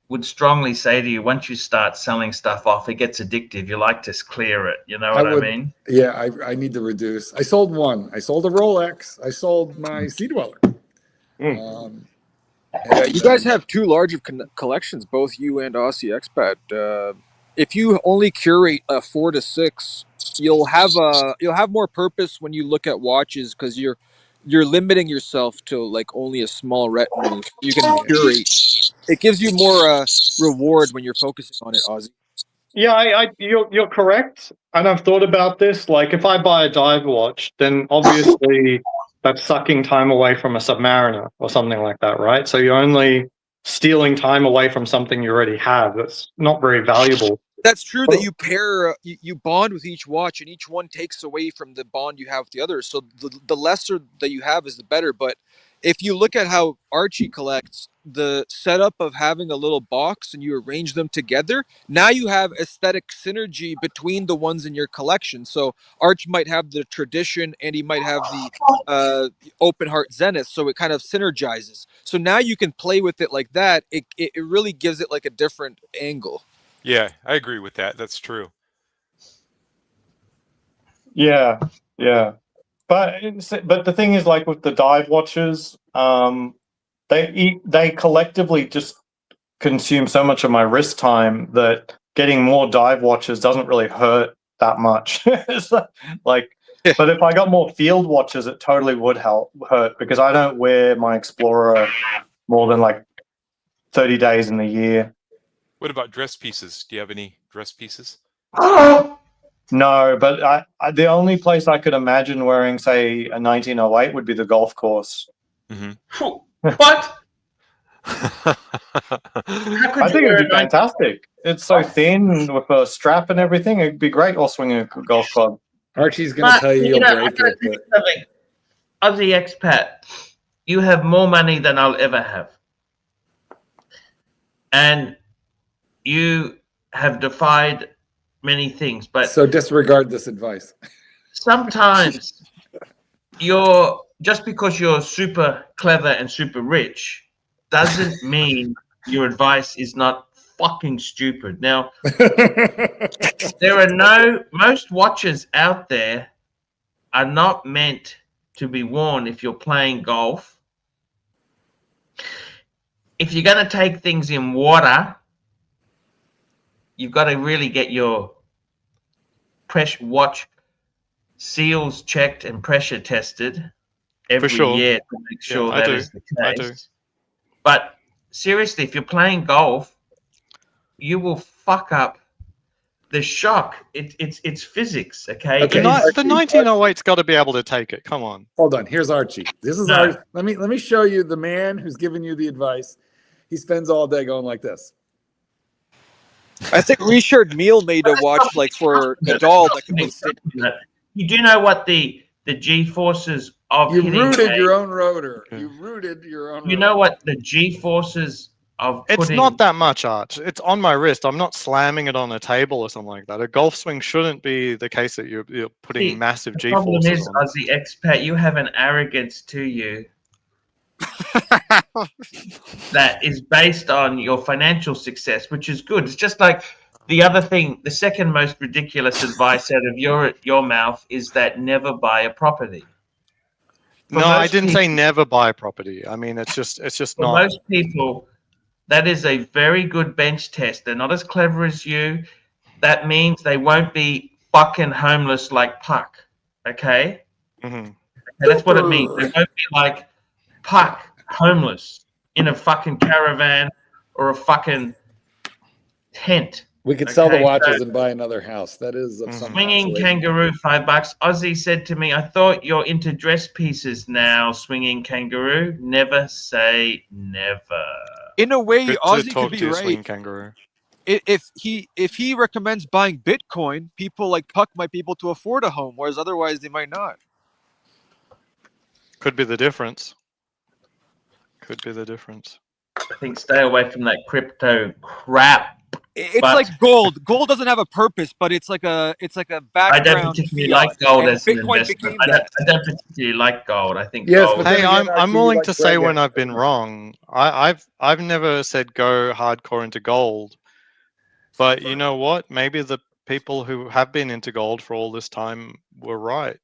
would strongly say to you, once you start selling stuff off, it gets addictive. You like to clear it. You know what I mean?
Yeah, I need to reduce. I sold one. I sold a Rolex. I sold my Sea Dweller.
Yeah, you guys have too large of collections, both you and Aussie Expat. If you only curate a 4 to 6, you'll have more purpose when you look at watches because you're limiting yourself to like only a small retinue. You can curate. It gives you more reward when you're focusing on it, Aussie.
Yeah, you're correct, and I've thought about this. Like, if I buy a dive watch, then obviously that's sucking time away from a Submariner or something like that, right? So you're only stealing time away from something you already have. That's not very valuable.
That's true that you pair, you bond with each watch, and each one takes away from the bond you have with the others. So the lesser that you have is the better. But if you look at how Archie collects, the setup of having a little box and you arrange them together, now you have aesthetic synergy between the ones in your collection. So Arch might have the tradition and he might have the open heart zenith, so it kind of synergizes. So now you can play with it like that. It really gives it like a different angle.
Yeah, I agree with that. That's true.
Yeah, yeah. But the thing is, like with the dive watches, they collectively just consume so much of my wrist time that getting more dive watches doesn't really hurt that much. It's like, but if I got more field watches, it totally would hurt because I don't wear my Explorer more than like 30 days in the year.
What about dress pieces? Do you have any dress pieces?
No, but I the only place I could imagine wearing, say, a 1908 would be the golf course.
Mm-hmm.
What?
I think it would be fantastic. It's so thin with a strap and everything. It'd be great while swinging a golf club.
Archie's going to tell you you'll break it.
But... Aussie Expat, you have more money than I'll ever have. And you have defied many things, but
so disregard this advice.
Sometimes just because you're super clever and super rich doesn't mean your advice is not fucking stupid. Now, most watches out there are not meant to be worn if you're playing golf. If you're going to take things in water, you've got to really get your pressure watch seals checked and pressure tested every year to make sure that is the case.
I do.
But seriously, if you're playing golf, you will fuck up the shock. It's physics, okay?
The 1908's got to be able to take it. Come on.
Hold on. Here's Archie. This is Archie. Let me show you the man who's giving you the advice. He spends all day going like this.
I think Richard Mille made a watch like for Nadal that can be
You do know what the G-forces of
you rooted your own rotor. You rooted your own.
You know what the G-forces of
it's not that much, Arch. It's on my wrist. I'm not slamming it on a table or something like that. A golf swing shouldn't be the case that you're putting massive G-forces
on. The problem is,
on.
Aussie Expat, you have an arrogance to you that is based on your financial success, which is good. It's just like the other thing. The second most ridiculous advice out of your mouth is that never buy a property.
No, I didn't say never buy a property. I mean, it's just
for
not.
Most people, that is a very good bench test. They're not as clever as you. That means they won't be fucking homeless like Puck. Okay?
Mm-hmm.
And that's what it means. They won't be like Puck, homeless in a fucking caravan or a fucking tent.
We could sell the watches and buy another house. That is of some
Swinging Kangaroo, $5. Ozzy said to me, I thought you're into dress pieces now, Swinging Kangaroo. Never say never.
In a way,
Good
Ozzy
to talk
could be
to you,
right.
Swing Kangaroo.
If he recommends buying Bitcoin, people like Puck might be able to afford a home, whereas otherwise they might not.
Could be the difference. Could be the difference.
I think stay away from that crypto crap.
It's like gold. Gold doesn't have a purpose, but it's like a background.
I don't particularly like gold as an investment. I don't particularly like gold. I think gold.
Hey, I'm willing to say when I've been wrong. I've never said go hardcore into gold, but you know what? Maybe the people who have been into gold for all this time were right.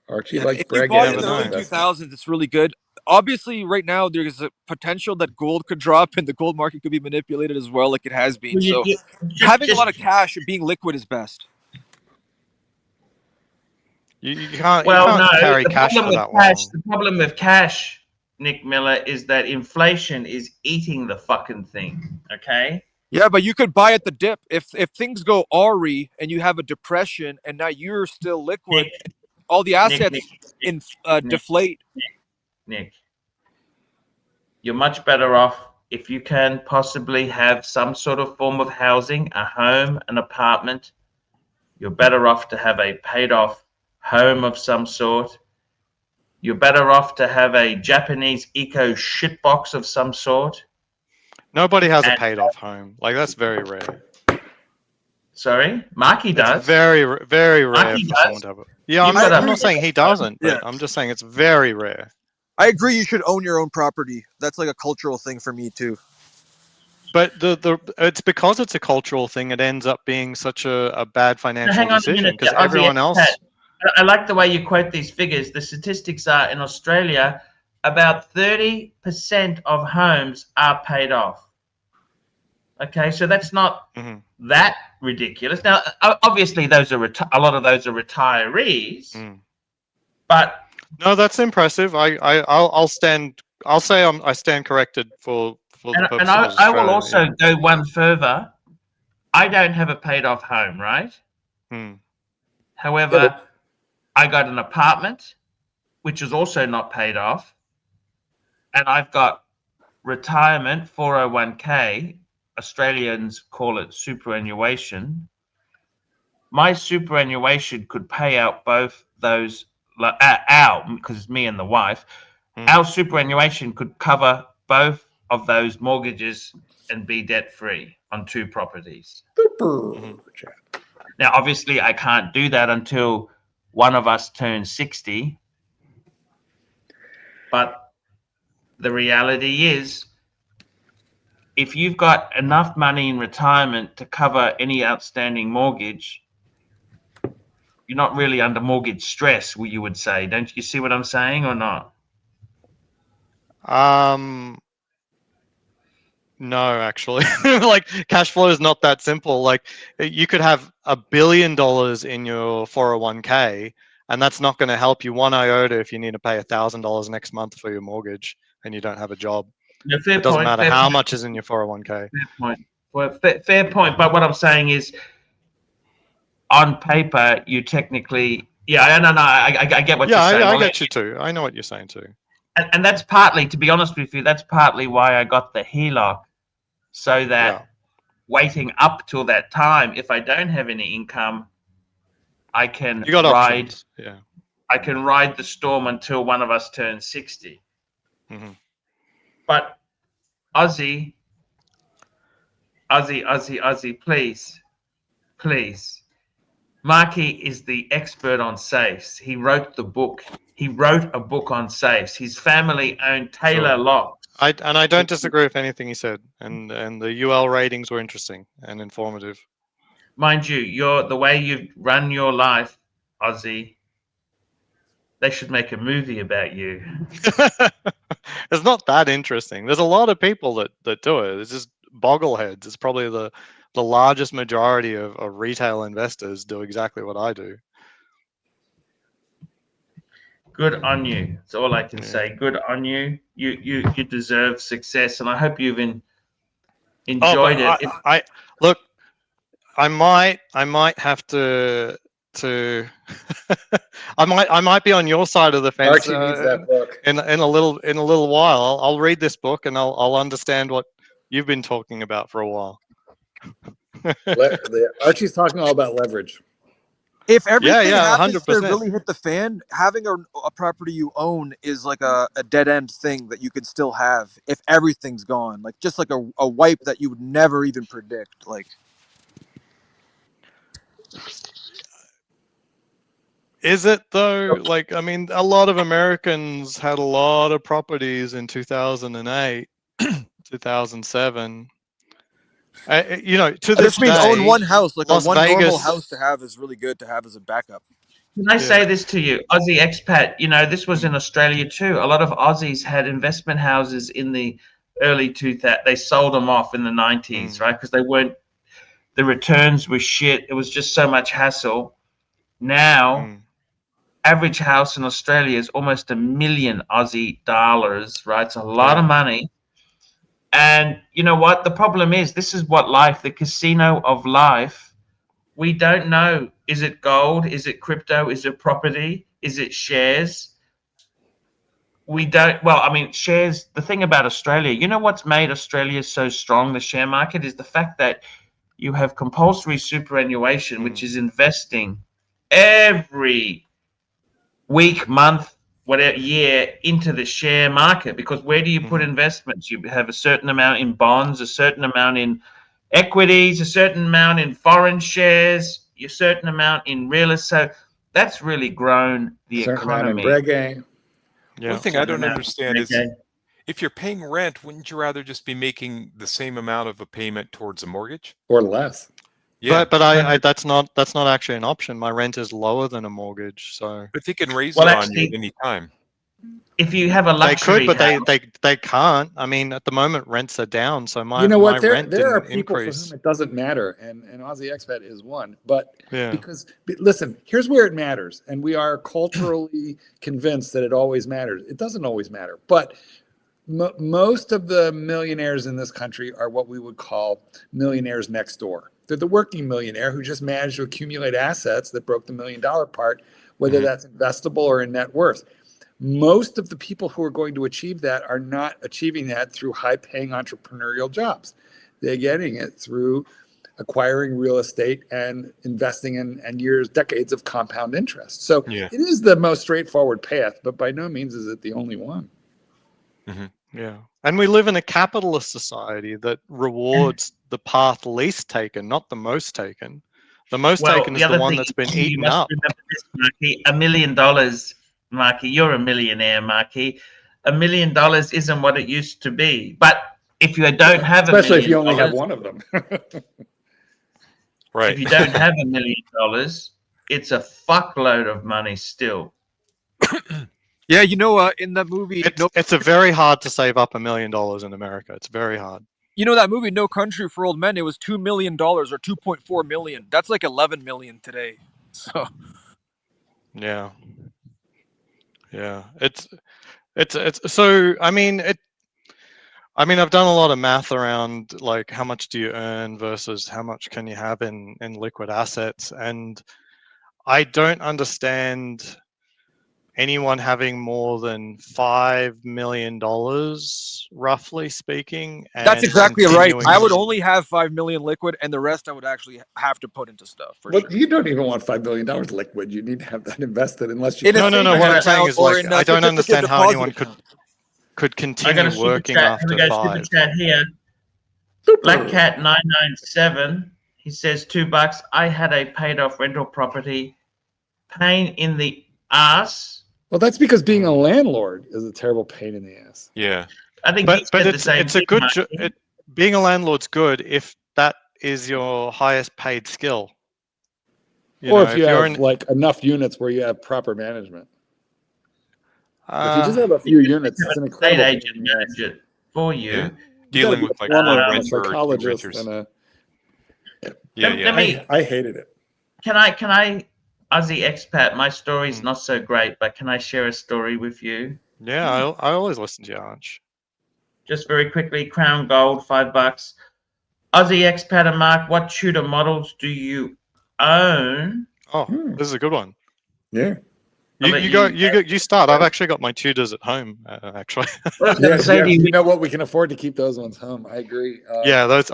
Archie likes
if you bought in the early 2000s, it's really good. obviously right now there's a potential that gold could drop and the gold market could be manipulated as well, like it has been.
Well,
So having a lot of cash and being liquid is best.
You can't
Well, no.
carry
The
cash
problem
for
with
that
cash,
long.
the problem with cash, Nick Miller, is that inflation is eating the fucking thing. Okay.
Yeah, but you could buy at the dip. If things go awry and you have a depression and now you're still liquid, all the assets deflate.
Nick, you're much better off if you can possibly have some sort of form of housing, a home, an apartment. You're better off to have a paid off home of some sort. You're better off to have a Japanese eco shitbox of some sort.
Nobody has a paid off home. Like, that's very rare.
Sorry? Marky does.
It's very rare
Marky
for someone to have it. Yeah, I'm not saying he doesn't, but I'm just saying it's very rare.
I agree you should own your own property. That's like a cultural thing for me too.
But it's because it's a cultural thing, it ends up being such a bad financial decision because everyone else.
I like the way you quote these figures. The statistics are in Australia, about 30% of homes are paid off. Okay, so that's not that ridiculous. Now, obviously, those are a lot of those are retirees, but
no, that's impressive. I'll stand. I'll say I stand corrected for the purpose of
I will also go one further. I don't have a paid off home, right? However, I got an apartment, which is also not paid off, and I've got retirement 401k. Australians call it superannuation. My superannuation could pay out both those. Because it's me and the wife, our superannuation could cover both of those mortgages and be debt free on 2 properties. Now, obviously, I can't do that until one of us turns 60. But the reality is, if you've got enough money in retirement to cover any outstanding mortgage, you're not really under mortgage stress, you would say. Don't you see what I'm saying or not?
No, actually. Like, cash flow is not that simple. Like, you could have $1 billion in your 401k, and that's not going to help you one iota if you need to pay $1,000 next month for your mortgage and you don't have a job.
No,
it doesn't matter how much is in your 401k.
Fair point. Well, fair point. But what I'm saying is, on paper, you technically, I get what you're saying.
I get you too. I know what you're saying too.
And that's partly, to be honest with you, that's partly why I got the HELOC, so that waiting up till that time, if I don't have any income, I can ride.
Yeah.
I can ride the storm until one of us turns 60. But Aussie, please. Marky is the expert on safes. He wrote the book. He wrote a book on safes. His family owned Taylor Locks.
I don't disagree with anything he said, and the UL ratings were interesting and informative.
Mind you, the way you've run your life, Aussie, they should make a movie about you.
It's not that interesting. There's a lot of people that do it. It's just boggleheads. It's probably the largest majority of retail investors do exactly what I do.
Good on you. That's all I can say. Good on you. You deserve success, and I hope you've enjoyed it.
Look, I might have to I might be on your side of the fence.
Archie needs that book.
In a little while. I'll read this book and I'll understand what you've been talking about for a while.
Archie's talking all about leverage.
If everything happens
100%.
to really hit the fan, having a property you own is like a dead end thing that you could still have if everything's gone. Like just like a wipe that you would never even predict. Like,
is it though? Like, I mean, a lot of Americans had a lot of properties in 2008, 2007. To this
means
day,
own one house, like
Las
one normal
Vegas,
house to have is really good to have as a backup.
Can I say this to you? Aussie expat, you know, this was in Australia too. A lot of Aussies had investment houses in the early 2000s. They sold them off in the 90s, right? Because they weren't, the returns were shit. It was just so much hassle. Now, average house in Australia is almost $1 million Aussie dollars, right? It's a lot of money. And you know what? The problem is, this is what life, the casino of life, we don't know. Is it gold? Is it crypto? Is it property? Is it shares? We don't. Well, I mean, shares. The thing about Australia, you know what's made Australia so strong, the share market, is the fact that you have compulsory superannuation, which is investing every week, month, whatever year into the share market. Because where do you put investments? You have a certain amount in bonds, a certain amount in equities, a certain amount in foreign shares, a certain amount in real estate. So that's really grown the
Certain amount in
economy.
Breguet.
One thing I don't understand is, if you're paying rent, wouldn't you rather just be making the same amount of a payment towards a mortgage?
Or less.
Yeah,
But I that's not actually an option. My rent is lower than a mortgage, so.
But they can raise it on you at any time.
If you have a
They
luxury
could, but
house,
they can't. I mean, at the moment, rents are down, so my
You know what?
my
There
rent
are
didn't
people for
increase.
whom it doesn't matter, and Aussie expat is one. But
Yeah.
listen, here's where it matters, and we are culturally convinced that it always matters. It doesn't always matter, but most of the millionaires in this country are what we would call millionaires next door. They're the working millionaire who just managed to accumulate assets that broke the $1 million part, whether that's investable or in net worth. Most of the people who are going to achieve that are not achieving that through high-paying entrepreneurial jobs. They're getting it through acquiring real estate and investing in decades of compound interest. So it is the most straightforward path, but by no means is it the only one.
Yeah, and we live in a capitalist society that rewards the path least taken, not the most taken. The most taken is the one that's been
you
eaten
must
up.
remember this, Marky. $1 million, Marky. You're a millionaire, Marky. $1 million isn't what it used to be. But if you don't have $1 million,
Especially if you only have one of them.
If you don't have $1 million, it's a fuckload of money still.
Yeah, you know, in that movie,
It's a very hard to save up $1 million in America. It's very hard.
you know that movie, No Country for Old Men. It was $2 million or 2.4 million. That's like 11 million today. So
Yeah. It's so I mean I've done a lot of math around like how much do you earn versus how much can you have in liquid assets, and I don't understand anyone having more than $5 million, roughly speaking. And
that's exactly right.
continuing
I would
to-
only have 5 million liquid, and the rest I would actually have to put into stuff. For
But you don't even want $5 billion liquid. You need to have that invested unless you.
In a
No.
savings
What I'm
account
saying is,
or
like,
in a
I don't
certificate
understand how
deposit
anyone
account.
could
I got
continue
a super
working
chat.
after
We got a
5.
super chat here. Black Cat 997. He says $2. I had a paid off rental property. Pain in the ass.
Well, that's because being a landlord is a terrible pain in the ass.
Yeah.
I think
But it's a good being a landlord's good if that is your highest paid skill.
Or if you
you're
have like enough units where you have proper management. If you just have a few units, it's an incredible pain
agent
in the ass.
manage it for you.
Yeah.
You gotta
Dealing
be
with
a
like
plumber
one
and a
renter or two
psychologist
renters.
and a.
Let me.
I hated it.
Can I, Aussie expat? My story's not so great, but can I share a story with you?
Yeah, I always listen to you, Arch.
Just very quickly, Crown Gold, $5. Aussie expat and Mark, what Tudor models do you own?
Oh, this is a good one.
Yeah.
You start. I've actually got my Tudors at home. Actually.
You know what? We can afford to keep those ones home. I agree.
Yeah, those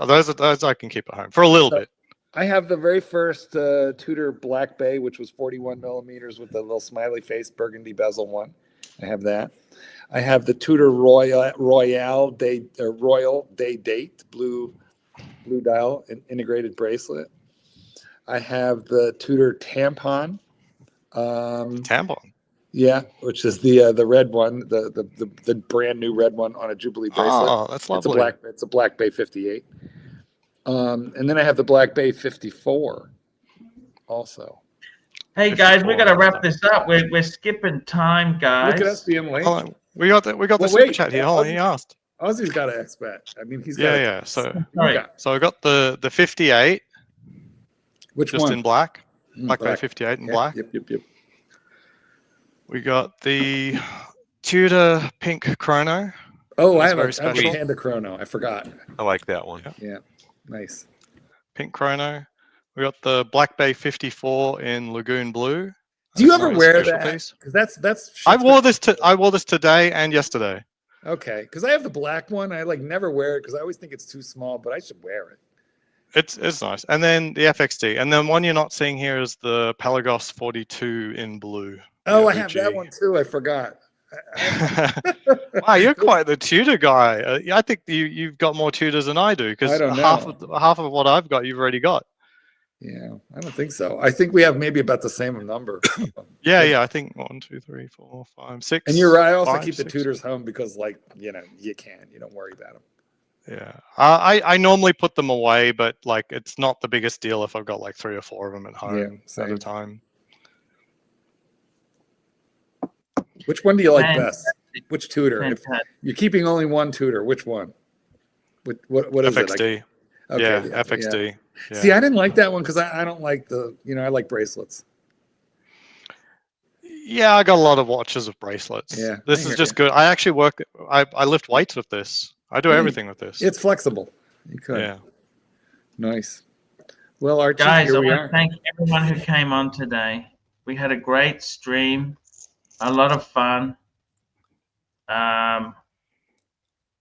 I can keep at home for a little bit.
I have the very first Tudor Black Bay, which was 41 millimeters with the little smiley face burgundy bezel one. I have that. I have the Tudor Royal Day Date blue dial integrated bracelet. I have the Tudor Tampon.
Tampon.
Yeah, which is the red one, the brand new red one on a Jubilee bracelet.
Oh, that's lovely.
It's a Black Bay 58. And then I have the Black Bay 54 also.
Hey guys, we got to wrap this up. We're skipping time, guys.
Look at us being late.
Hold on. We got the super chat here. Hold on, he asked.
Ozzy's got an expat. I mean, he's got.
Yeah. So
Okay.
So I got the 58.
Which
just
one?
in black.
Black.
Bay 58 in
Yep,
black.
Yep.
We got the Tudor pink chrono.
Oh, I
That's
have
very
a
special.
Panda Chrono. I forgot.
I like that one.
Yeah, nice.
Pink chrono. We got the Black Bay 54 in Lagoon Blue.
Do you
That's
ever
a
wear
special
that?
piece.
Because that's.
I wore this today and yesterday.
Okay, because I have the black one. I like never wear it because I always think it's too small, but I should wear it.
It's nice. And then the FXD. And then one you're not seeing here is the Pelagos 42 in blue.
Oh,
The
I have that
OG.
one too. I forgot.
Wow, you're quite the Tudor guy. I think you've got more Tudors than I do
I
because
don't
half
know.
of what I've got, you've already got.
Yeah, I don't think so. I think we have maybe about the same number.
Yeah. I think 1, 2, 3, 4, 5, 6.
And you're right. I also
5,
keep the
6.
Tudors home because, like, you don't worry about them.
Yeah, I normally put them away, but like it's not the biggest deal if I've got like 3 or 4 of them at home at a
same.
time.
Which one do you like
Fantastic.
best? Which Tudor? If
Fantastic.
you're keeping only one Tudor, which one? What is
FXD.
it? Okay,
Yeah,
the
FXD. Yeah.
See, I didn't like that one because I don't like I like bracelets.
Yeah, I got a lot of watches of bracelets.
Yeah,
This
I
is
hear
just
ya.
good. I actually work. I lift weights with this. I do everything with this.
It's flexible. You could.
Yeah.
Nice. Well, Archie,
Guys, I
here we
want to
are.
thank everyone who came on today. We had a great stream, a lot of fun.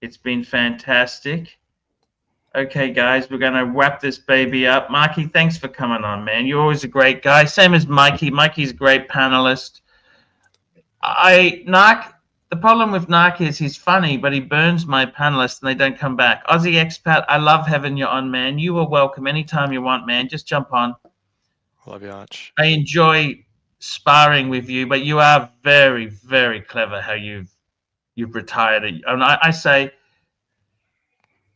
It's been fantastic. Okay, guys, we're going to wrap this baby up. Mikey, thanks for coming on, man. You're always a great guy. Same as Mikey. Mikey's a great panelist. The problem with Narc is he's funny, but he burns my panelists and they don't come back. Aussie Expat, I love having you on, man. You are welcome anytime you want, man. Just jump on.
Love you, Arch.
I enjoy sparring with you, but you are very, very clever how you've retired. And I say,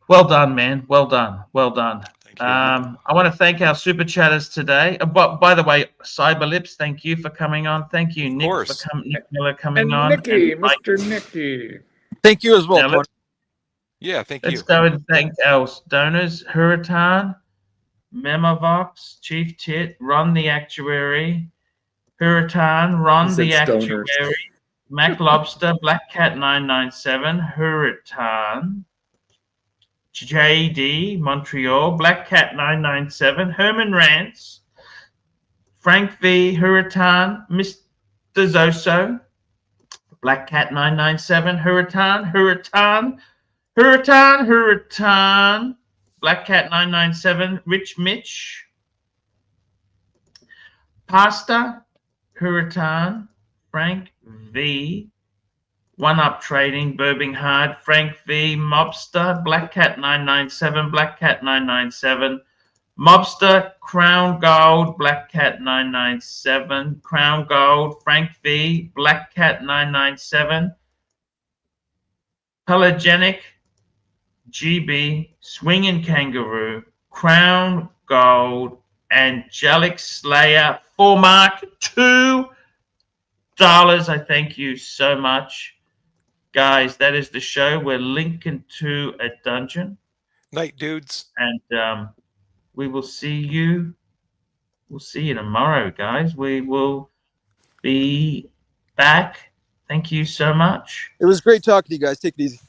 well done, man. Well done. Well done. I want to thank our super chatters today. But by the way, Cyberlips, thank you for coming on. Thank you, Nick, Nick Miller coming
And
on.
Nicky,
And Mike.
Mr. Nicky.
Thank you as well,
Now,
Tony.
Yeah, thank
Let's
you.
go and thank our donors: Hurritan, Memovox, Chief Tit, Ron the Actuary, Hurritan, Ron
He said
the
stoners.
Actuary, Mac Lobster, Black Cat 997, Hurritan, JD Montreal, Black Cat 997, Herman Rance, Frank V, Hurritan, Mr. Zoso, Black Cat 997, Hurritan, Black Cat 997, Rich Mitch, Pasta, Hurritan, Frank V, One Up Trading, Burbing Hard, Frank V, Mobster, Black Cat 997, Black Cat 997, Mobster, Crown Gold, Black Cat 997, Crown Gold, Frank V, Black Cat 997, Pelagenic, GB, Swinging Kangaroo, Crown Gold, Angelic Slayer, for Mark, $2. I thank you so much. Guys, that is the show. We're linking to a dungeon.
Night, dudes.
And we will see you. We'll see you tomorrow, guys. We will be back. Thank you so much.
It was great talking to you guys. Take it easy.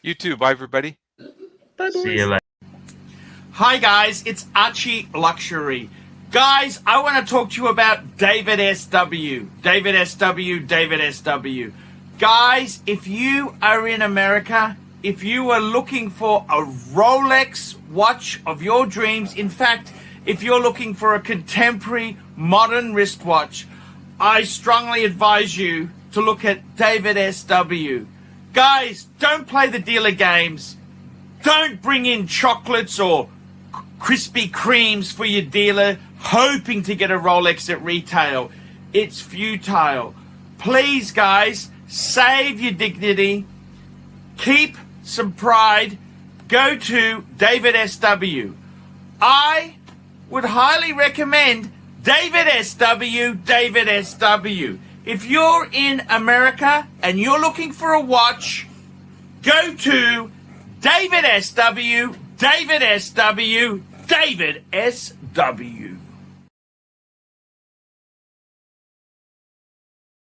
You too. Bye, everybody.
Bye, boys.
See you later.
Hi guys, it's Archie Luxury. Guys, I want to talk to you about David SW. David SW. Guys, if you are in America, if you are looking for a Rolex watch of your dreams, in fact, if you're looking for a contemporary modern wristwatch, I strongly advise you to look at David SW. Guys, don't play the dealer games. Don't bring in chocolates or Krispy Kremes for your dealer hoping to get a Rolex at retail. It's futile. Please, guys, save your dignity. Keep some pride. Go to David SW. I would highly recommend David SW, David SW. If you're in America and you're looking for a watch, go to David SW, David SW, David SW.